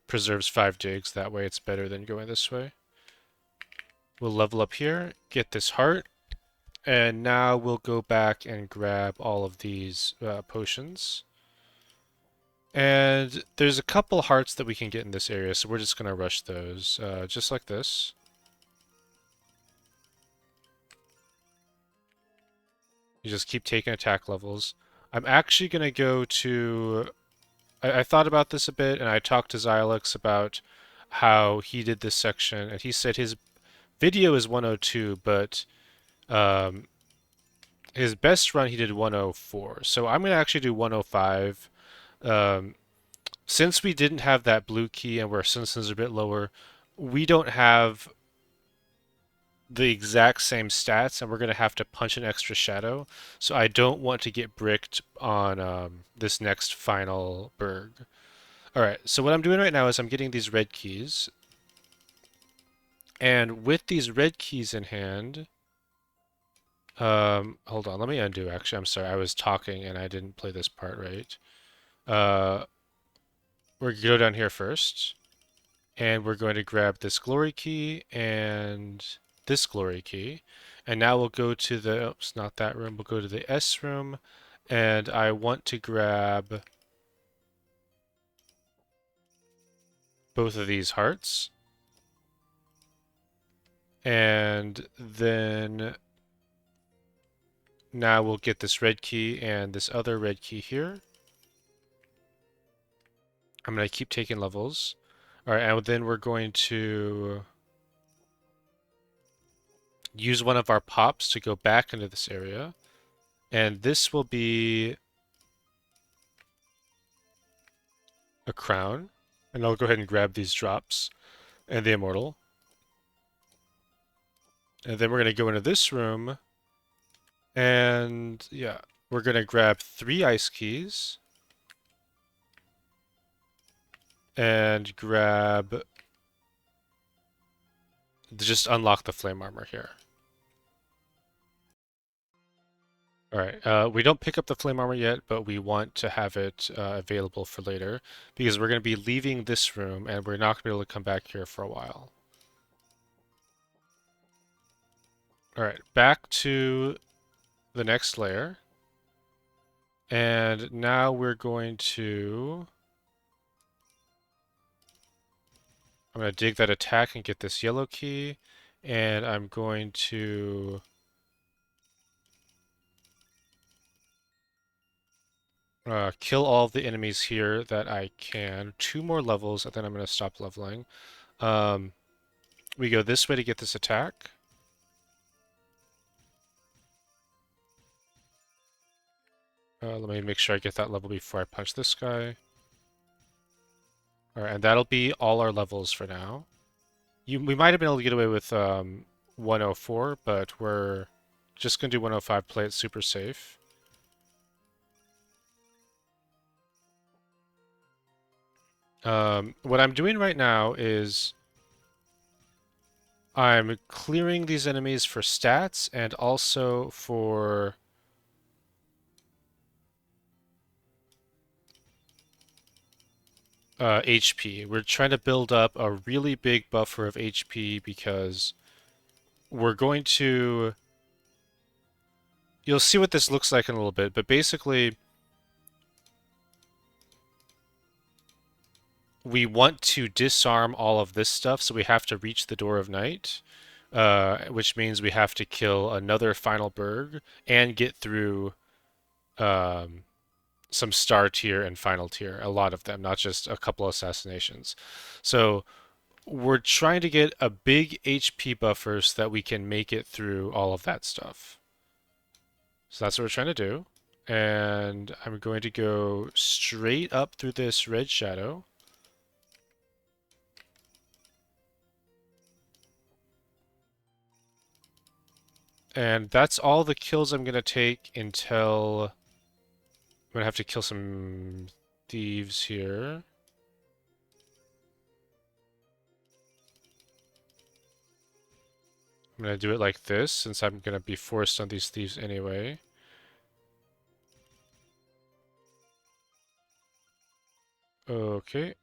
preserves 5 digs. That way it's better than going this way. We'll level up here, get this heart, and now we'll go back and grab all of these potions. And there's a couple hearts that we can get in this area, so we're just going to rush those, just like this. You just keep taking attack levels. I'm actually going to go to... I thought about this a bit, and I talked to Zyolex about how he did this section, and he said his video is 102, but um, his best run he did 104. So I'm going to actually do 105. Since we didn't have that blue key and where sunstones are a bit lower, we don't have the exact same stats, and we're going to have to punch an extra shadow. So I don't want to get bricked on this next final berg. Alright, so what I'm doing right now is I'm getting these red keys. And with these red keys in hand, Hold on, let me undo actually. I'm sorry, I was talking and I didn't play this part right. Uh, we're gonna go down here first, and we're going to grab this glory key and this glory key. And now we'll go to the, oops, not that room, we'll go to the S room, and I want to grab both of these hearts. And then now we'll get this red key and this other red key here. I'm going to keep taking levels. All right, and then we're going to use one of our pops to go back into this area. And this will be a crown. And I'll go ahead and grab these drops and the immortal. And then we're going to go into this room. And yeah, we're going to grab 3 ice keys. And grab, just unlock the flame armor here. All right, we don't pick up the flame armor yet, but we want to have it available for later because we're going to be leaving this room and we're not going to be able to come back here for a while. All right, back to the next layer. And now we're going to, I'm going to dig that attack and get this yellow key. And I'm going to kill all of the enemies here that I can. 2 more levels, and then I'm going to stop leveling. We go this way to get this attack. Let me make sure I get that level before I punch this guy. Alright, and that'll be all our levels for now. We might have been able to get away with 104, but we're just going to do 105, play it super safe. What I'm doing right now is I'm clearing these enemies for stats and also for HP. We're trying to build up a really big buffer of HP because we're going to... You'll see what this looks like in a little bit, but basically we want to disarm all of this stuff, so we have to reach the Door of Night, which means we have to kill another final Berg and get through some star tier and final tier, a lot of them, not just a couple assassinations. So we're trying to get a big HP buffer so that we can make it through all of that stuff. So that's what we're trying to do. And I'm going to go straight up through this red shadow. And that's all the kills I'm going to take until... I'm going to have to kill some thieves here. I'm going to do it like this, since I'm going to be forced on these thieves anyway. Okay.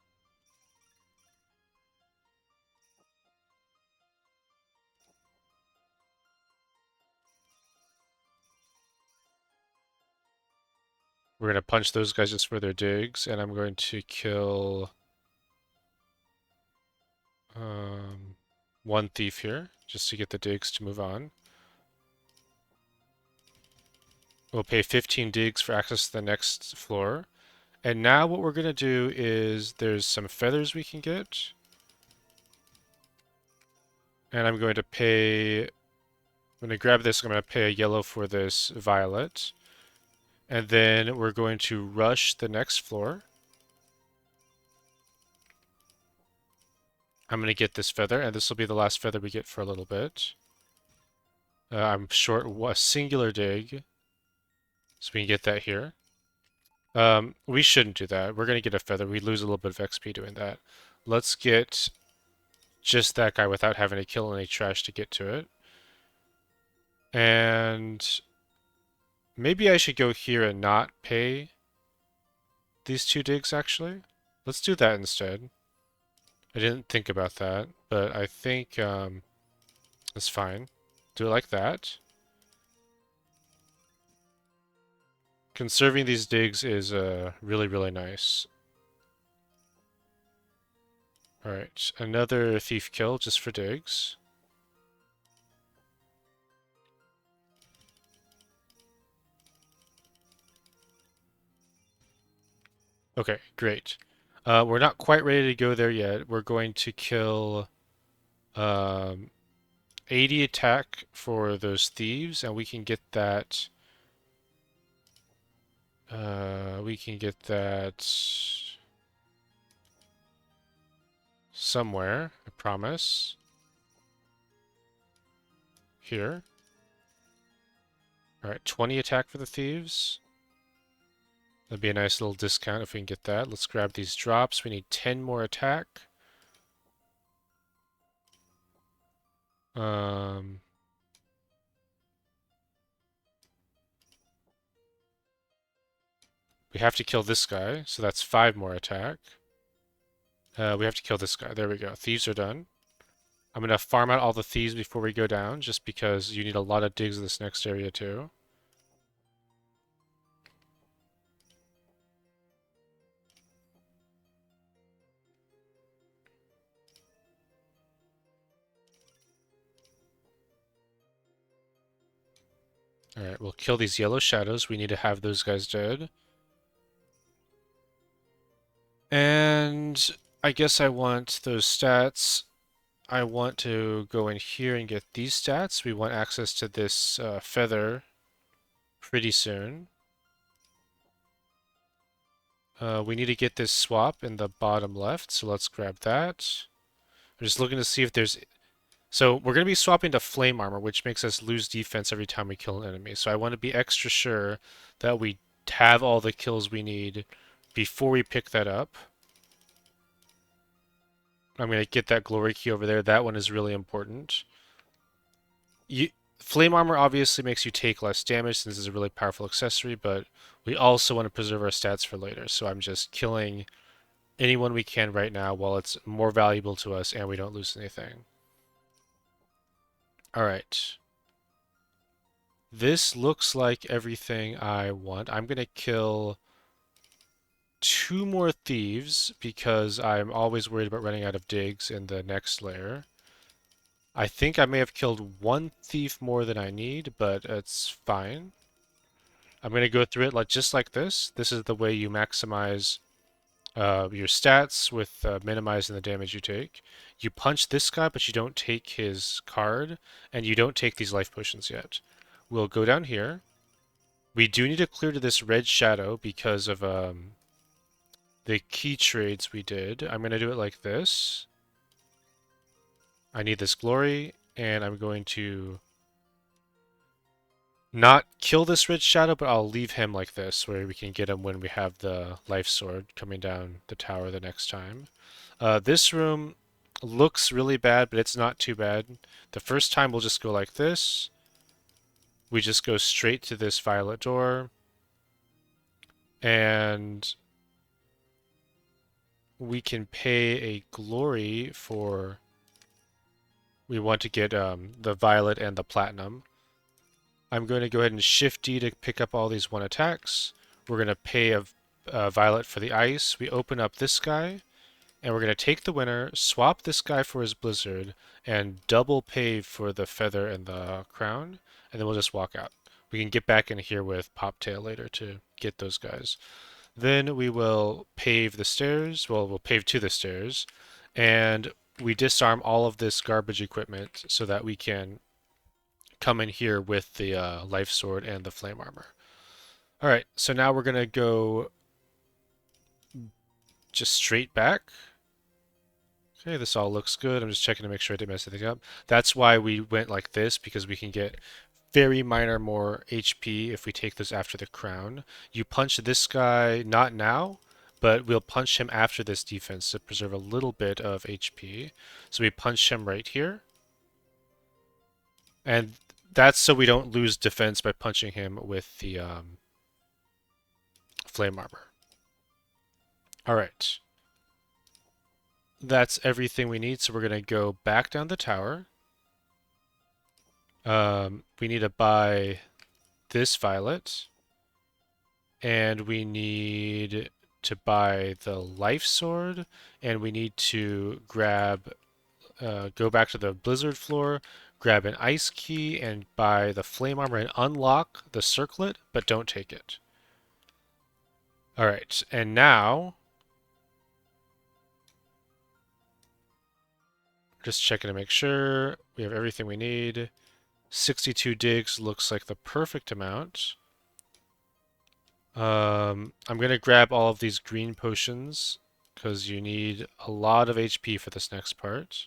We're going to punch those guys just for their digs, and I'm going to kill one thief here, just to get the digs to move on. We'll pay 15 digs for access to the next floor. And now what we're going to do is there's some feathers we can get. And I'm going to pay... I'm going to grab this, I'm going to pay a yellow for this violet. And then we're going to rush the next floor. I'm going to get this feather, and this will be the last feather we get for a little bit. I'm short a singular dig, so we can get that here. We shouldn't do that. We're going to get a feather. We lose a little bit of XP doing that. Let's get just that guy without having to kill any trash to get to it. And maybe I should go here and not pay these 2 digs, actually. Let's do that instead. I didn't think about that, but I think it's fine. Do it like that. Conserving these digs is really, really nice. Alright, another thief kill just for digs. Okay, great. We're not quite ready to go there yet. We're going to kill um, 80 attack for those thieves, and we can get that. We can get that somewhere, I promise. Here. Alright, 20 attack for the thieves. That'd be a nice little discount if we can get that. Let's grab these drops. We need 10 more attack. Um, we have to kill this guy, so that's 5 more attack. We have to kill this guy. There we go. Thieves are done. I'm going to farm out all the thieves before we go down, just because you need a lot of digs in this next area too. Alright, we'll kill these yellow shadows. We need to have those guys dead. And I guess I want those stats. I want to go in here and get these stats. We want access to this feather pretty soon. We need to get this swap in the bottom left, so let's grab that. I'm just looking to see if there's... So we're going to be swapping to flame armor, which makes us lose defense every time we kill an enemy. So I want to be extra sure that we have all the kills we need before we pick that up. I'm going to get that glory key over there. That one is really important. Flame armor obviously makes you take less damage since it's a really powerful accessory, but we also want to preserve our stats for later. So I'm just killing anyone we can right now while it's more valuable to us and we don't lose anything. Alright. This looks like everything I want. I'm going to kill 2 more thieves because I'm always worried about running out of digs in the next layer. I think I may have killed 1 thief more than I need, but it's fine. I'm going to go through it just like this. This is the way you maximize your stats with minimizing the damage you take. You punch this guy, but you don't take his card, and you don't take these life potions yet. We'll go down here. We do need to clear to this red shadow because of the key trades we did. I'm going to do it like this. I need this glory, and I'm going to not kill this red shadow, but I'll leave him like this, where we can get him when we have the life sword coming down the tower the next time. This room looks really bad, but it's not too bad. The first time we'll just go like this. We just go straight to this violet door. And we can pay a glory for... We want to get the violet and the platinum. I'm going to go ahead and Shift D to pick up all these 1 attacks. We're going to pay a violet for the ice. We open up this guy, and we're going to take the winner, swap this guy for his blizzard, and double pay for the feather and the crown, and then we'll just walk out. We can get back in here with Poptail later to get those guys. Then we will pave the stairs. Well, we'll pave to the stairs, and we disarm all of this garbage equipment so that we can come in here with the life sword and the flame armor. All right, so now we're gonna go just straight back. Okay, this all looks good. I'm just checking to make sure I didn't mess anything up. That's why we went like this, because we can get very minor more HP if we take this after the crown. You punch this guy, not now, but we'll punch him after this defense to preserve a little bit of HP. So we punch him right here. And That's so we don't lose defense by punching him with the flame armor. All right. That's everything we need. So we're going to go back down the tower. We need to buy this violet. And we need to buy the life sword. And we need to grab, go back to the blizzard floor, grab an ice key, and buy the flame armor and unlock the circlet, but don't take it. All right. And now, just checking to make sure we have everything we need. 62 digs looks like the perfect amount. I'm gonna grab all of these green potions because you need a lot of HP for this next part.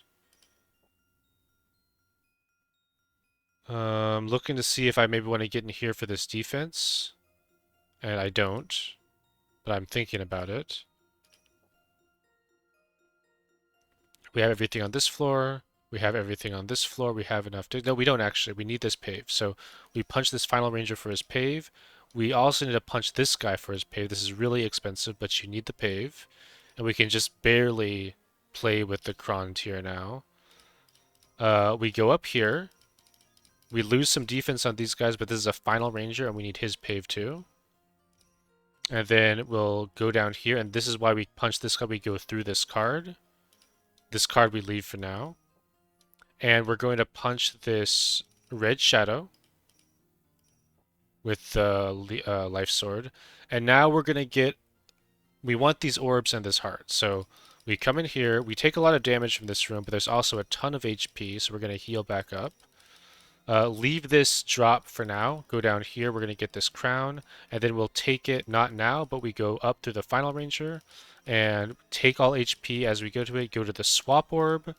Looking to see if I maybe want to get in here for this defense, and I don't, but I'm thinking about it. We have everything on this floor. We have everything on this floor. We have enough to... No, we don't actually. We need this pave. So we punch this final ranger for his pave. We also need to punch this guy for his pave. This is really expensive, but you need the pave. And we can just barely play with the cron tier now. We go up here. We lose some defense on these guys, but this is a final ranger, and we need his pave too. And then we'll go down here, and this is why we punch this guy. We go through this card. This card we leave for now. And we're going to punch this red shadow with the life sword. And now we're going to get... We want these orbs and this heart. So we come in here. We take a lot of damage from this room, but there's also a ton of HP, so we're going to heal back up. Leave this drop for now. Go down here. We're going to get this crown, and then we'll take it, not now, but we go up through the final ranger and take all HP as we go to it. Go to the swap orb,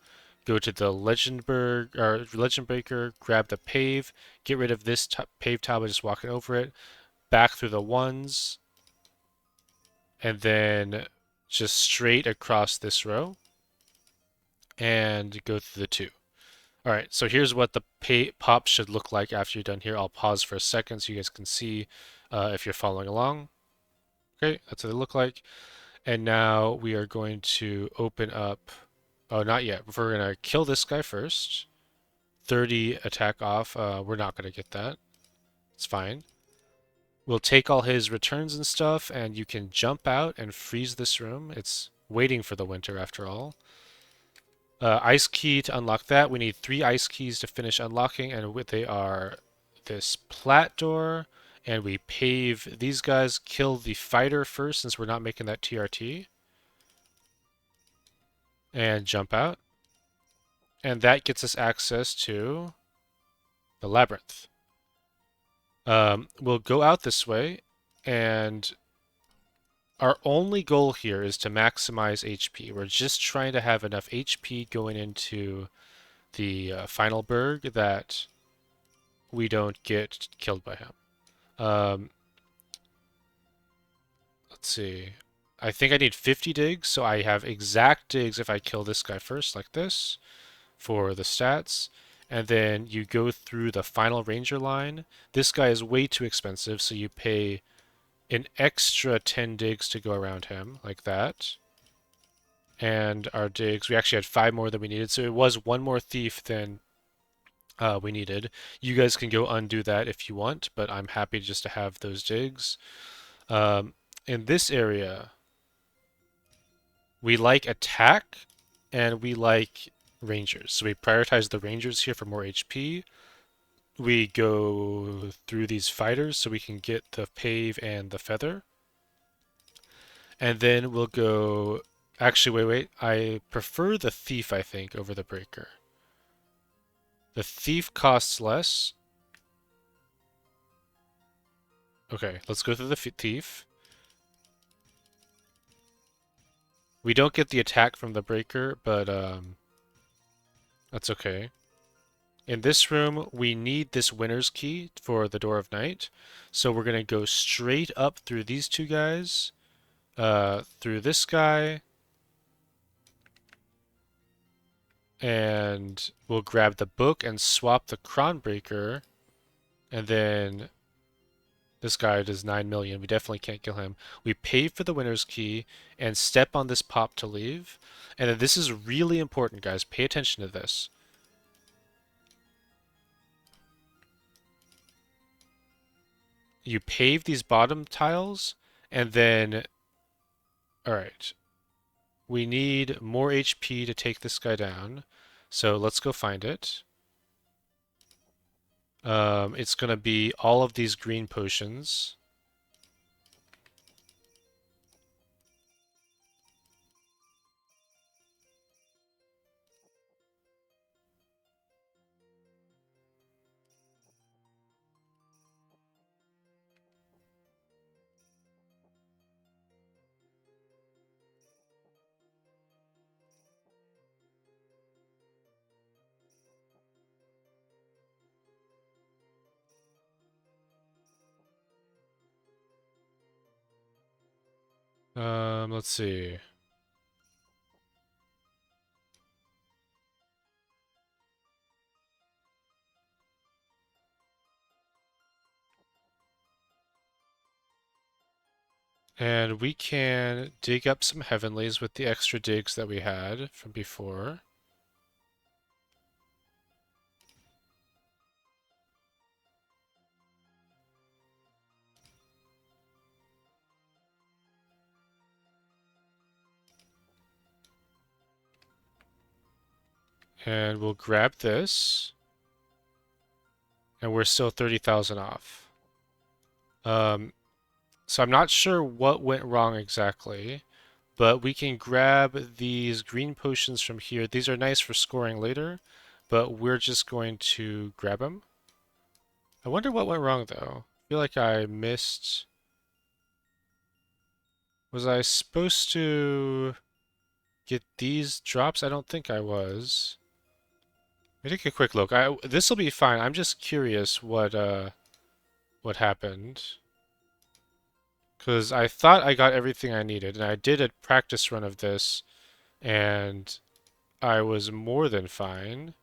go to the legend breaker, grab the pave, get rid of this pave tile by just walking over it, back through the ones, and then just straight across this row, and go through the two. All right, so here's what the pop should look like after you're done here. I'll pause for a second so you guys can see if you're following along. Okay, that's what they look like. And now we are going to open up... Oh, not yet. We're going to kill this guy first. 30 attack off. We're not going to get that. It's fine. We'll take all his returns and stuff, and you can jump out and freeze this room. It's waiting for the winter after all. Ice key to unlock that. We need 3 ice keys to finish unlocking, and they are this plat door, and we pave these guys, kill the fighter first since we're not making that TRT, and jump out. And that gets us access to the labyrinth. We'll go out this way, and our only goal here is to maximize HP. We're just trying to have enough HP going into the final berg that we don't get killed by him. Let's see. I think I need 50 digs, so I have exact digs if I kill this guy first, like this, for the stats. And then you go through the final ranger line. This guy is way too expensive, so you pay an extra 10 digs to go around him, like that. And our digs, we actually had 5 more than we needed, so it was 1 more thief than we needed. You guys can go undo that if you want, but I'm happy just to have those digs. In this area, we like attack and we like rangers. So we prioritize the rangers here for more HP. We go through these fighters so we can get the pave and the feather. And then we'll go... Actually, wait. I prefer the thief, I think, over the breaker. The thief costs less. Okay, let's go through the thief. We don't get the attack from the breaker, but that's okay. In this room, we need this winner's key for the Door of Night. So we're going to go straight up through these 2 guys, through this guy, and we'll grab the book and swap the Cron Breaker And then this guy does 9 million. We definitely can't kill him. We pay for the winner's key and step on this pop to leave. And then this is really important, guys. Pay attention to this. You pave these bottom tiles, and then, all right, we need more HP to take this guy down. So let's go find it. It's going to be all of these green potions. Let's see. And we can dig up some heavenlies with the extra digs that we had from before. And we'll grab this. And we're still 30,000 off. So I'm not sure what went wrong exactly, but we can grab these green potions from here. These are nice for scoring later, but we're just going to grab them. I wonder what went wrong though. I feel like I missed. Was I supposed to get these drops? I don't think I was. Let me take a quick look. This will be fine. I'm just curious what happened. Because I thought I got everything I needed, and I did a practice run of this, and I was more than fine.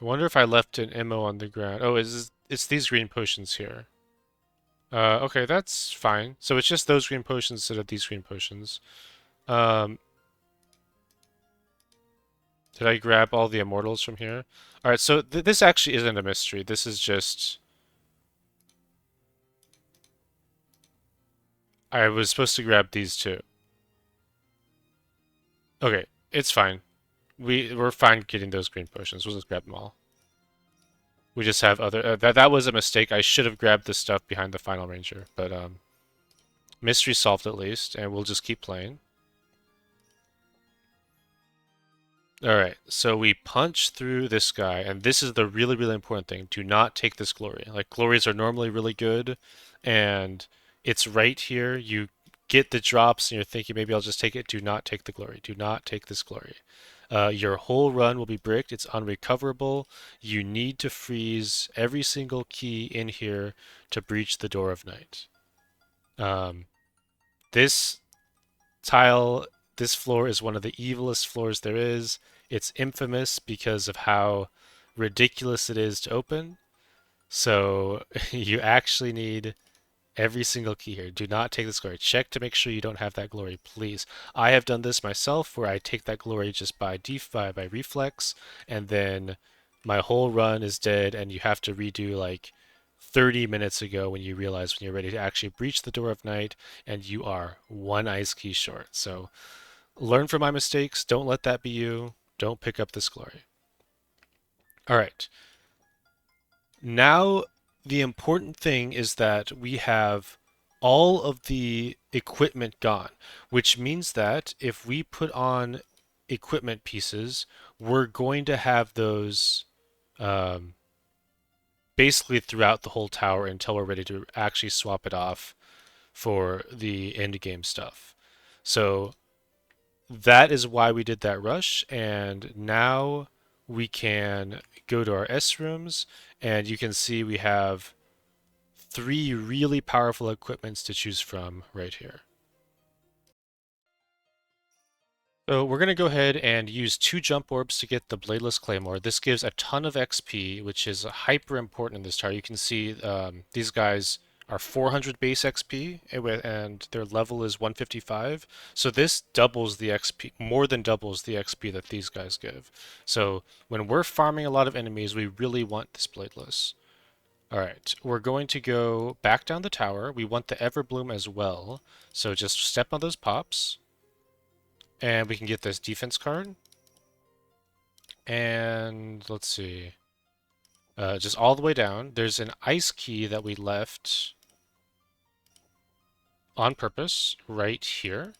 I wonder if I left an ammo on the ground. Oh, it's these green potions here. Okay, that's fine. So it's just those green potions instead of these green potions. Um, did I grab all the immortals from here? All right, so this actually isn't a mystery. This is just I was supposed to grab these two. Okay, it's fine. We're fine getting those green potions. We'll just grab them all. We just have other that was a mistake. I should have grabbed the stuff behind the final ranger, but mystery solved at least, and we'll just keep playing. All right, so we punch through this guy, and this is the really, really important thing. Do not take this glory. Like, glories are normally really good, and it's right here. You get the drops, and you're thinking, maybe I'll just take it. Do not take the glory. Do not take this glory. Your whole run will be bricked. It's unrecoverable. You need to freeze every single key in here to breach the Door of Night. Um, this tile, this floor is one of the evilest floors there is. It's infamous because of how ridiculous it is to open. So you actually need every single key here. Do not take this glory. Check to make sure you don't have that glory, please. I have done this myself where I take that glory just by reflex, and then my whole run is dead, and you have to redo like 30 minutes ago when you realize when you're ready to actually breach the Door of Night, and you are one ice key short. So learn from my mistakes. Don't let that be you. Don't pick up this glory. All right. Now, the important thing is that we have all of the equipment gone, which means that if we put on equipment pieces, we're going to have those um, basically throughout the whole tower until we're ready to actually swap it off for the end game stuff. So that is why we did that rush, and now we can go to our S rooms, and you can see we have three really powerful equipments to choose from right here. So we're going to go ahead and use 2 jump orbs to get the Bladeless Claymore. This gives a ton of XP, which is hyper important in this tower. You can see these guys are 400 base XP, and their level is 155. So this doubles the XP, more than doubles the XP that these guys give. So when we're farming a lot of enemies, we really want this Bladeless. All right, we're going to go back down the tower. We want the Everbloom as well. So just step on those pops. And we can get this defense card. And let's see. Just all the way down. There's an ice key that we left on purpose right here.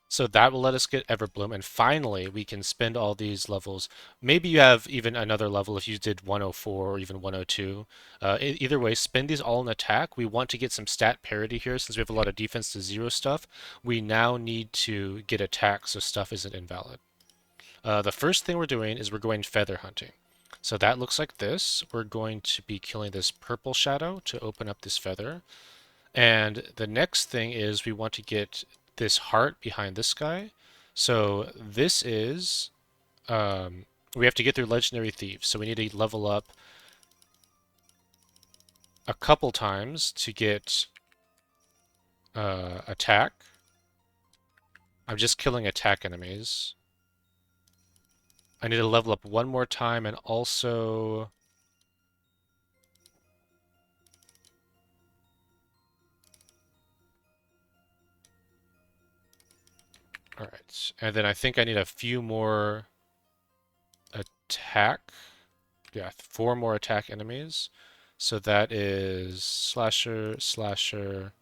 So that will let us get Everbloom. And finally, we can spend all these levels. Maybe you have even another level if you did 104 or even 102. Either way, spend these all in attack. We want to get some stat parity here since we have a lot of defense to zero stuff. We now need to get attack so stuff isn't invalid. The first thing we're doing is we're going feather hunting. So that looks like this. We're going to be killing this purple shadow to open up this feather. And the next thing is we want to get this heart behind this guy. So this is, we have to get through legendary thieves. So we need to level up a couple times to get attack. I'm just killing attack enemies. I need to level up one more time and also... Alright, and then I think I need a few more attack. Yeah, 4 more attack enemies. So that is Slasher, Slasher,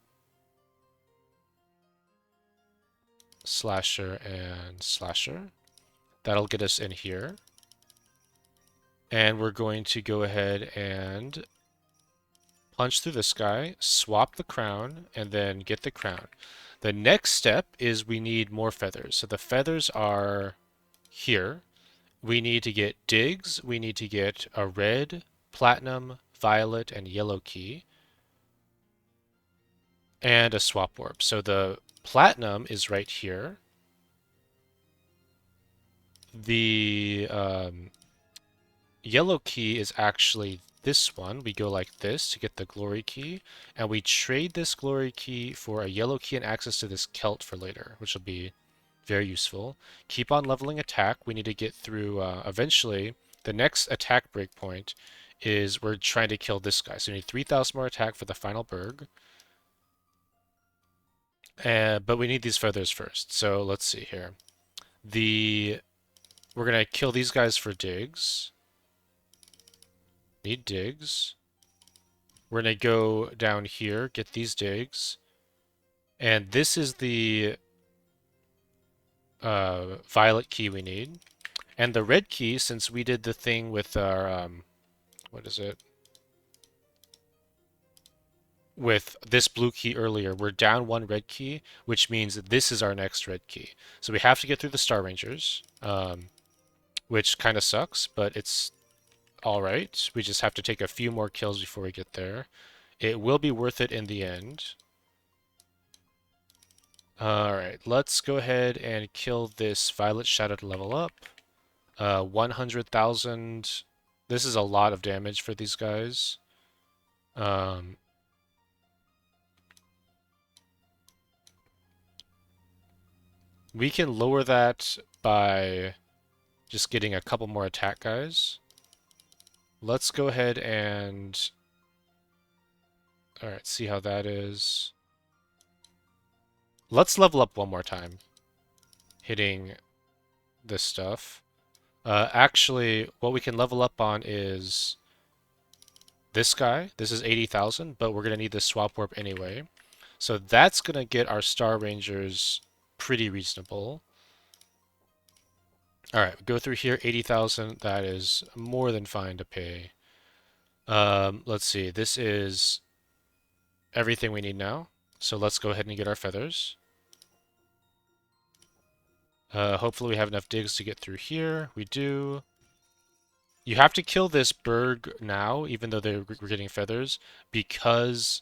Slasher, and Slasher. That'll get us in here. And we're going to go ahead and punch through this guy, swap the crown, and then get the crown. The next step is we need more feathers. So the feathers are here. We need to get digs. We need to get a red, platinum, violet, and yellow key. And a swap orb. So the platinum is right here. The yellow key is actually this one. We go like this to get the glory key, and we trade this glory key for a yellow key and access to this Celt for later, which will be very useful. Keep on leveling attack. We need to get through, eventually, the next attack breakpoint is we're trying to kill this guy. So we need 3,000 more attack for the final Berg. But we need these feathers first. So let's see here. We're going to kill these guys for digs. Need digs. We're going to go down here, get these digs. And this is the violet key we need. And the red key, since we did the thing with our, what is it? With this blue key earlier, we're down 1 red key, which means this is our next red key. So we have to get through the Star Rangers, which kind of sucks, but it's alright. We just have to take a few more kills before we get there. It will be worth it in the end. Alright, let's go ahead and kill this Violet Shadow to level up. 100,000. This is a lot of damage for these guys. We can lower that by just getting a couple more attack guys. Let's go ahead and... Alright, see how that is. Let's level up one more time. Hitting this stuff. Actually, what we can level up on is this guy. This is 80,000, but we're going to need this swap warp anyway. So that's going to get our Star Rangers pretty reasonable. Alright, go through here, 80,000. That is more than fine to pay. Let's see. This is everything we need now. So let's go ahead and get our feathers. Hopefully we have enough digs to get through here. We do. You have to kill this Berg now, even though we're getting feathers, because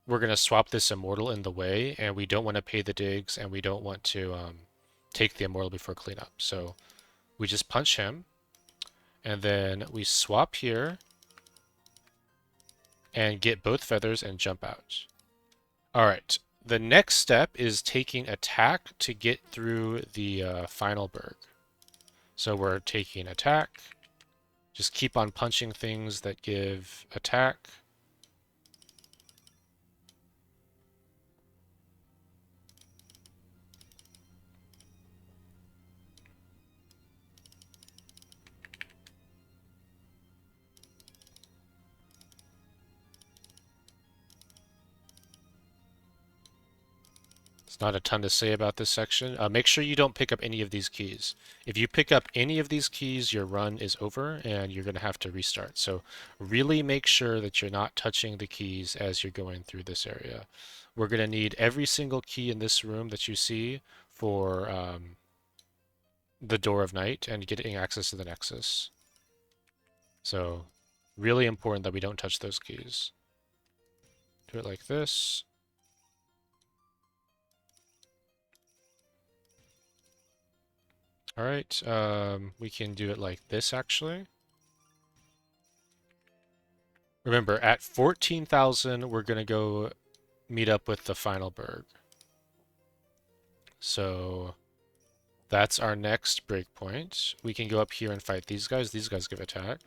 we're going to swap this Immortal in the way, and we don't want to pay the digs, and we don't want to take the immortal before cleanup. So we just punch him, and then we swap here and get both feathers and jump out. All right. The next step is taking attack to get through the final berg. So we're taking attack. Just keep on punching things that give attack. There's not a ton to say about this section. Make sure you don't pick up any of these keys. If you pick up any of these keys, your run is over and you're going to have to restart. So really make sure that you're not touching the keys as you're going through this area. We're going to need every single key in this room that you see for the Door of Night and getting access to the Nexus. So really important that we don't touch those keys. Do it like this. All right, we can do it like this actually. Remember, at 14,000, we're going to go meet up with the final berg. So that's our next breakpoint. We can go up here and fight these guys. These guys give attack.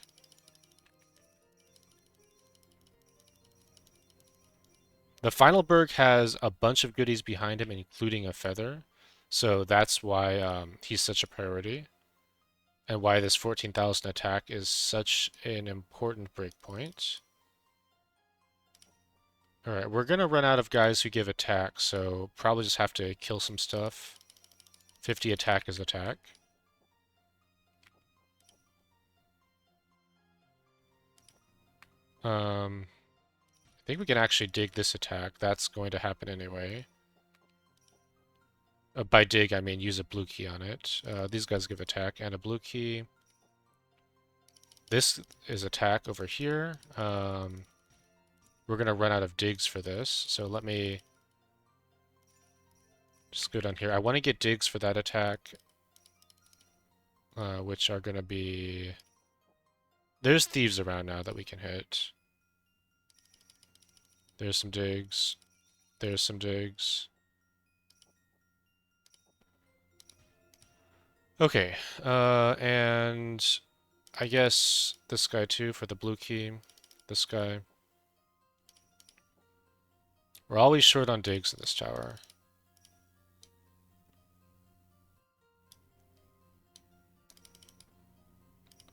The final berg has a bunch of goodies behind him, including a feather. So that's why he's such a priority, and why this 14,000 attack is such an important breakpoint. Alright, we're gonna run out of guys who give attack, so probably just have to kill some stuff. 50 attack is attack. I think we can actually dig this attack. That's going to happen anyway. By dig, I mean use a blue key on it. These guys give attack and a blue key. This is attack over here. We're going to run out of digs for this, so let me just go down here. I want to get digs for that attack, which are going to be... There's thieves around now that we can hit. There's some digs. There's some digs. Okay, and I guess this guy too for the blue key. This guy. We're always short on digs in this tower.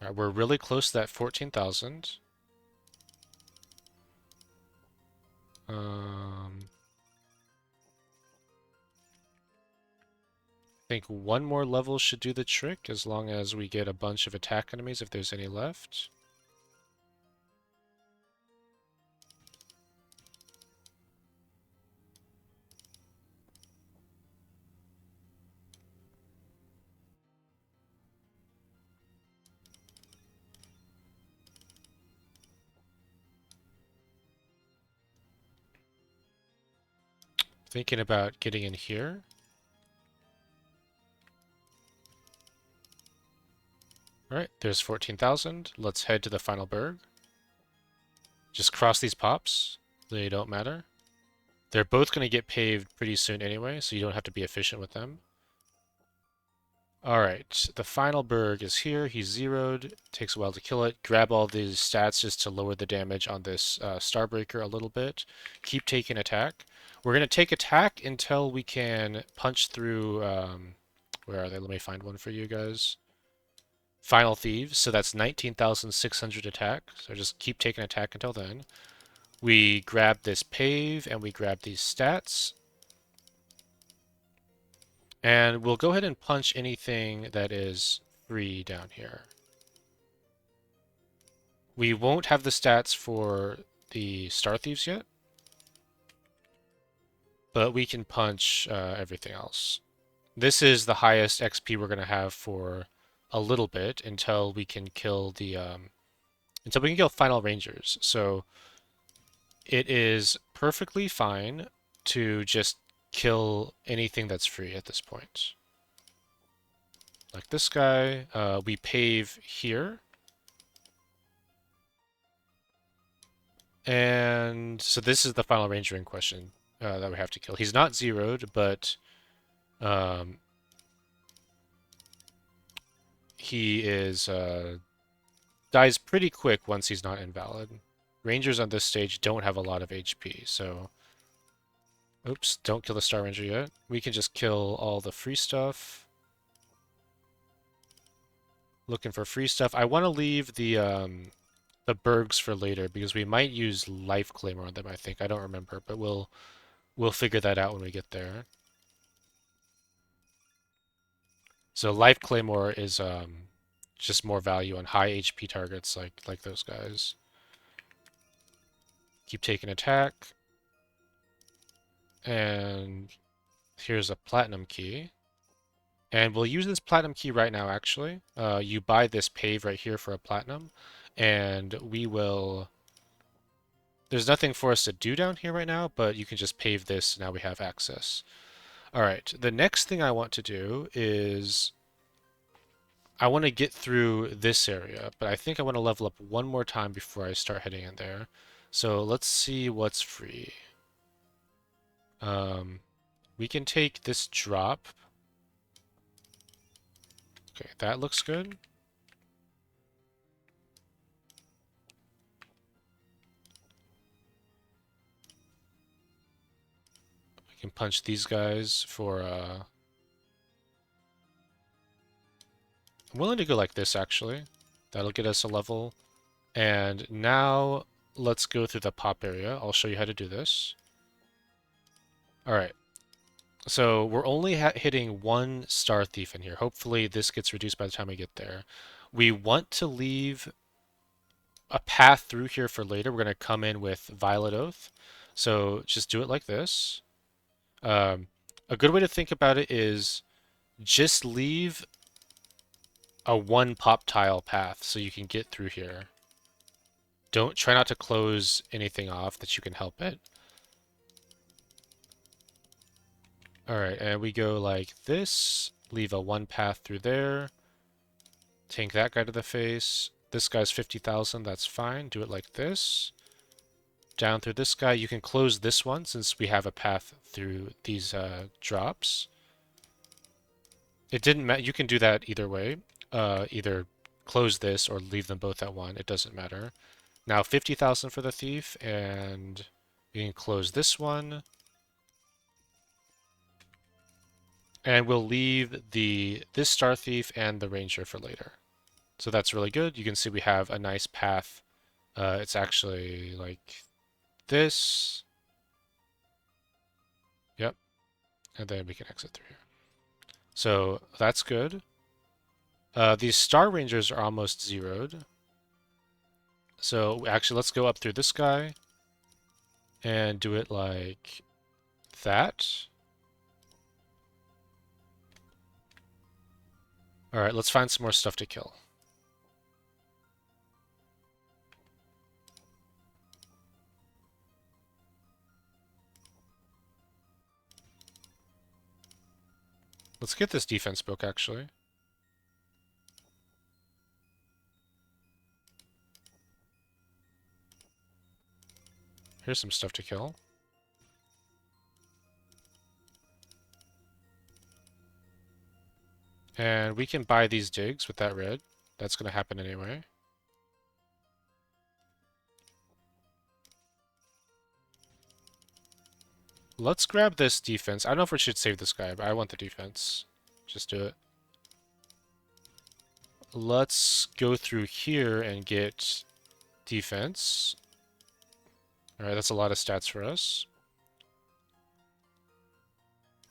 Alright, we're really close to that 14,000. I think one more level should do the trick, as long as we get a bunch of attack enemies if there's any left. Thinking about getting in here. Alright, there's 14,000. Let's head to the final berg. Just cross these pops. They don't matter. They're both going to get paved pretty soon anyway, so you don't have to be efficient with them. Alright, the final berg is here. He's zeroed. Takes a while to kill it. Grab all these stats just to lower the damage on this Starbreaker a little bit. Keep taking attack. We're going to take attack until we can punch through... where are they? Let me find one for you guys. Final Thieves, so that's 19,600 attack. So just keep taking attack until then. We grab this pave and we grab these stats. And we'll go ahead and punch anything that is free down here. We won't have the stats for the Star Thieves yet, but we can punch everything else. This is the highest XP we're going to have for a little bit until we can kill the Final Rangers. So it is perfectly fine to just kill anything that's free at this point. like this guy. We pave here. And so this is the final ranger in question that we have to kill. He's not zeroed, but um, he is dies pretty quick once he's not invalid. Rangers on this stage don't have a lot of HP, so oops, don't kill the Star Ranger yet. We can just kill all the free stuff. Looking for free stuff. I want to leave the Bergs for later because we might use Life Claimer on them, I think. I don't remember, but we'll figure that out when we get there. So Life Claymore is just more value on high HP targets like those guys. Keep taking attack. And here's a platinum key. And we'll use this platinum key right now, actually. You buy this pave right here for a platinum, and we will... There's nothing for us to do down here right now, but you can just pave this, now we have access. All right, the next thing I want to do is... I want to get through this area, but I think I want to level up one more time before I start heading in there. So let's see what's free. We can take this drop. Okay, that looks good. We can punch these guys for I'm willing to go like this, actually. That'll get us a level. And now let's go through the pop area. I'll show you how to do this. All right. So we're only hitting one Star Thief in here. Hopefully this gets reduced by the time we get there. We want to leave a path through here for later. We're going to come in with Violet Oath. So just do it like this. A good way to think about it is just leave a one Poptail path so you can get through here. Don't try not to close anything off that you can help it. Alright, and we go like this. Leave a one path through there. Tank that guy to the face. This guy's 50,000, that's fine. Do it like this. Down through this guy. You can close this one since we have a path through these drops. It didn't matter. You can do that either way. Either close this or leave them both at one. It doesn't matter. Now 50,000 for the thief, and we can close this one. And we'll leave this Star Thief and the Ranger for later. So that's really good. You can see we have a nice path. It's actually like this. Yep. And then we can exit through here. So that's good. These Star Rangers are almost zeroed. So actually, let's go up through this guy and do it like that. All right, let's find some more stuff to kill. Let's get this defense book, actually. Here's some stuff to kill. And we can buy these digs with that red. That's going to happen anyway. Let's grab this defense. I don't know if we should save this guy, but I want the defense. Just do it. Let's go through here and get defense. Alright, that's a lot of stats for us.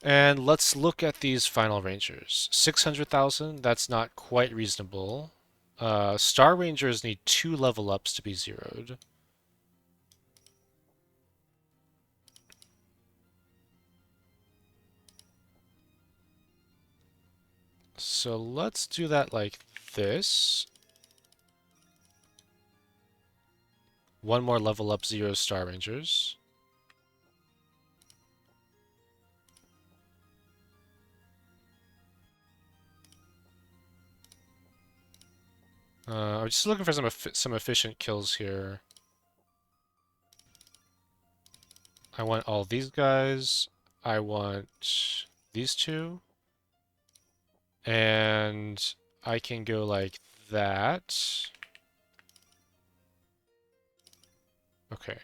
And let's look at these final rangers. 600,000, that's not quite reasonable. Star Rangers need 2 level ups to be zeroed. So let's do that like this. One more level up 0 Star Rangers. I'm just looking for some efficient kills here. I want all these guys. I want these two. And I can go like that. Okay.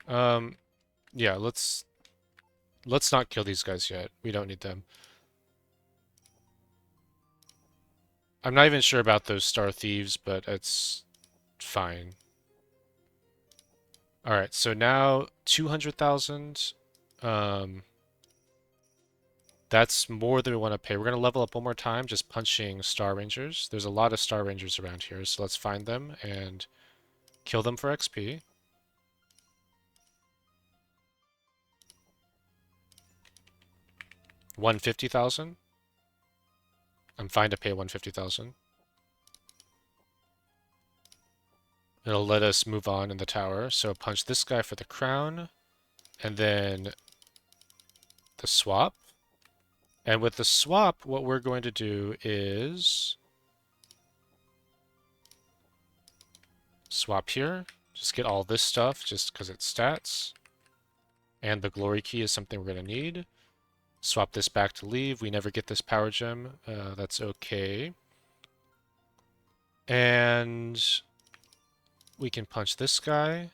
Yeah, let's not kill these guys yet. We don't need them. I'm not even sure about those star thieves, but it's fine. All right, so now 200,000. Um, that's more than we want to pay. We're going to level up one more time, just punching Star Rangers. There's a lot of Star Rangers around here, so let's find them and kill them for XP. $150,000. I'm fine to pay 150,000. It'll let us move on in the tower. So punch this guy for the crown, and then the swap. And with the swap, what we're going to do is swap here. Just get all this stuff just because it's stats. And the glory key is something we're going to need. Swap this back to leave. We never get this power gem. That's okay. And we can punch this guy.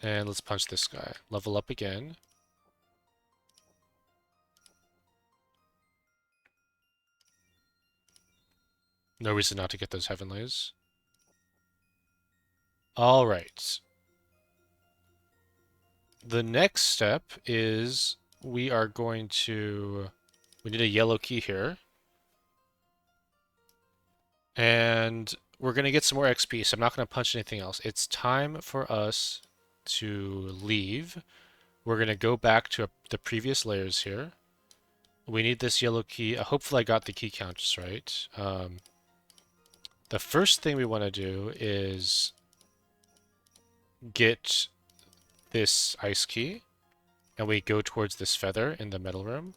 And let's punch this guy. Level up again. No reason not to get those heavenlies. All right. The next step is we are going to... We need a yellow key here. And we're going to get some more XP, so I'm not going to punch anything else. It's time for us to leave. We're going to go back to the previous layers here. We need this yellow key. Hopefully I got the key counts right. The first thing we want to do is get this ice key, and we go towards this feather in the metal room.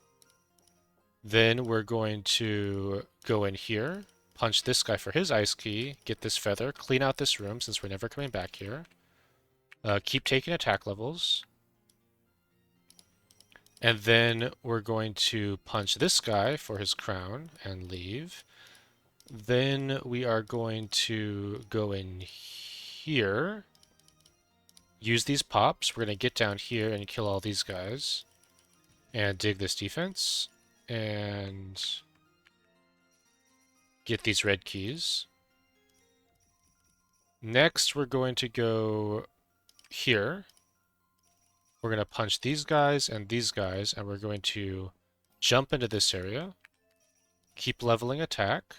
Then we're going to go in here, punch this guy for his ice key, get this feather, clean out this room since we're never coming back here. Keep taking attack levels. And then we're going to punch this guy for his crown and leave. Then we are going to go in here, use these pops. We're going to get down here and kill all these guys. And dig this defense. And get these red keys. Next, we're going to go here. We're going to punch these guys, and we're going to jump into this area. Keep leveling attack.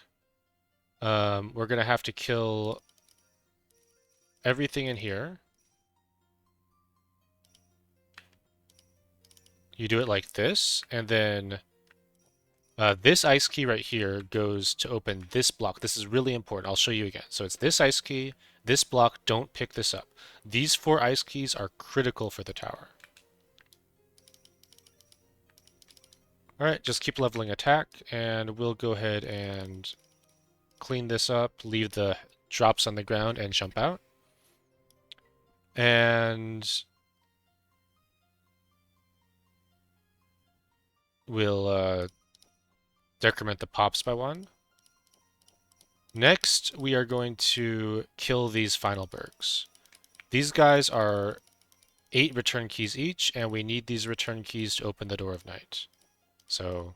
We're going to have to kill everything in here. You do it like this, and then this ice key right here goes to open this block. This is really important. I'll show you again. So it's this ice key, this block, don't pick this up. These 4 ice keys are critical for the tower. Alright, just keep leveling attack, and we'll go ahead and clean this up, leave the drops on the ground, and jump out. And we'll decrement the pops by 1. Next, we are going to kill these final bergs. These guys are 8 return keys each, and we need these return keys to open the Door of Night. So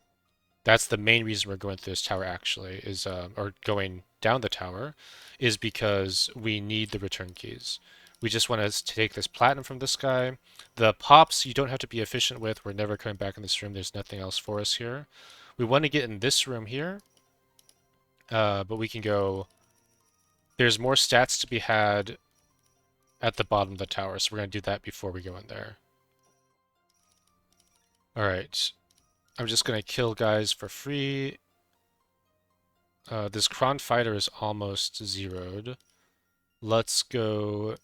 that's the main reason we're going through this tower actually, is or going down the tower, is because we need the return keys. We just want to take this platinum from this guy. The pops you don't have to be efficient with. We're never coming back in this room. There's nothing else for us here. We want to get in this room here, but we can go... There's more stats to be had at the bottom of the tower, so we're going to do that before we go in there. Alright. I'm just going to kill guys for free. This Kron fighter is almost zeroed. Let's go...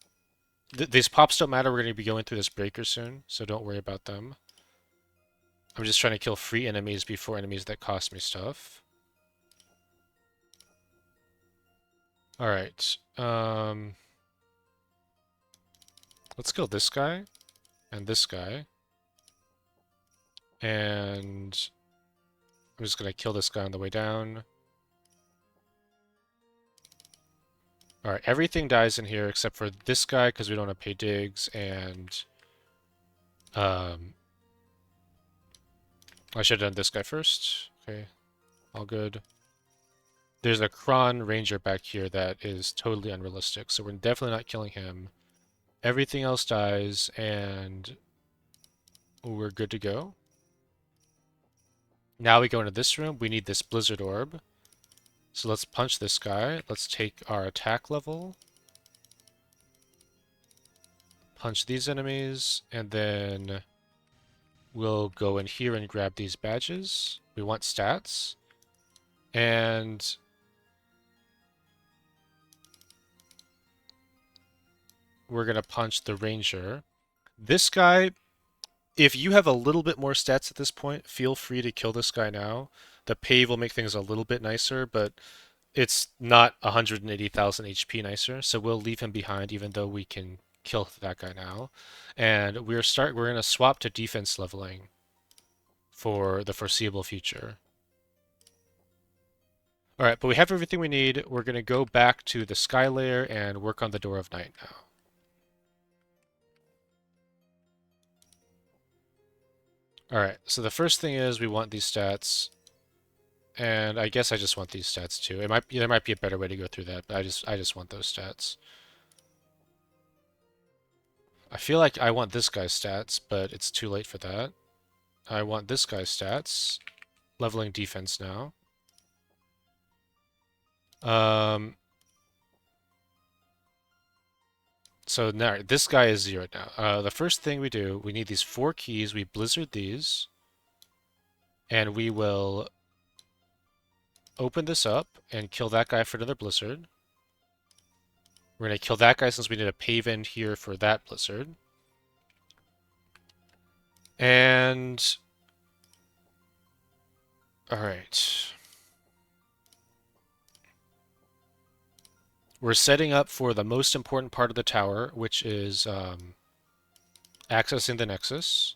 These pops don't matter. We're going to be going through this breaker soon, so don't worry about them. I'm just trying to kill free enemies before enemies that cost me stuff. Alright. Let's kill this guy and this guy. And I'm just going to kill this guy on the way down. Alright, everything dies in here except for this guy because we don't want to pay digs, and I should have done this guy first. Okay, all good. There's a Kron Ranger back here that is totally unrealistic, so we're definitely not killing him. Everything else dies, and we're good to go. Now we go into this room. We need this Blizzard Orb. So let's punch this guy. Let's take our attack level. Punch these enemies, and then we'll go in here and grab these badges. We want stats. And we're going to punch the Ranger. This guy, if you have a little bit more stats at this point, feel free to kill this guy now. The pave will make things a little bit nicer, but it's not 180,000 HP nicer, so we'll leave him behind even though we can kill that guy now. And we're going to swap to defense leveling for the foreseeable future. All right, but we have everything we need. We're going to go back to the sky layer and work on the Door of Night now. All right, so the first thing is we want these stats, and I guess I just want these stats too. There might be a better way to go through that, but I just want those stats. I feel like I want this guy's stats, but it's too late for that. I want this guy's stats. Leveling defense now. So now this guy is 0 now. The first thing we do, we need these 4 keys. We blizzard these, and we will open this up and kill that guy for another blizzard. We're going to kill that guy since we need a pave end here for that blizzard. And all right. We're setting up for the most important part of the tower, which is accessing the Nexus.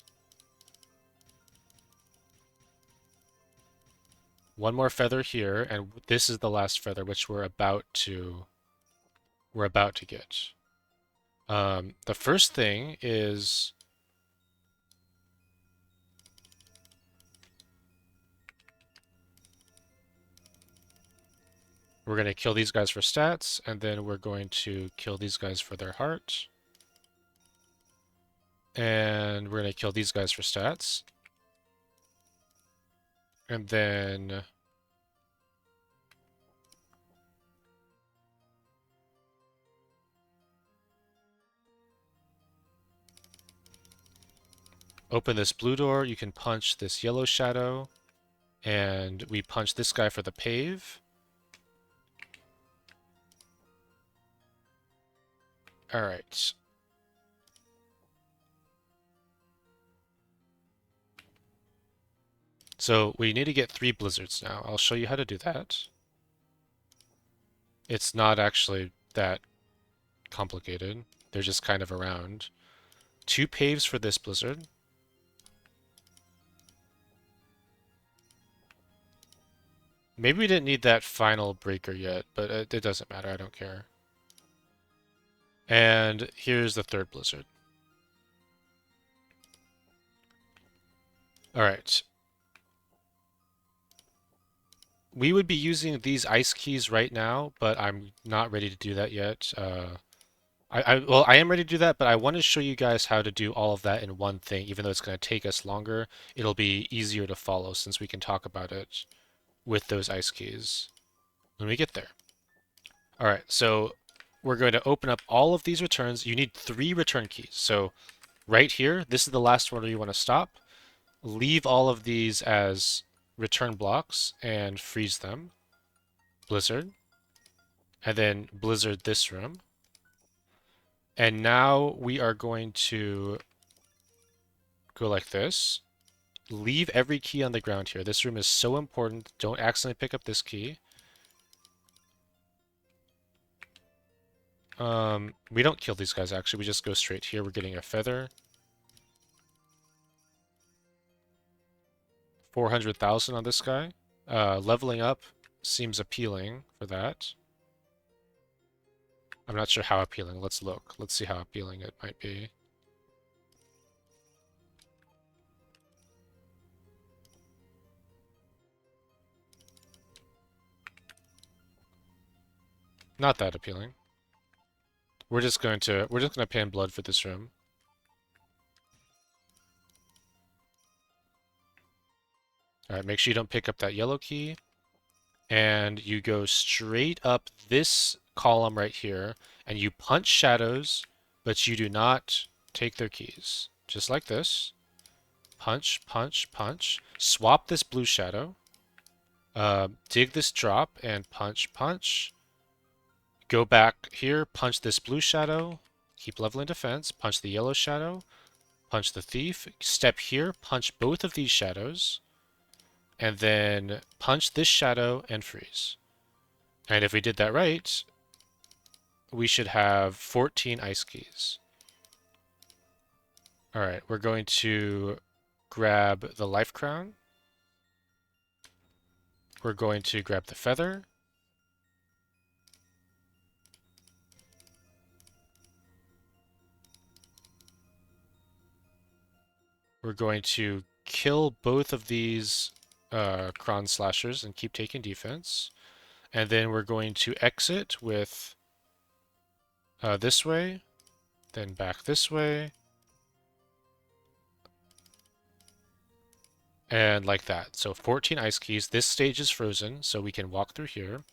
One more feather here, and this is the last feather, which we're about to get. The first thing is we're going to kill these guys for stats, and then we're going to kill these guys for their heart. And we're going to kill these guys for stats. And then open this blue door. You can punch this yellow shadow. And we punch this guy for the pave. All right. So we need to get 3 blizzards now. I'll show you how to do that. It's not actually that complicated. They're just kind of around. 2 paves for this blizzard. Maybe we didn't need that final breaker yet, but it doesn't matter. I don't care. And here's the 3rd blizzard. All right. We would be using these ice keys right now, but I'm not ready to do that yet. Well, I am ready to do that, but I want to show you guys how to do all of that in one thing. Even though it's going to take us longer, it'll be easier to follow since we can talk about it with those ice keys when we get there. All right, so we're going to open up all of these returns. You need 3 return keys. So right here, this is the last one where you want to stop. Leave all of these as return blocks and freeze them. Blizzard. And then blizzard this room. And now we are going to go like this. leave every key on the ground here. This room is so important. Don't accidentally pick up this key. We don't kill these guys, actually. We just go straight here. We're getting a feather. 400,000 on this guy. Leveling up seems appealing for that. I'm not sure how appealing. Let's look. Let's see how appealing it might be. Not that appealing. We're just gonna pay in blood for this room. Alright, make sure you don't pick up that yellow key. And you go straight up this column right here, and you punch shadows, but you do not take their keys. Just like this. Punch, punch, punch. Swap this blue shadow. Dig this drop and punch, punch. Go back here, punch this blue shadow. Keep leveling defense. Punch the yellow shadow. Punch the thief. Step here, punch both of these shadows. And then punch this shadow and freeze. And if we did that right, we should have 14 ice keys. Alright, we're going to grab the life crown. We're going to grab the feather. We're going to kill both of these cron slashers and keep taking defense. And then we're going to exit with this way, then back this way, and like that. So 14 ice keys. This stage is frozen, so we can walk through here.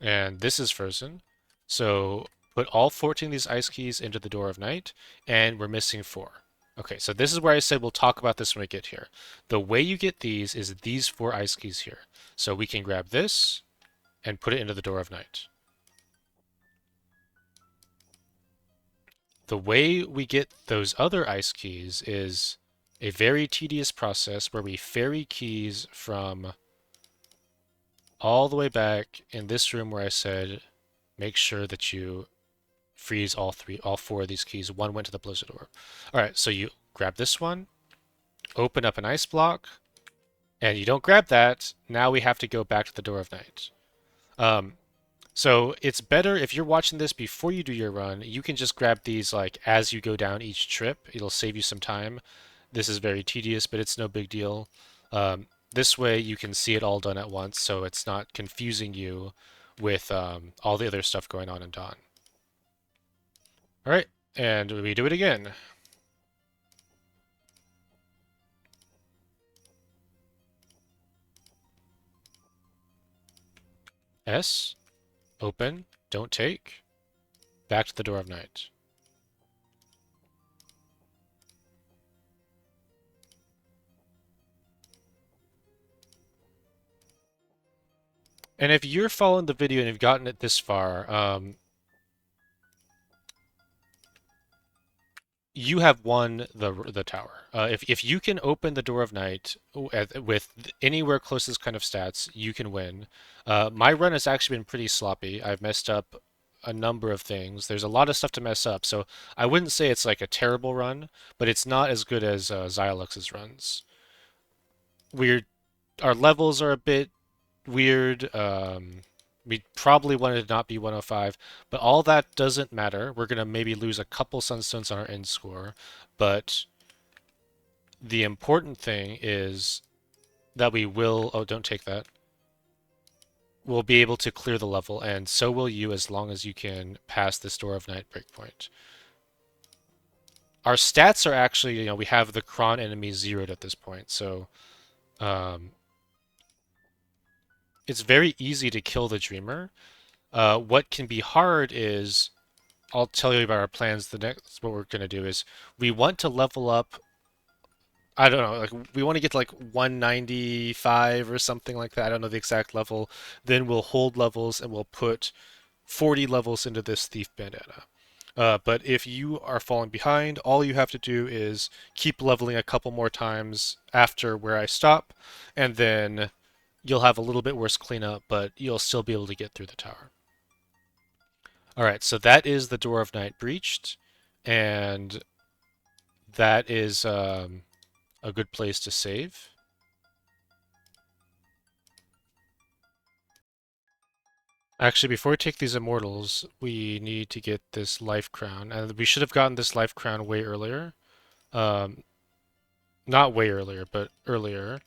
And this is frozen. So put all 14 of these ice keys into the Door of Night, and we're missing 4. Okay, so this is where I said we'll talk about this when we get here. The way you get these is these 4 ice keys here. So we can grab this and put it into the Door of Night. The way we get those other ice keys is a very tedious process where we ferry keys from all the way back in this room where I said make sure that you freeze all 4 of these keys. One went to the blizzard orb. Alright, so you grab this one, open up an ice block, and you don't grab that. Now we have to go back to the Door of Night. So it's better if you're watching this before you do your run, you can just grab these like as you go down each trip. It'll save you some time. This is very tedious, but it's no big deal. This way you can see it all done at once, so it's not confusing you with all the other stuff going on in Dawn. Alright, and we do it again. S, open, don't take, back to the Door of Night. And if you're following the video and you've gotten it this far, you have won the tower. If you can open the Door of Night with anywhere close to this kind of stats, you can win. My run has actually been pretty sloppy. I've messed up a number of things. There's a lot of stuff to mess up, so I wouldn't say it's like a terrible run, but it's not as good as Zylex's runs. Our levels are a bit weird. We probably wanted to not be 105, but all that doesn't matter. We're going to maybe lose a couple sunstones on our end score, but the important thing is that we will, oh, don't take that. We'll be able to clear the level, and so will you as long as you can pass this Door of Night breakpoint. Our stats are actually, we have the cron enemy zeroed at this point, so it's very easy to kill the Dreamer. What can be hard is, I'll tell you about our plans. What we're going to do is we want to level up. I don't know, like we want to get to like 195 or something like that. I don't know the exact level. Then we'll hold levels and we'll put 40 levels into this Thief Bandana. But if you are falling behind, all you have to do is keep leveling a couple more times after where I stop, and then you'll have a little bit worse cleanup, but you'll still be able to get through the tower. All right, so that is the Door of Night breached, and that is a good place to save. Actually, before we take these immortals, we need to get this life crown, and we should have gotten this life crown way earlier. Um, Not way earlier, but earlier.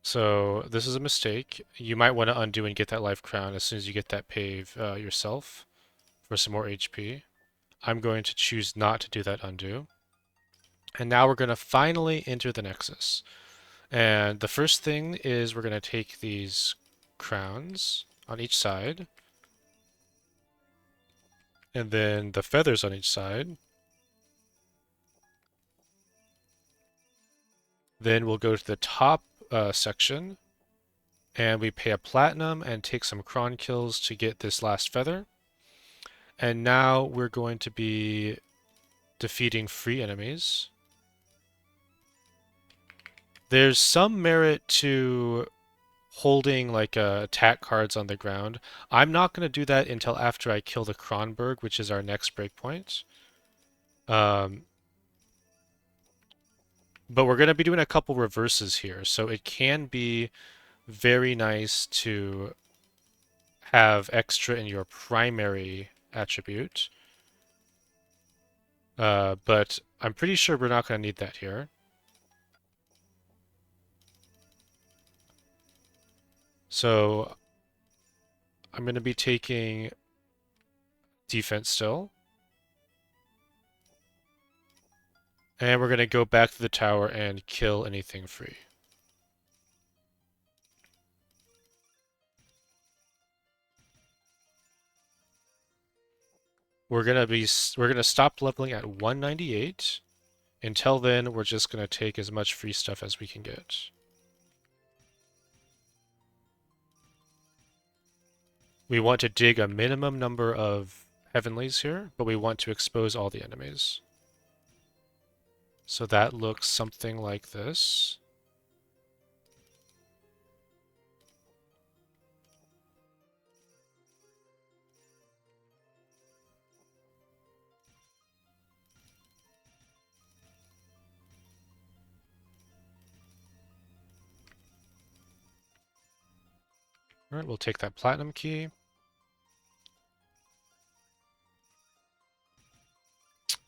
So this is a mistake. You might want to undo and get that life crown as soon as you get that pave yourself for some more HP. I'm going to choose not to do that undo. And now we're going to finally enter the Nexus. And the first thing is we're going to take these crowns on each side, and then the feathers on each side. Then we'll go to the top section, and we pay a platinum and take some cron kills to get this last feather. And now we're going to be defeating free enemies. There's some merit to holding like attack cards on the ground. I'm not going to do that until after I kill the Kronberg, which is our next breakpoint. Um, but we're going to be doing a couple reverses here, so it can be very nice to have extra in your primary attribute. But I'm pretty sure we're not going to need that here. So I'm going to be taking defense still. And we're going to go back to the tower and kill anything free. We're gonna stop leveling at 198. Until then, we're just gonna take as much free stuff as we can get. We want to dig a minimum number of heavenlies here, but we want to expose all the enemies. So that looks something like this. All right, we'll take that platinum key.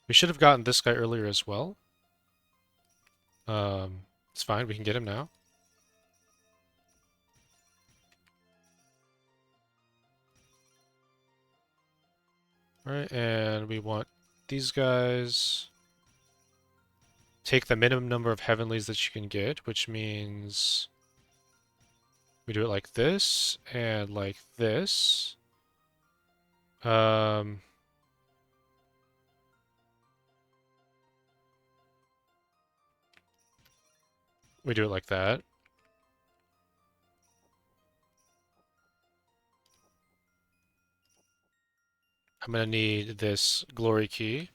We should have gotten this guy earlier as well. It's fine, we can get him now. All right, and we want these guys. Take the minimum number of heavenlies that you can get, which means we do it like this and like this. Um, we do it like that. I'm gonna need this glory key.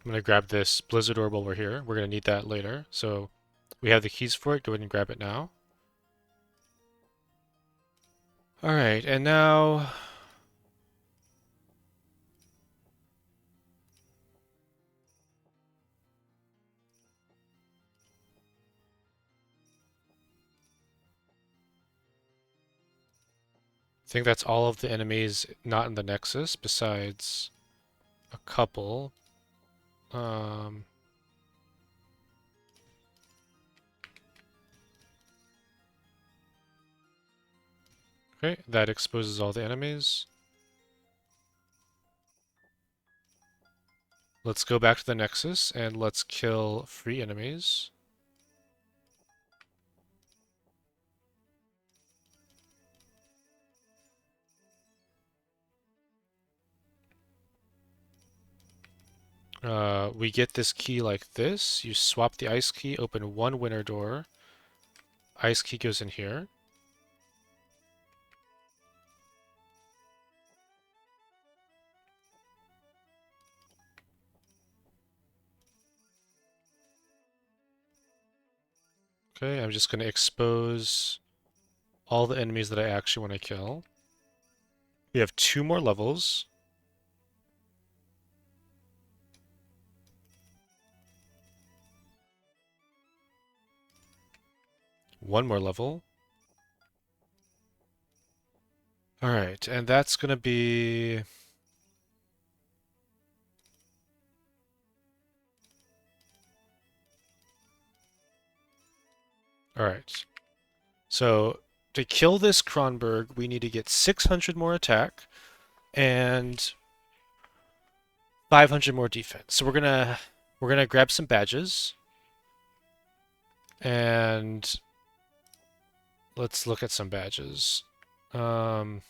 I'm gonna grab this blizzard orb while we're here. We're gonna need that later. So we have the keys for it. Go ahead and grab it now. All right, and now I think that's all of the enemies not in the Nexus, besides a couple. Um, Okay, that exposes all the enemies. Let's go back to the Nexus and let's kill free enemies. We get this key like this. You swap the ice key, open one winner door. Ice key goes in here. Okay, I'm just going to expose all the enemies that I actually want to kill. We have 2 more levels. One more level. Alright, and that's going to be... Alright. So, to kill this Kronberg, we need to get 600 more attack and 500 more defense. So we're gonna grab some badges and let's look at some badges. Um,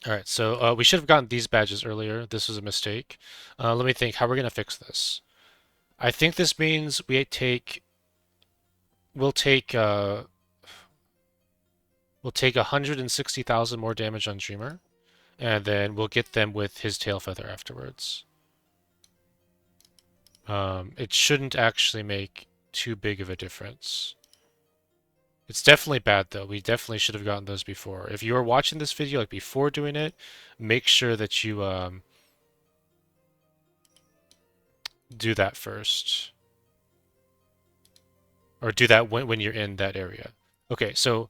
all right, so we should have gotten these badges earlier. This was a mistake. Let me think how we're gonna fix this. I think this means we'll take uh, we'll take 160,000 more damage on Dreamer, and then we'll get them with his tail feather afterwards. It shouldn't actually make too big of a difference. It's definitely bad though. We definitely should have gotten those before. If you are watching this video like before doing it, make sure that you do that first. Or do that when you're in that area. Okay, so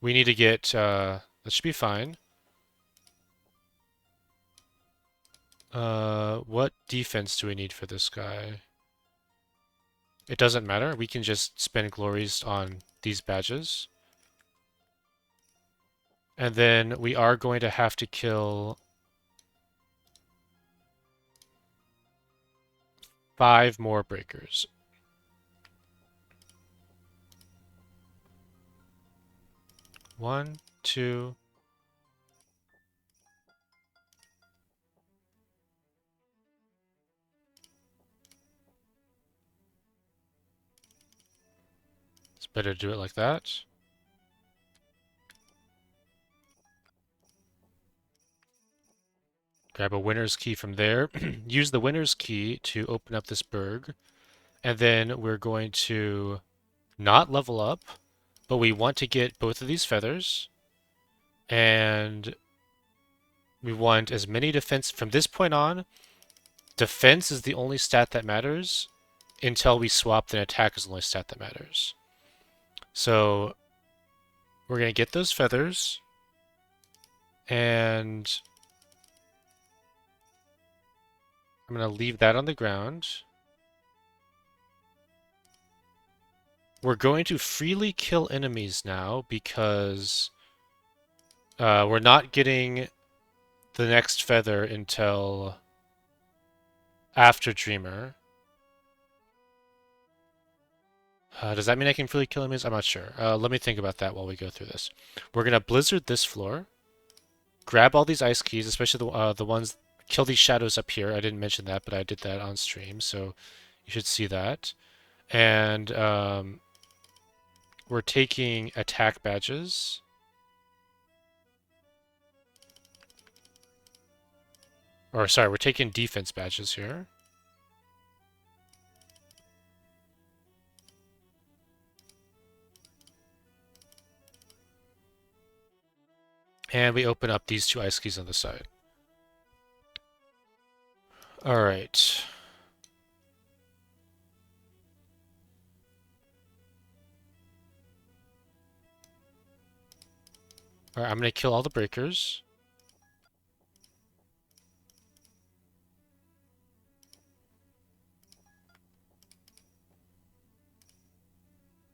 we need to get that should be fine. What defense do we need for this guy? It doesn't matter. We can just spend glories on these badges. And then we are going to have to kill 5 more breakers. One, two. It's better to do it like that. Grab a winner's key from there. Use the winner's key to open up this berg. And then we're going to not level up, but we want to get both of these feathers. And we want as many defense from this point on. Defense is the only stat that matters until we swap, then attack is the only stat that matters. So we're going to get those feathers. And I'm going to leave that on the ground. We're going to freely kill enemies now because we're not getting the next feather until after Dreamer. Does that mean I can freely kill enemies? I'm not sure. Let me think about that while we go through this. We're going to blizzard this floor. Grab all these ice keys, especially the ones... Kill these shadows up here. I didn't mention that, but I did that on stream, so you should see that. And we're taking attack badges. Or sorry, we're taking defense badges here. And we open up these 2 ice keys on the side. Alright. Alright, I'm gonna kill all the breakers.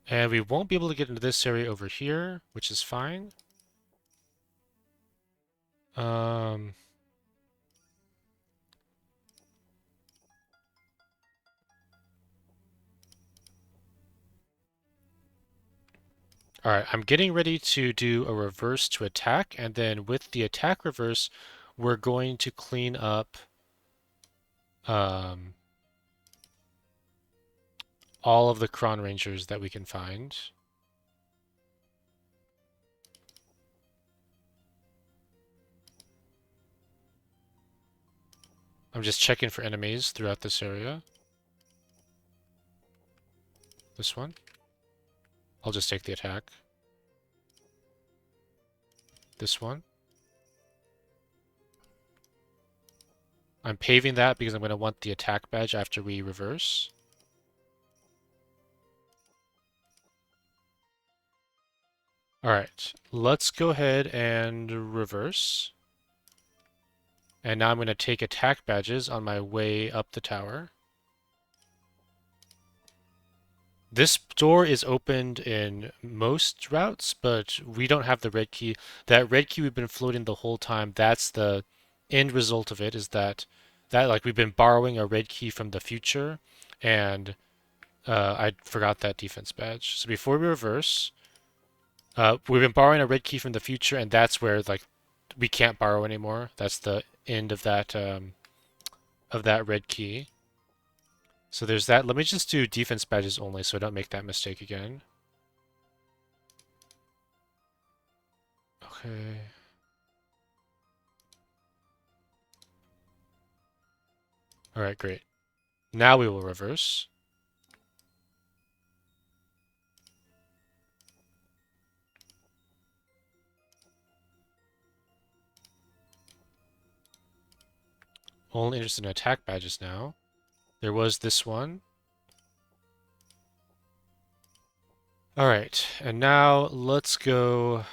And we won't be able to get into this area over here, which is fine. Um, all right, I'm getting ready to do a reverse to attack, and then with the attack reverse, we're going to clean up um, all of the Cron Rangers that we can find. I'm just checking for enemies throughout this area. This one. I'll just take the attack. This one. I'm paving that because I'm going to want the attack badge after we reverse. Alright, let's go ahead and reverse. And now I'm going to take attack badges on my way up the tower. This door is opened in most routes, but we don't have the red key. That red key we've been floating the whole time, that's the end result of it, is that like we've been borrowing a red key from the future, and I forgot that defense badge. So before we reverse, we've been borrowing a red key from the future, and that's where like we can't borrow anymore. That's the end of that red key. So there's that. Let me just do defense badges only so I don't make that mistake again. Okay. Alright, great. Now we will reverse. Only interested in attack badges now. There was this one. Alright, and now let's go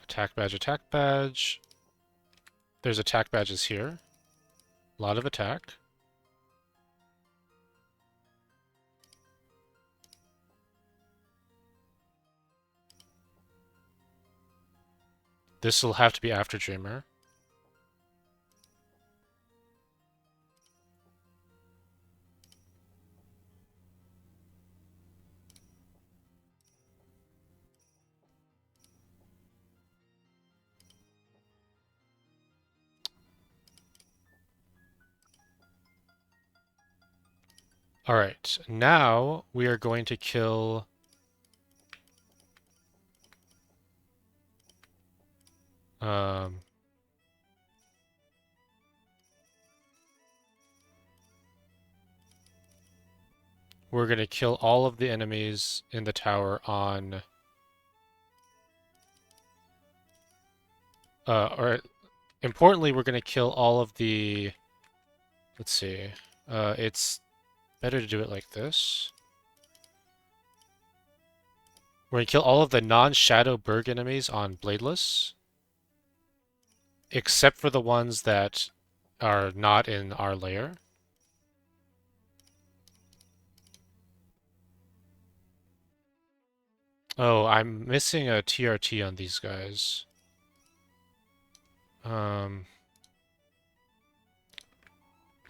attack badge, attack badge. There's attack badges here. A lot of attack. This will have to be after Dreamer. Alright, now we are going to kill um, we're going to kill all of the enemies in the tower on or importantly, we're going to kill all of the let's see. It's better to do it like this. We're going to kill all of the non-Shadow Berg enemies on Bladeless, except for the ones that are not in our layer. Oh, I'm missing a TRT on these guys.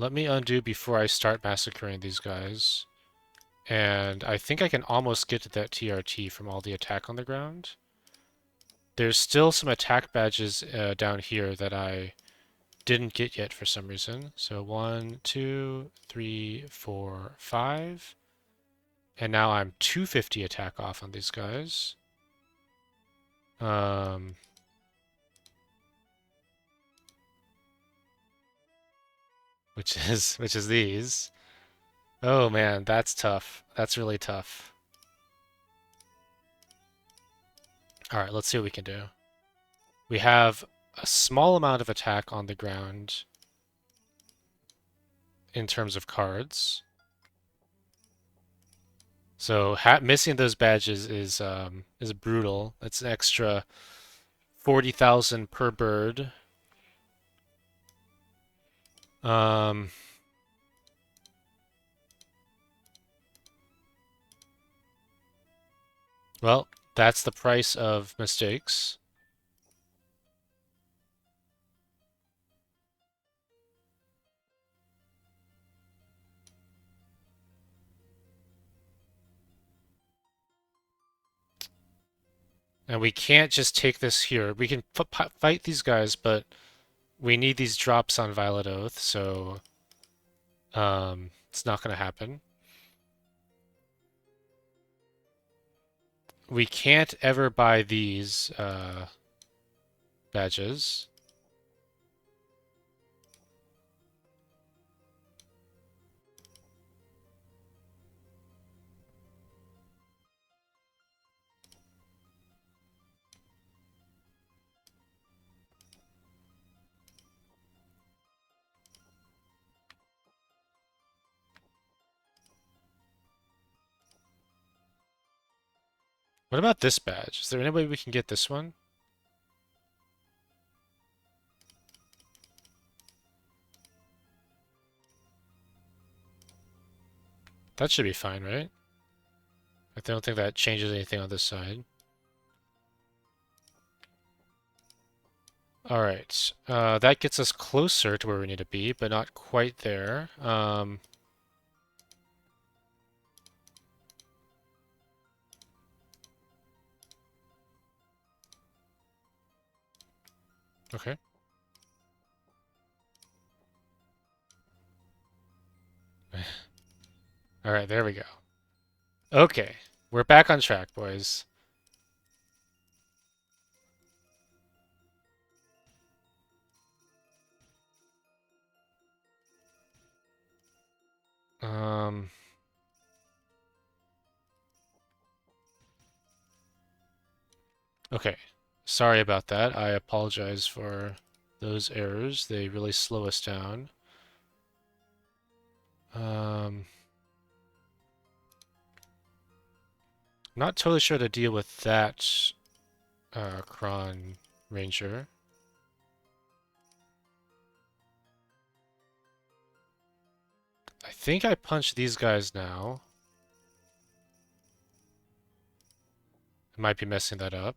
Let me undo before I start massacring these guys. And I think I can almost get to that TRT from all the attack on the ground. There's still some attack badges down here that I didn't get yet for some reason. So 1, 2, 3, 4, 5. And now I'm 250 attack off on these guys. Which is these. Oh man, that's tough. That's really tough. Alright, let's see what we can do. We have a small amount of attack on the ground in terms of cards. So missing those badges is brutal. It's an extra 40,000 per bird. Um, Well, that's the price of mistakes. And we can't just take this here. We can fight these guys, but we need these drops on Violet Oath, so it's not going to happen. We can't ever buy these badges. What about this badge? Is there any way we can get this one? That should be fine, right? I don't think that changes anything on this side. All right, that gets us closer to where we need to be, but not quite there. Okay. All right, there we go. Okay, we're back on track, boys. Um, okay. Sorry about that. I apologize for those errors. They really slow us down. I'm not totally sure how to deal with that Kron Ranger. I think I punched these guys now. I might be messing that up.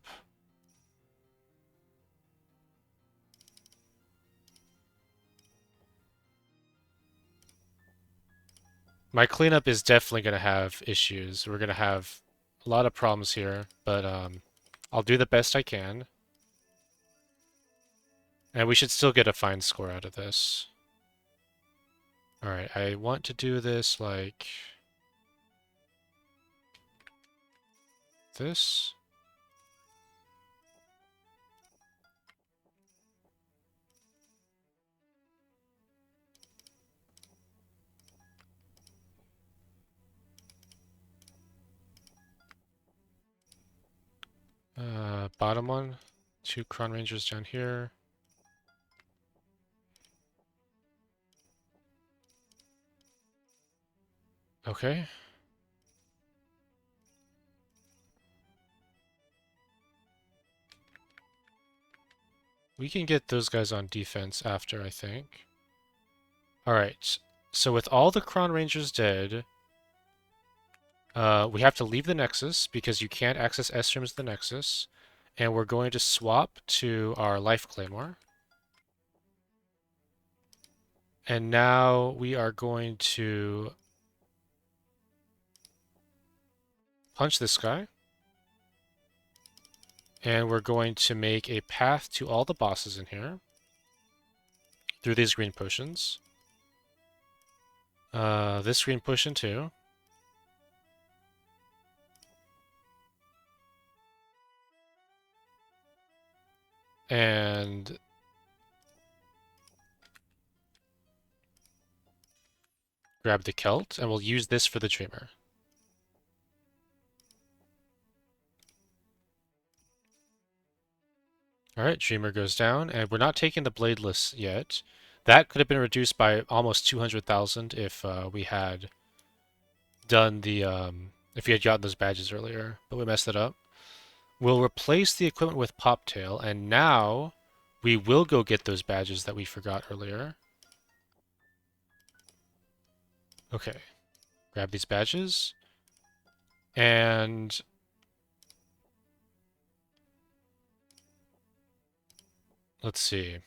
My cleanup is definitely going to have issues. We're going to have a lot of problems here, but I'll do the best I can. And we should still get a fine score out of this. Alright, I want to do this like this. Bottom one. 2 Kron Rangers down here. Okay. We can get those guys on defense after, I think. Alright, so with all the Kron Rangers dead, we have to leave the Nexus because you can't access S-Rooms the Nexus. And we're going to swap to our Life Claymore. And now we are going to punch this guy. And we're going to make a path to all the bosses in here through these green potions. This green potion too. And grab the Celt, and we'll use this for the Dreamer. Alright, Dreamer goes down, and we're not taking the Bladeless yet. That could have been reduced by almost 200,000 if we had done the, if we had gotten those badges earlier, but we messed it up. We'll replace the equipment with Poptail, and now we will go get those badges that we forgot earlier. Okay, grab these badges, and let's see.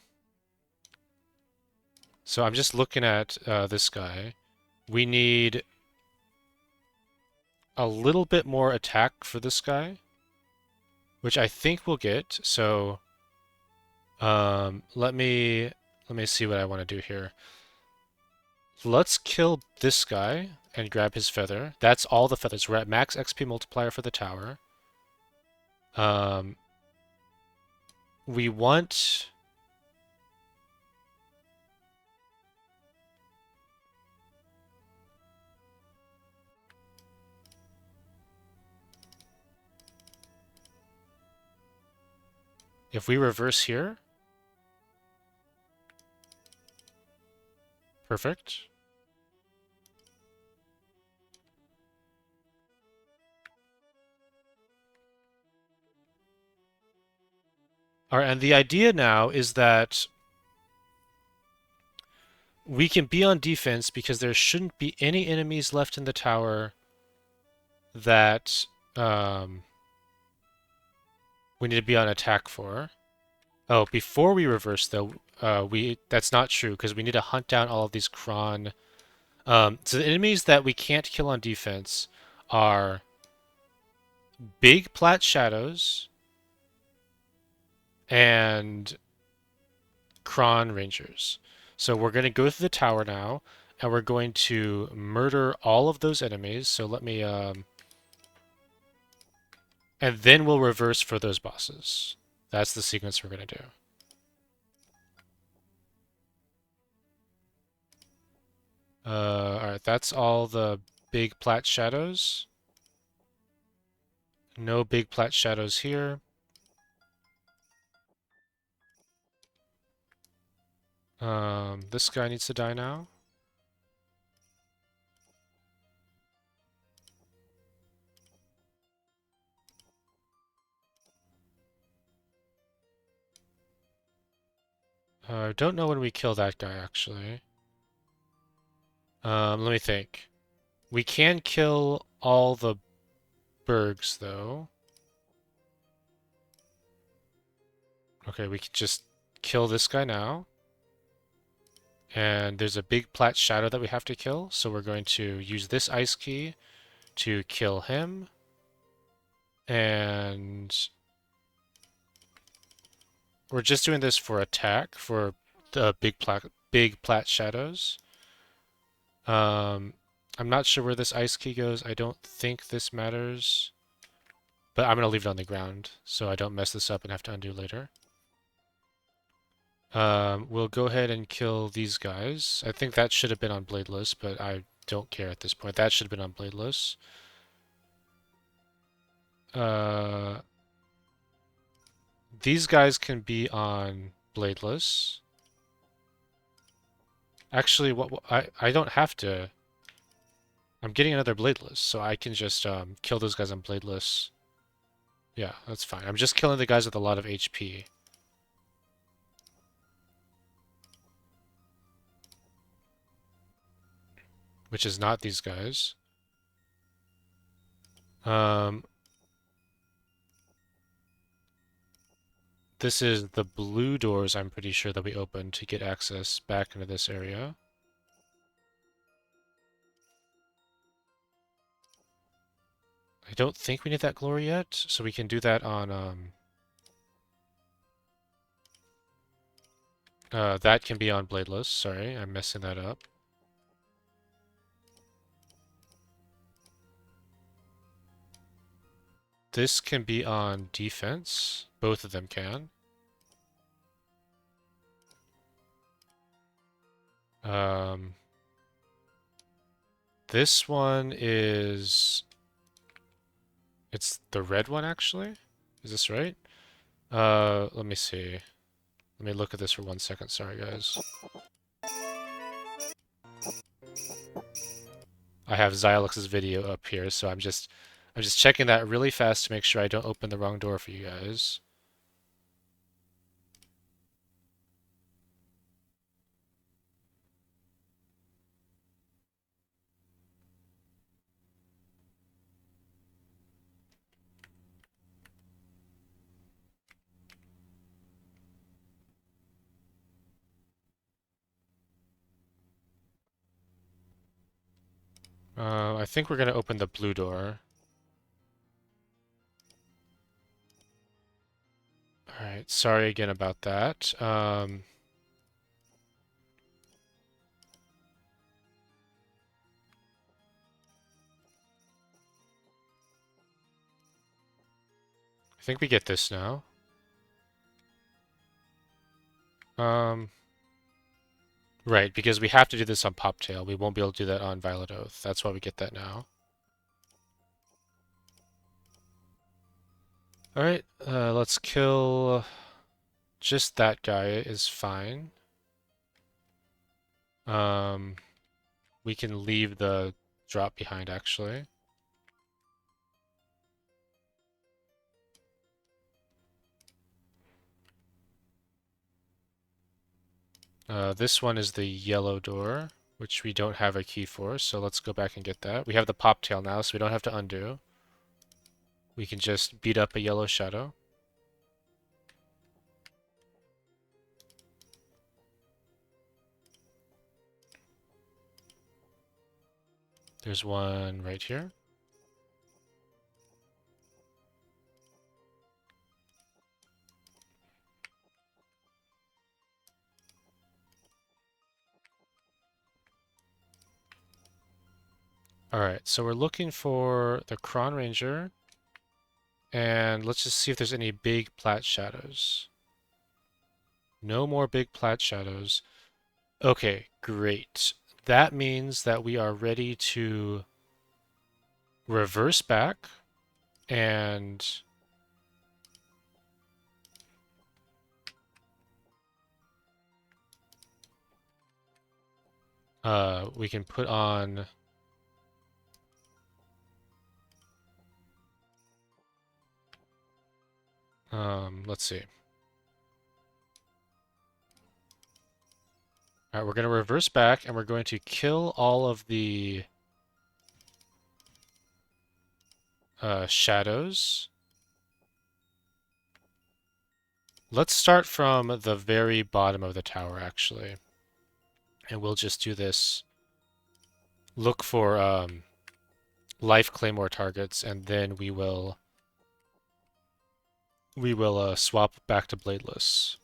So I'm just looking at this guy. We need a little bit more attack for this guy, which I think we'll get. So let me see what I want to do here. Let's kill this guy and grab his feather. That's all the feathers. We're at max XP multiplier for the tower. Um, we want... If we reverse here, perfect. All right, and the idea now is that we can be on defense because there shouldn't be any enemies left in the tower that we need to be on attack for. Oh, before we reverse though, that's not true because we need to hunt down all of these cron. So the enemies that we can't kill on defense are big plat shadows and cron rangers. So we're going to go through the tower now, and we're going to murder all of those enemies. So let me, and then we'll reverse for those bosses. That's the sequence we're going to do. All right, that's all the big plat shadows. No big plat shadows here. This guy needs to die now. I don't know when we kill that guy, actually. Let me think. We can kill all the bergs, though. Okay, we can just kill this guy now. And there's a big plat shadow that we have to kill, so we're going to use this ice key to kill him. And we're just doing this for attack, for the big plat shadows. I'm not sure where this ice key goes. I don't think this matters. But I'm going to leave it on the ground so I don't mess this up and have to undo later. We'll go ahead and kill these guys. I think that should have been on bladeless, but I don't care at this point. That should have been on bladeless. These guys can be on bladeless. Actually, I don't have to. I'm getting another bladeless, so I can just kill those guys on bladeless. Yeah, that's fine. I'm just killing the guys with a lot of HP. Which is not these guys. This is the blue doors, I'm pretty sure, that we opened to get access back into this area. I don't think we need that glory yet, so we can do that on, that can be on bladeless. Sorry, I'm messing that up. This can be on defense. Both of them can. This one is... It's the red one, actually? Is this right? Let me see. Let me look at this for 1 second. Sorry, guys. I have Zylex's video up here, so I'm just checking that really fast to make sure I don't open the wrong door for you guys. I think we're going to open the blue door. Alright, sorry again about that. I think we get this now. Right, because we have to do this on Poptail. We won't be able to do that on Violet Oath. That's why we get that now. Alright, let's kill just that guy is fine. We can leave the drop behind, actually. This one is the yellow door, which we don't have a key for, so let's go back and get that. We have the Poptail now, so we don't have to undo. We can just beat up a yellow shadow. There's one right here. Alright, so we're looking for the Cron Ranger, and let's just see if there's any big plat shadows. No more big plat shadows. Okay, great. That means that we are ready to reverse back and we can put on let's see. All right, we're going to reverse back and we're going to kill all of the shadows. Let's start from the very bottom of the tower, actually. And we'll just do this. Look for life claymore targets, and then we will swap back to bladeless.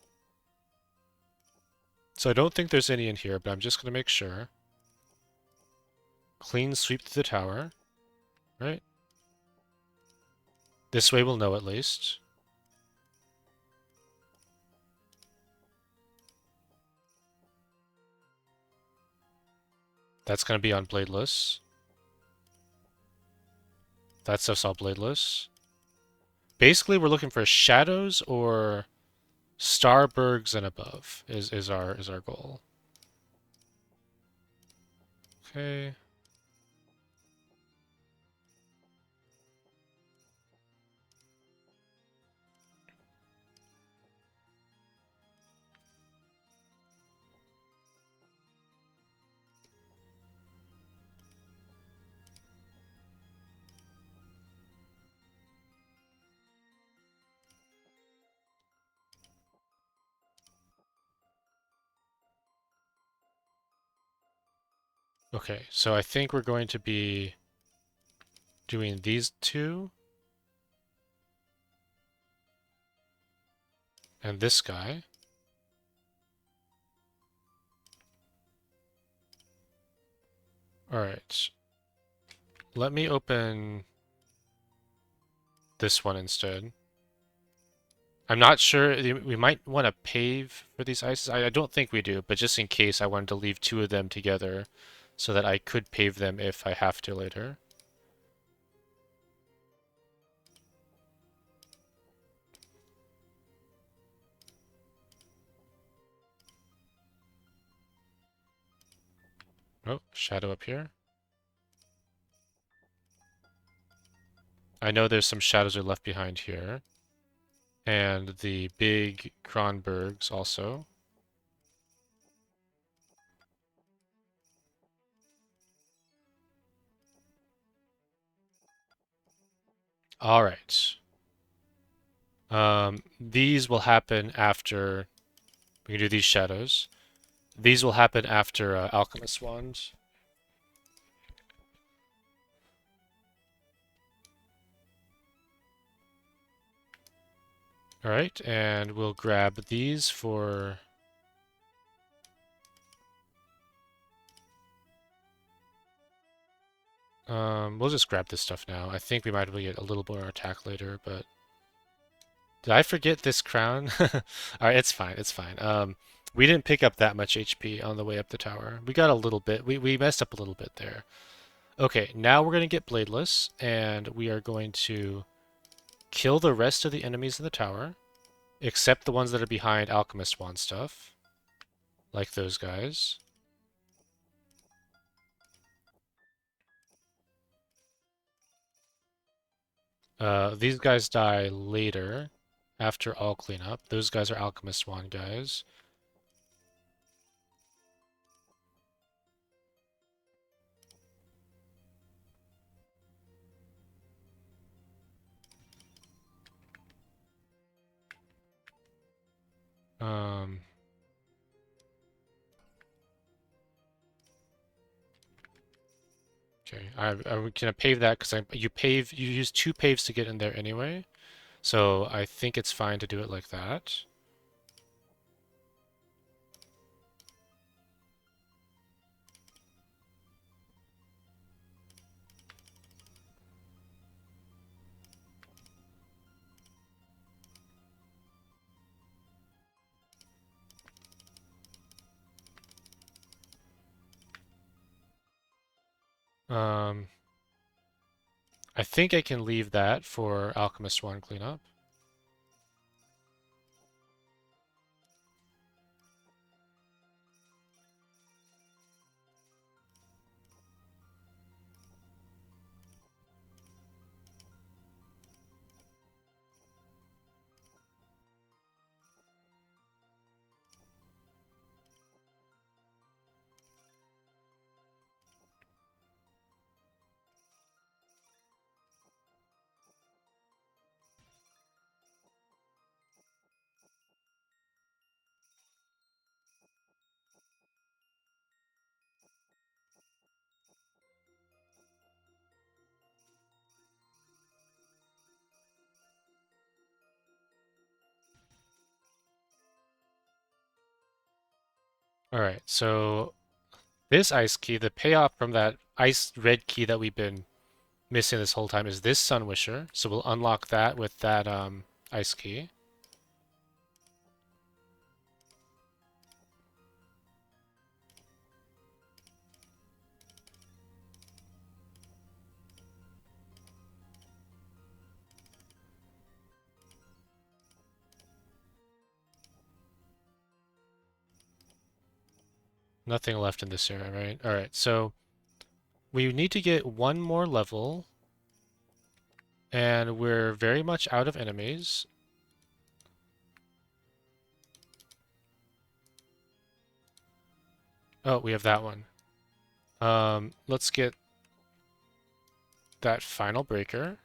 So I don't think there's any in here, but I'm just going to make sure. Clean sweep through the tower, right? This way we'll know at least. That's going to be on bladeless. That stuff's all bladeless. Basically, we're looking for shadows or Starbergs and above is our goal. Okay. Okay, so I think we're going to be doing these two and this guy. All right. Let me open this one instead. I'm not sure. We might want to pave for these ices. I don't think we do, but just in case, I wanted to leave two of them together so that I could pave them if I have to later. Oh, shadow up here. I know there's some shadows are left behind here. And the big Kronbergs also. All right. These will happen after we can do these shadows. These will happen after Alchemist Wand. All right, and we'll grab these for... we'll just grab this stuff now. I think we might be able to get a little more attack later, but... Did I forget this crown? All right, it's fine, it's fine. We didn't pick up that much HP on the way up the tower. We got a little bit. We messed up a little bit there. Okay, now we're going to get Bladeless, and we are going to kill the rest of the enemies in the tower, except the ones that are behind Alchemist Wand stuff, like those guys. These guys die later, after all cleanup. Those guys are Alchemist Wand guys. Um, okay, I'm gonna pave that because you use 2 paves to get in there anyway, so I think it's fine to do it like that. Um, I think I can leave that for Alchemist Wand cleanup. All right, so this ice key, the payoff from that ice red key that we've been missing this whole time is this Sun Wisher. So we'll unlock that with that ice key. Nothing left in this area, right? All right, so we need to get one more level, and we're very much out of enemies. Oh, we have that one. Let's get that final breaker.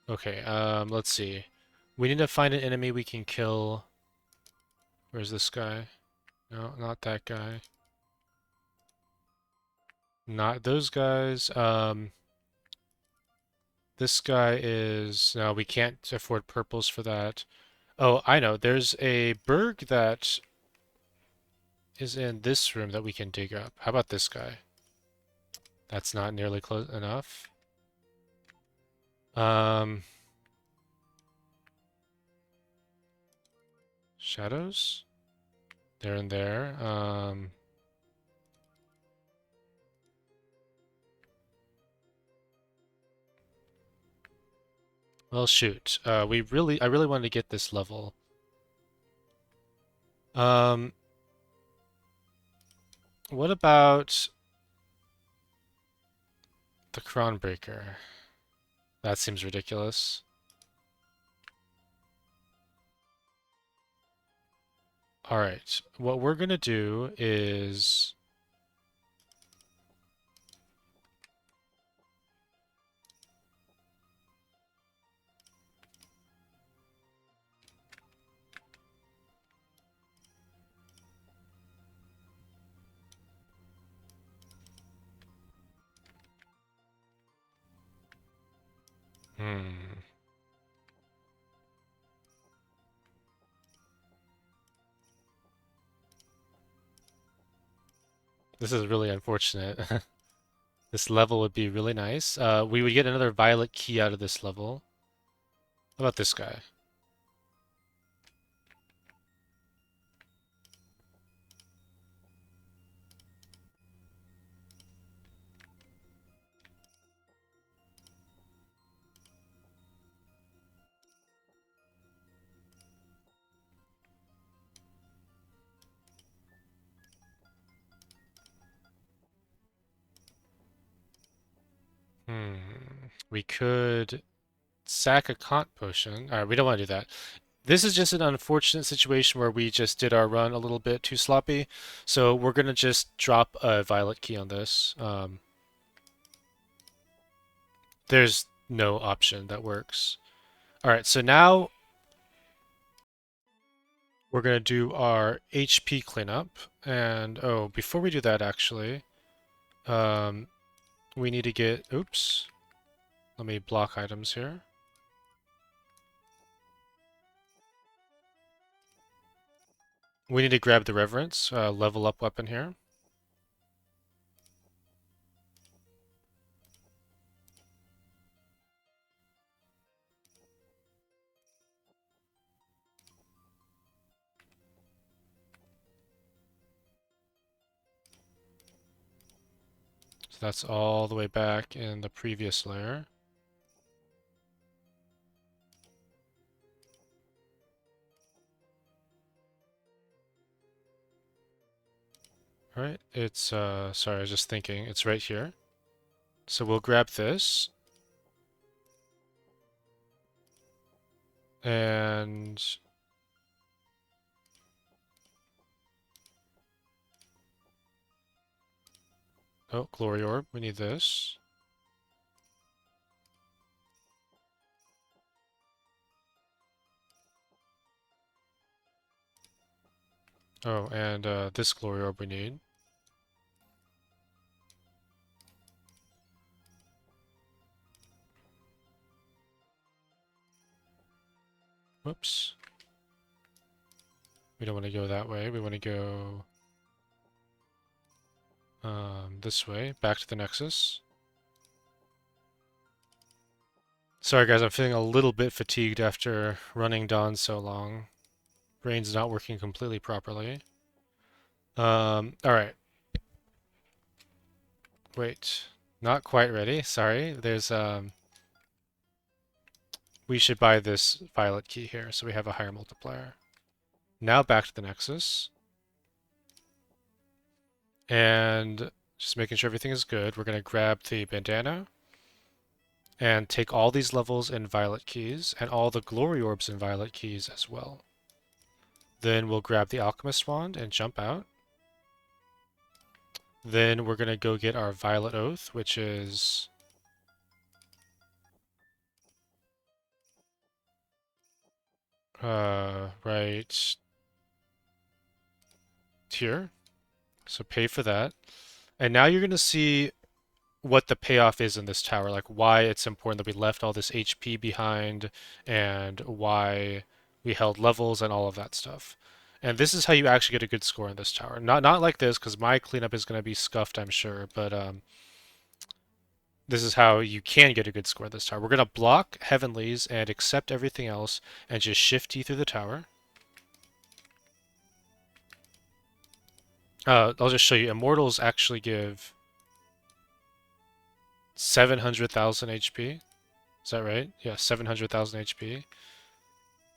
Okay, let's see. We need to find an enemy we can kill. Where's this guy? No, not that guy. Not those guys. This guy is... No, we can't afford purples for that. Oh, I know. There's a berg that is in this room that we can dig up. How about this guy? That's not nearly close enough. Um, shadows? They're in there. Well, shoot. I really wanted to get this level. Um, what about the Kronbreaker? That seems ridiculous. All right, what we're gonna do is This is really unfortunate. This level would be really nice. We would get another violet key out of this level. How about this guy? Hmm. We could sack a Kant potion. All right, we don't want to do that. This is just an unfortunate situation where we just did our run a little bit too sloppy. So we're going to just drop a violet key on this. There's no option that works. All right, so now we're going to do our HP cleanup. And oh, before we do that, actually, um, we need to get, oops, let me block items here. We need to grab the Reverence, level up weapon here. So that's all the way back in the previous layer. All right, it's, sorry, I was just thinking, it's right here. So we'll grab this. And oh, Glory Orb, we need this. Oh, and this Glory Orb we need. Whoops. We don't want to go that way. We want to go this way, back to the Nexus. Sorry guys, I'm feeling a little bit fatigued after running Dawn so long. Brain's not working completely properly. Alright. Wait. Not quite ready, sorry. There's, we should buy this violet key here, so we have a higher multiplier. Now back to the Nexus. And just making sure everything is good, we're going to grab the bandana and take all these levels in violet keys and all the glory orbs in violet keys as well. Then we'll grab the alchemist wand and jump out. Then we're going to go get our violet oath, which is right here. So pay for that. And now you're going to see what the payoff is in this tower, like why it's important that we left all this HP behind and why we held levels and all of that stuff. And this is how you actually get a good score in this tower. Not like this, because my cleanup is going to be scuffed, I'm sure, but this is how you can get a good score in this tower. We're going to block Heavenlies and accept everything else and just shift T through the tower. I'll just show you. Immortals actually give 700,000 HP. Is that right? Yeah, 700,000 HP.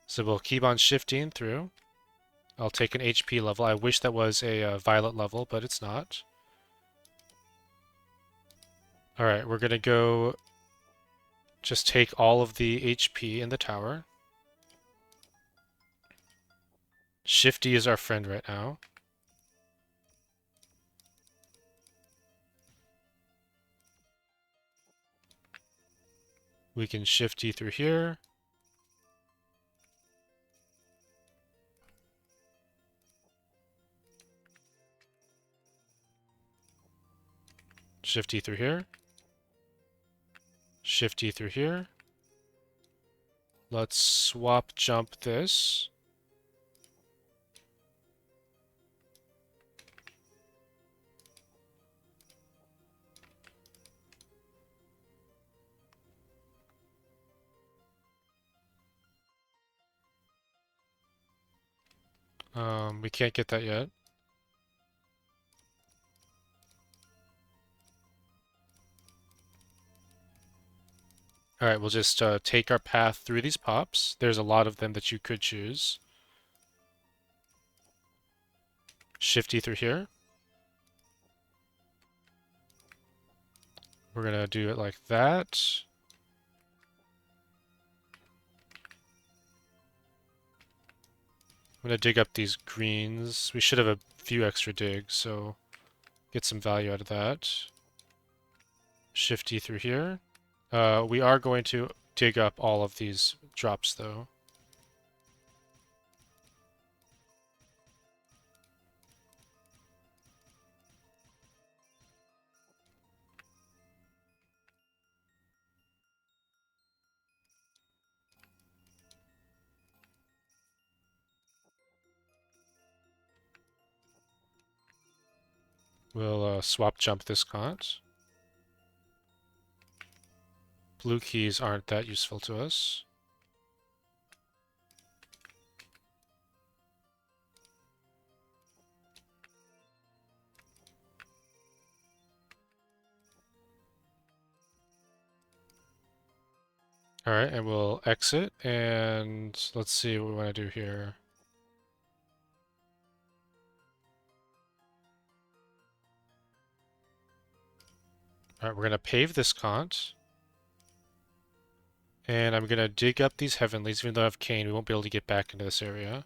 So we'll keep on shifting through. I'll take an HP level. I wish that was a violet level, but it's not. Alright, we're gonna go just take all of the HP in the tower. Shifty is our friend right now. We can shifty through here. Shifty through here. Shifty through here. Let's swap jump this. We can't get that yet. All right, we'll just take our path through these pops. There's a lot of them that you could choose. Shifty through here. We're gonna do it like that. I'm gonna dig up these greens. We should have a few extra digs, so get some value out of that. Shifty through here. We are going to dig up all of these drops, though. We'll swap jump this cont. Blue keys aren't that useful to us. All right, and we'll exit, and let's see what we want to do here. All right, we're going to pave this cont. And I'm going to dig up these heavenlies. Even though I have cane, we won't be able to get back into this area.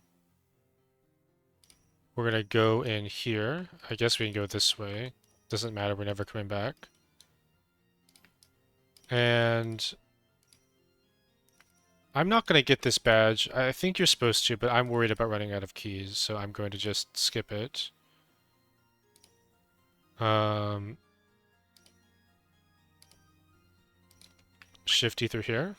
We're going to go in here. I guess we can go this way. Doesn't matter, we're never coming back. And I'm not going to get this badge. I think you're supposed to, but I'm worried about running out of keys, so I'm going to just skip it. Shifty through here.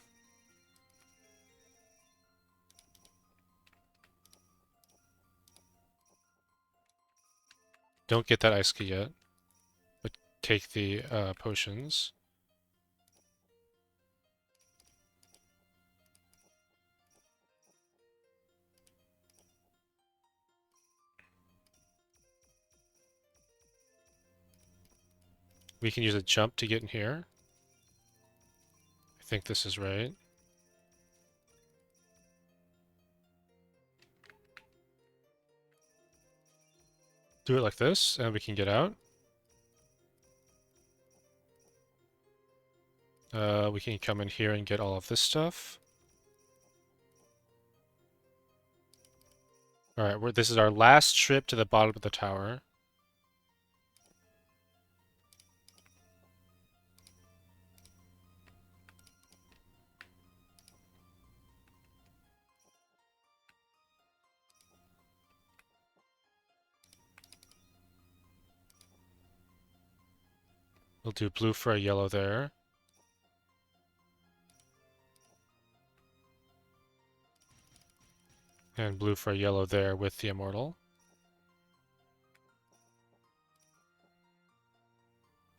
Don't get that ice key yet, but take the potions. We can use a jump to get in here. I think this is right. Do it like this, and we can get out. We can come in here and get all of this stuff. Alright, this is our last trip to the bottom of the tower. We'll do blue for a yellow there. And blue for a yellow there with the immortal.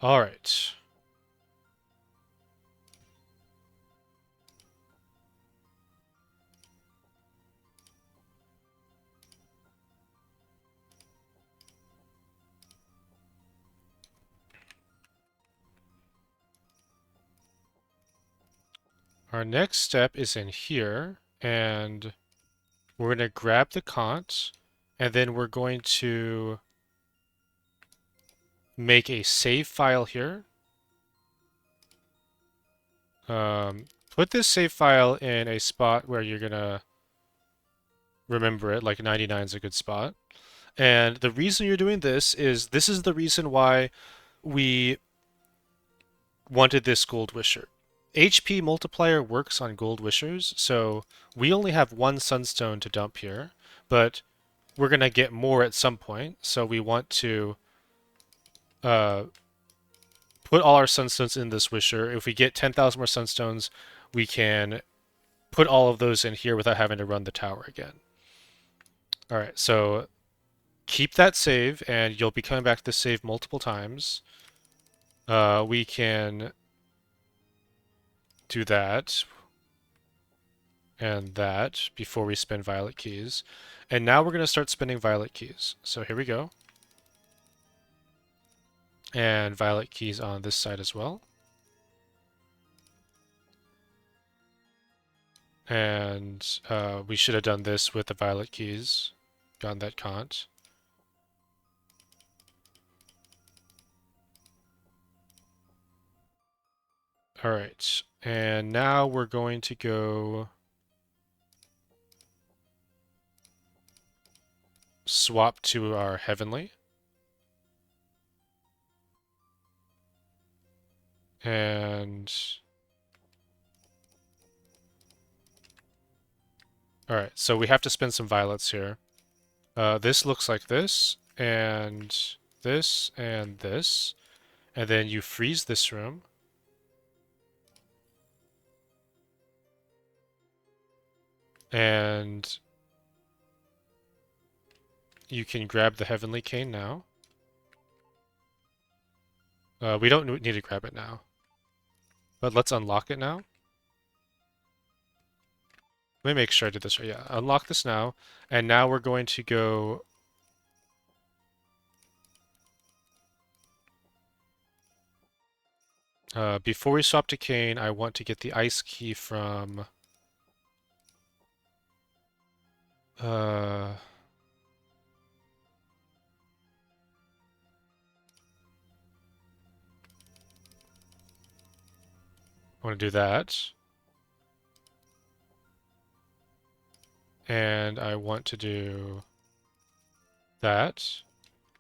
Alright. Our next step is in here, and we're going to grab the cont, and then we're going to make a save file here. Put this save file in a spot where you're going to remember it, like 99 is a good spot. And the reason you're doing this is the reason why we wanted this gold wisher. HP multiplier works on gold wishers, so we only have one sunstone to dump here, but we're going to get more at some point, so we want to put all our sunstones in this wisher. If we get 10,000 more sunstones, we can put all of those in here without having to run the tower again. Alright, so keep that save, and you'll be coming back to this save multiple times. We can do that and that before we spend violet keys. And now we're going to start spinning violet keys. So here we go. And violet keys on this side as well. And we should have done this with the violet keys. Gotten that cont. All right. And now we're going to go swap to our heavenly. And all right, so we have to spin some violets here. This looks like this, and this, and this. And then you freeze this room. And you can grab the heavenly cane now. We don't need to grab it now. But let's unlock it now. Let me make sure I did this right. Yeah, unlock this now. And now we're going to go... before we swap to cane, I want to get the ice key from... I want to do that. And I want to do that.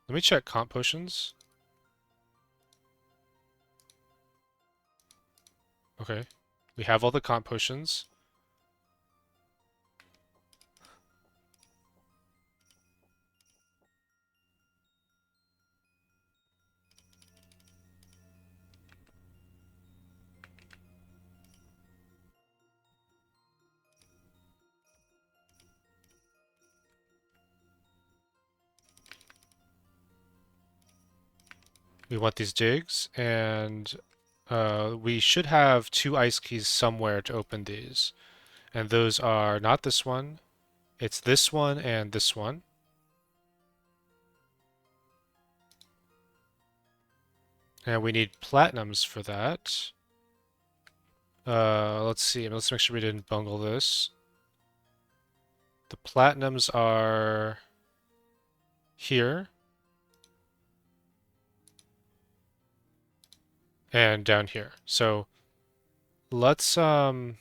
Let me check comp potions. Okay. We have all the comp potions. We want these digs, and we should have 2 ice keys somewhere to open these. And those are not this one, it's this one and this one. And we need platinums for that. Let's see, let's make sure we didn't bungle this. The platinums are here. And down here. So let's we're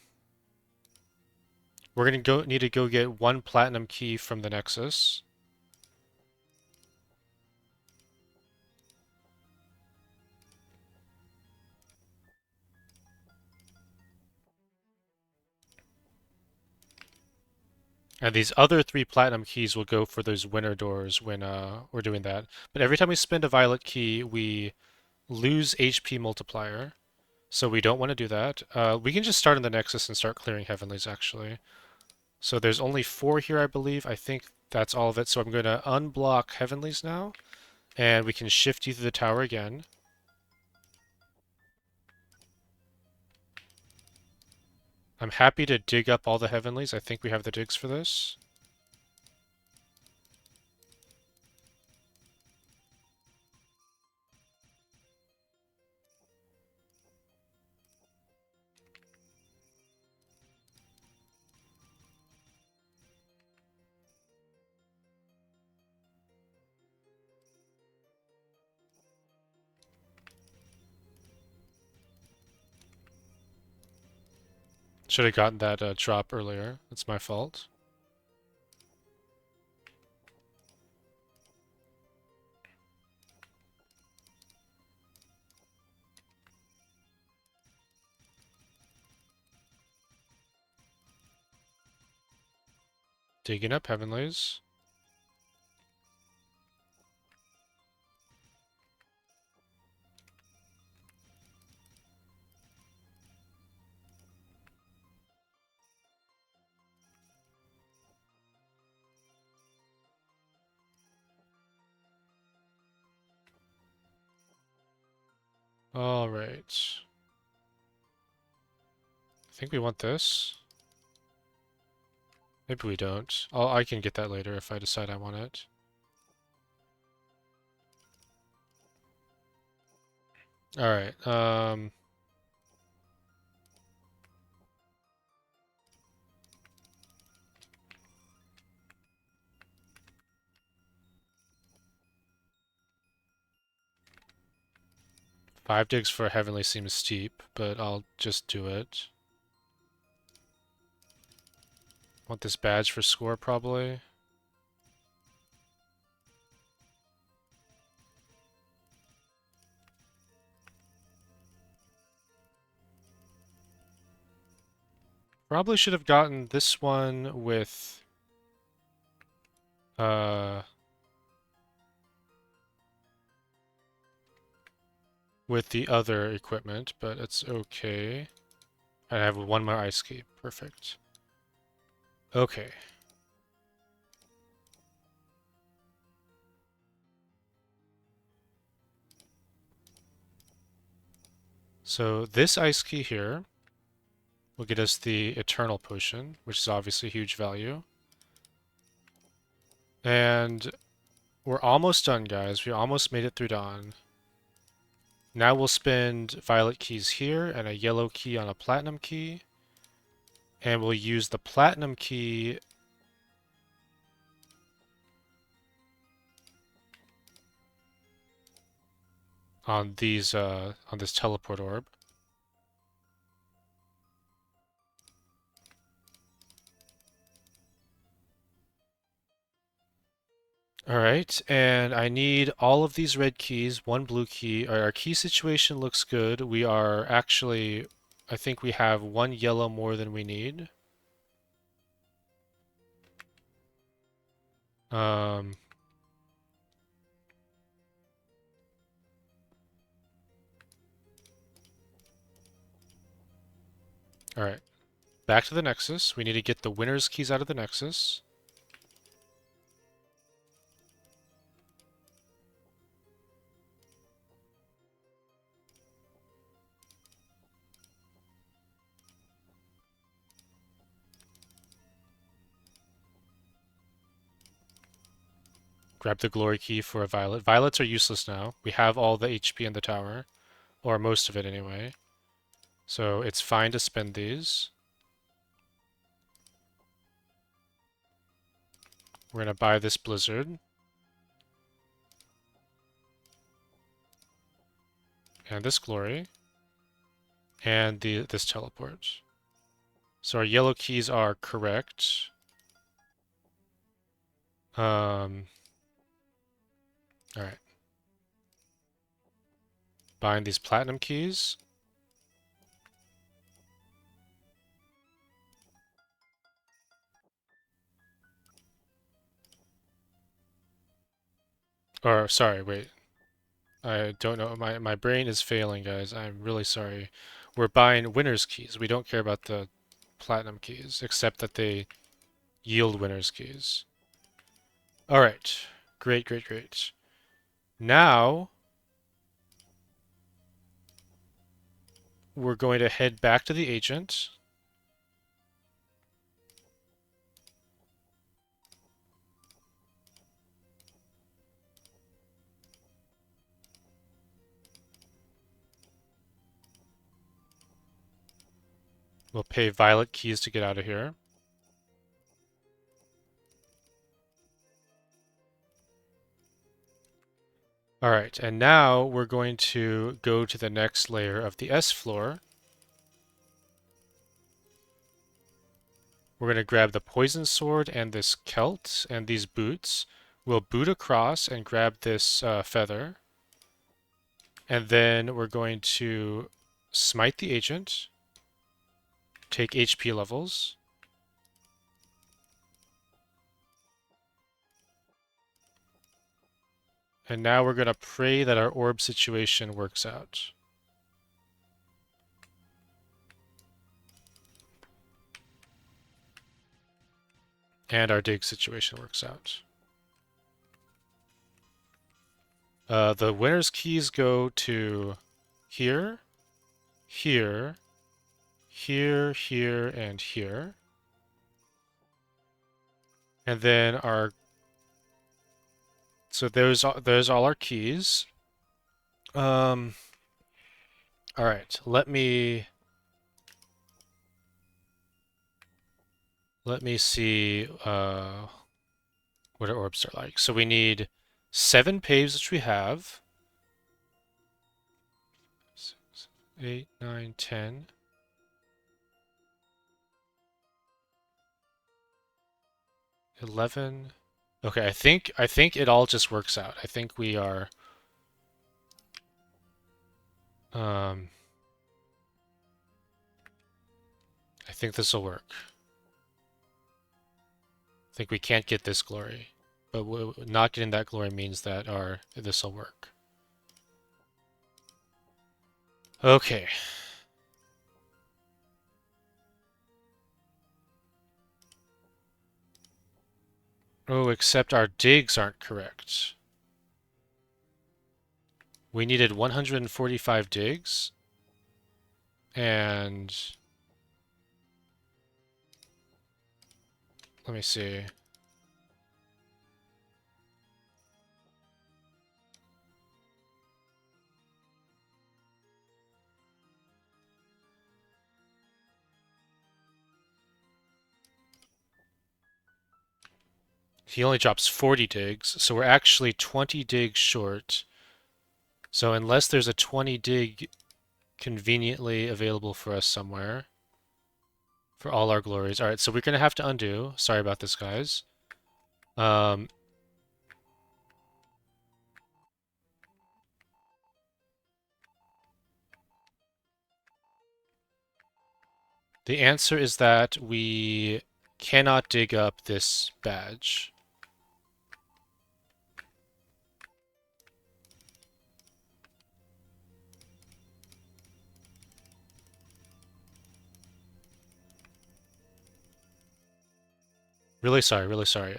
gonna need to go get 1 platinum key from the Nexus. And these other 3 platinum keys will go for those winner doors when we're doing that. But every time we spend a violet key, we lose HP multiplier. So we don't want to do that. We can just start in the Nexus and start clearing heavenlies, actually. So there's only 4 here, I believe. I think that's all of it. So I'm going to unblock heavenlies now. And we can shift you through the tower again. I'm happy to dig up all the heavenlies. I think we have the digs for this. Should have gotten that drop earlier. It's my fault. Digging up heavenlies. All right. I think we want this. Maybe we don't. I can get that later if I decide I want it. Alright, 5 digs for Heavenly seems steep, but I'll just do it. Want this badge for score, probably. Probably should have gotten this one uh, with the other equipment, but it's okay. I have one more ice key. Perfect. Okay. So this ice key here will get us the Eternal Potion, which is obviously a huge value. And we're almost done, guys. We almost made it through dawn. Now we'll spend violet keys here and a yellow key on a platinum key. And we'll use the platinum key on these on this teleport orb. Alright, and I need all of these red keys, one blue key. Our key situation looks good. We are actually, I think we have one yellow more than we need. Um, Alright, back to the Nexus. We need to get the winner's keys out of the Nexus. Grab the glory key for a violet. Violets are useless now. We have all the HP in the tower, or most of it anyway. So it's fine to spend these. We're gonna buy this blizzard. And this glory. And this teleport. So our yellow keys are correct. Alright. Buying these platinum keys. Or, sorry, wait. I don't know. My brain is failing, guys. I'm really sorry. We're buying winner's keys. We don't care about the platinum keys, except that they yield winner's keys. Alright. Great, great, great. Now, we're going to head back to the agent. We'll pay violet keys to get out of here. All right, and now we're going to go to the next layer of the S floor. We're going to grab the poison sword and this celt and these boots. We'll boot across and grab this feather. And then we're going to smite the agent, take HP levels. And now we're going to pray that our orb situation works out. And our dig situation works out. The winner's keys go to here, here, here, here, and here. And then so there's all our keys. All right, let me see what our orbs are like. So we need 7 paves, which we have. 6, 8, 9, 10. 11. Okay, I think it all just works out. I think we are um I think this will work. I think we can't get this glory. But not getting that glory means that this will work. Okay. Oh, except our digs aren't correct. We needed 145 digs. And let me see. He only drops 40 digs, so we're actually 20 digs short. So unless there's a 20 dig conveniently available for us somewhere for all our glories. All right, so we're going to have to undo. Sorry about this, guys. Um, the answer is that we cannot dig up this badge. Really sorry, really sorry.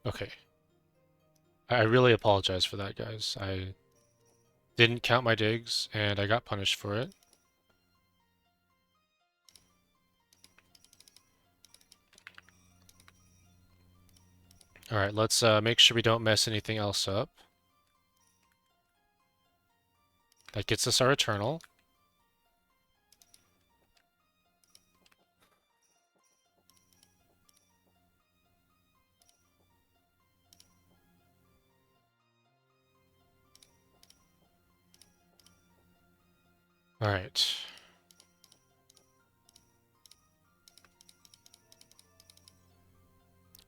Okay. I really apologize for that, guys. I didn't count my digs, and I got punished for it. Alright, let's make sure we don't mess anything else up. That gets us our Eternal. Alright.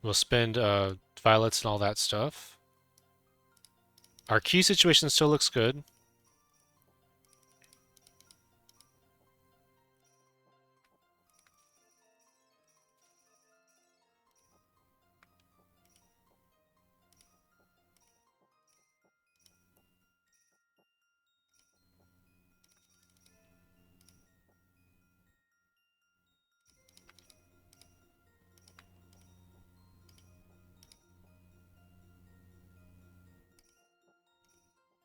We'll spend violets and all that stuff. Our key situation still looks good.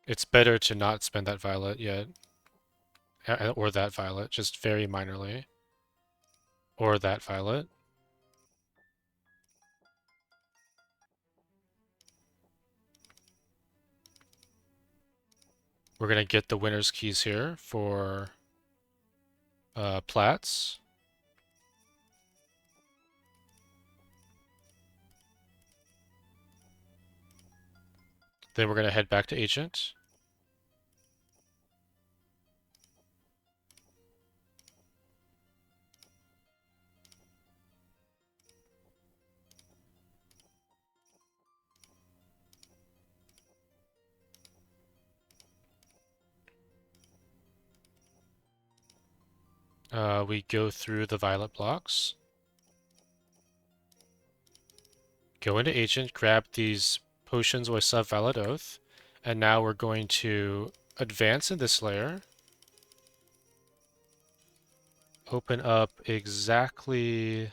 It's better to not spend that violet yet. Or that violet, just very minorly. Or that violet. We're going to get the winner's keys here for plats. Then we're going to head back to Agent. We go through the violet blocks. Go into Agent, grab these potions with Sub-Violet Oath. And now we're going to advance in this layer. Open up exactly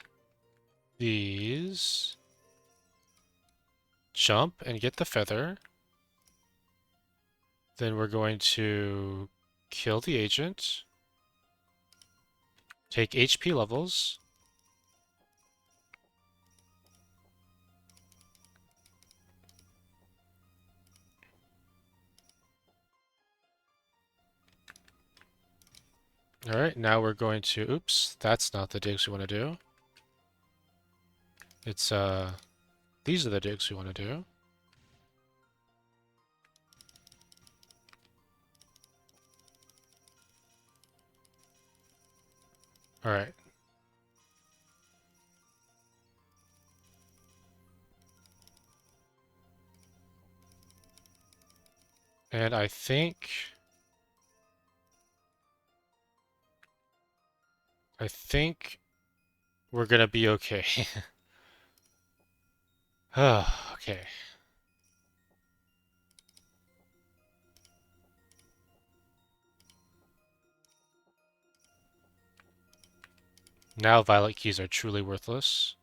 these. Jump and get the feather. Then we're going to kill the agent, take HP levels. All right, now we're going to, oops, that's not the digs we want to do. It's, these are the digs we want to do. All right. And I think we're gonna be okay. Okay. Now violet keys are truly worthless.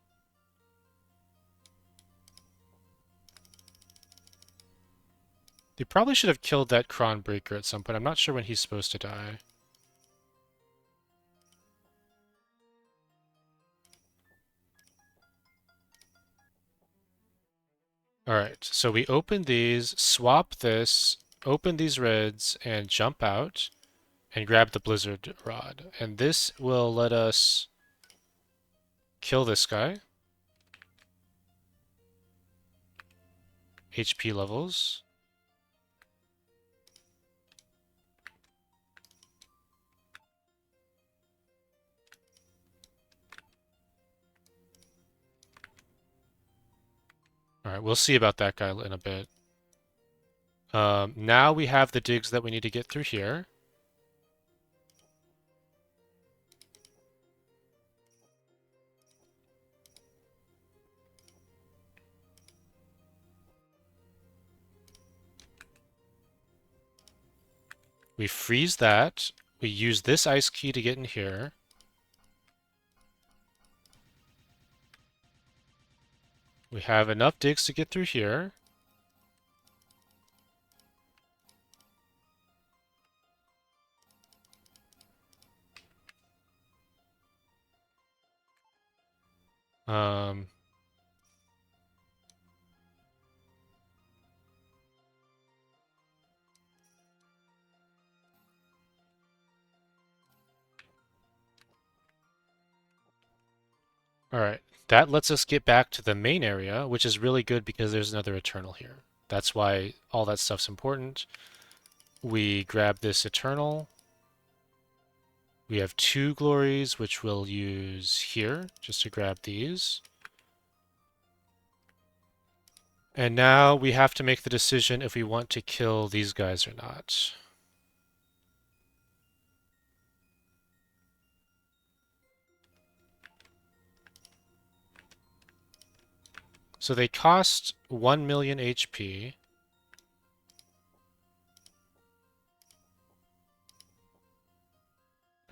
They probably should have killed that Kron Breaker at some point. I'm not sure when he's supposed to die. Alright, so we open these, swap this, open these reds, and jump out, and grab the Blizzard Rod. And this will let us kill this guy. HP levels. Alright, we'll see about that guy in a bit. Now we have the digs that we need to get through here. We freeze that. We use this ice key to get in here. We have enough digs to get through here. Um, Alright, that lets us get back to the main area, which is really good because there's another Eternal here. That's why all that stuff's important. We grab this Eternal. We have 2 glories, which we'll use here, just to grab these. And now we have to make the decision if we want to kill these guys or not. So they cost 1 million HP.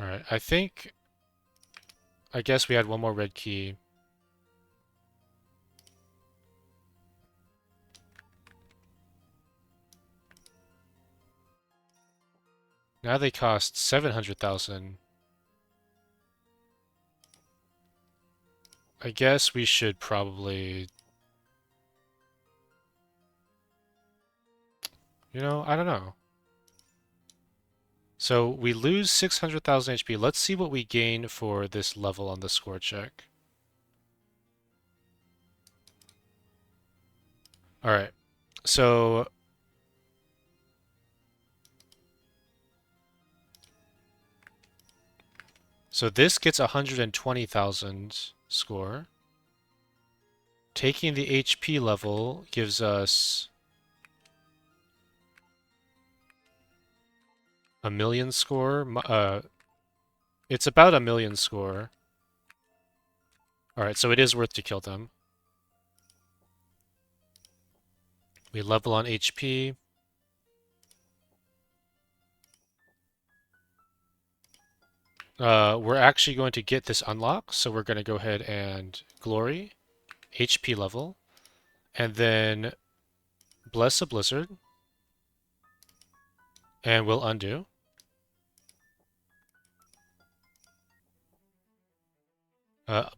Alright, I guess we had one more red key. Now they cost 700,000. I guess we should probably... You know, I don't know. So we lose 600,000 HP. Let's see what we gain for this level on the score check. Alright, so... So this gets 120,000 score. Taking the HP level gives us 1 million score. It's about 1 million score. Alright, so it is worth to kill them. We level on HP. We're actually going to get this unlock, so we're going to go ahead and Glory, HP level, and then Bless a Blizzard, and we'll undo.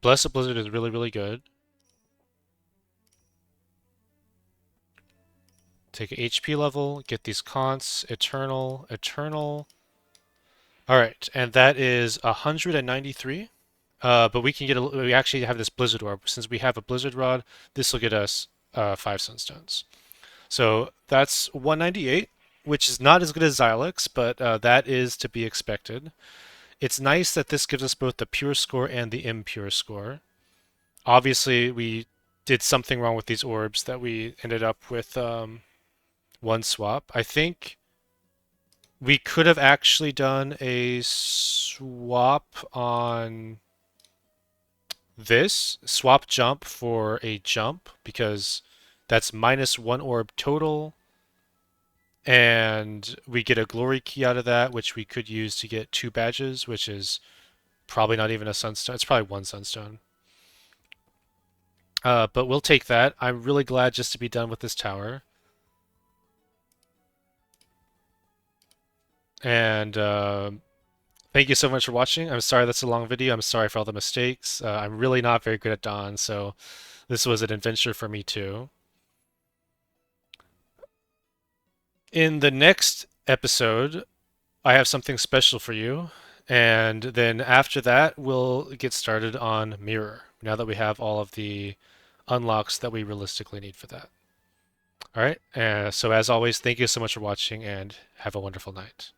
Blessed Blizzard is really, really good. Take a HP level, get these consts, Eternal, Eternal. Alright, and that is 193. But we can get we actually have this Blizzard Orb. Since we have a Blizzard Rod, this will get us 5 Sunstones. So that's 198, which is not as good as Zyolex, but that is to be expected. It's nice that this gives us both the pure score and the impure score. Obviously, we did something wrong with these orbs that we ended up with one swap. I think we could have actually done a swap on this. Swap jump for a jump because that's -1 orb total. And we get a glory key out of that, which we could use to get 2 badges, which is probably not even a sunstone. It's probably 1 sunstone. But we'll take that. I'm really glad just to be done with this tower. And thank you so much for watching. I'm sorry that's a long video. I'm sorry for all the mistakes. I'm really not very good at Dawn, so this was an adventure for me too. In the next episode, I have something special for you. And then after that, we'll get started on Mirror, now that we have all of the unlocks that we realistically need for that. All right. So as always, thank you so much for watching and have a wonderful night.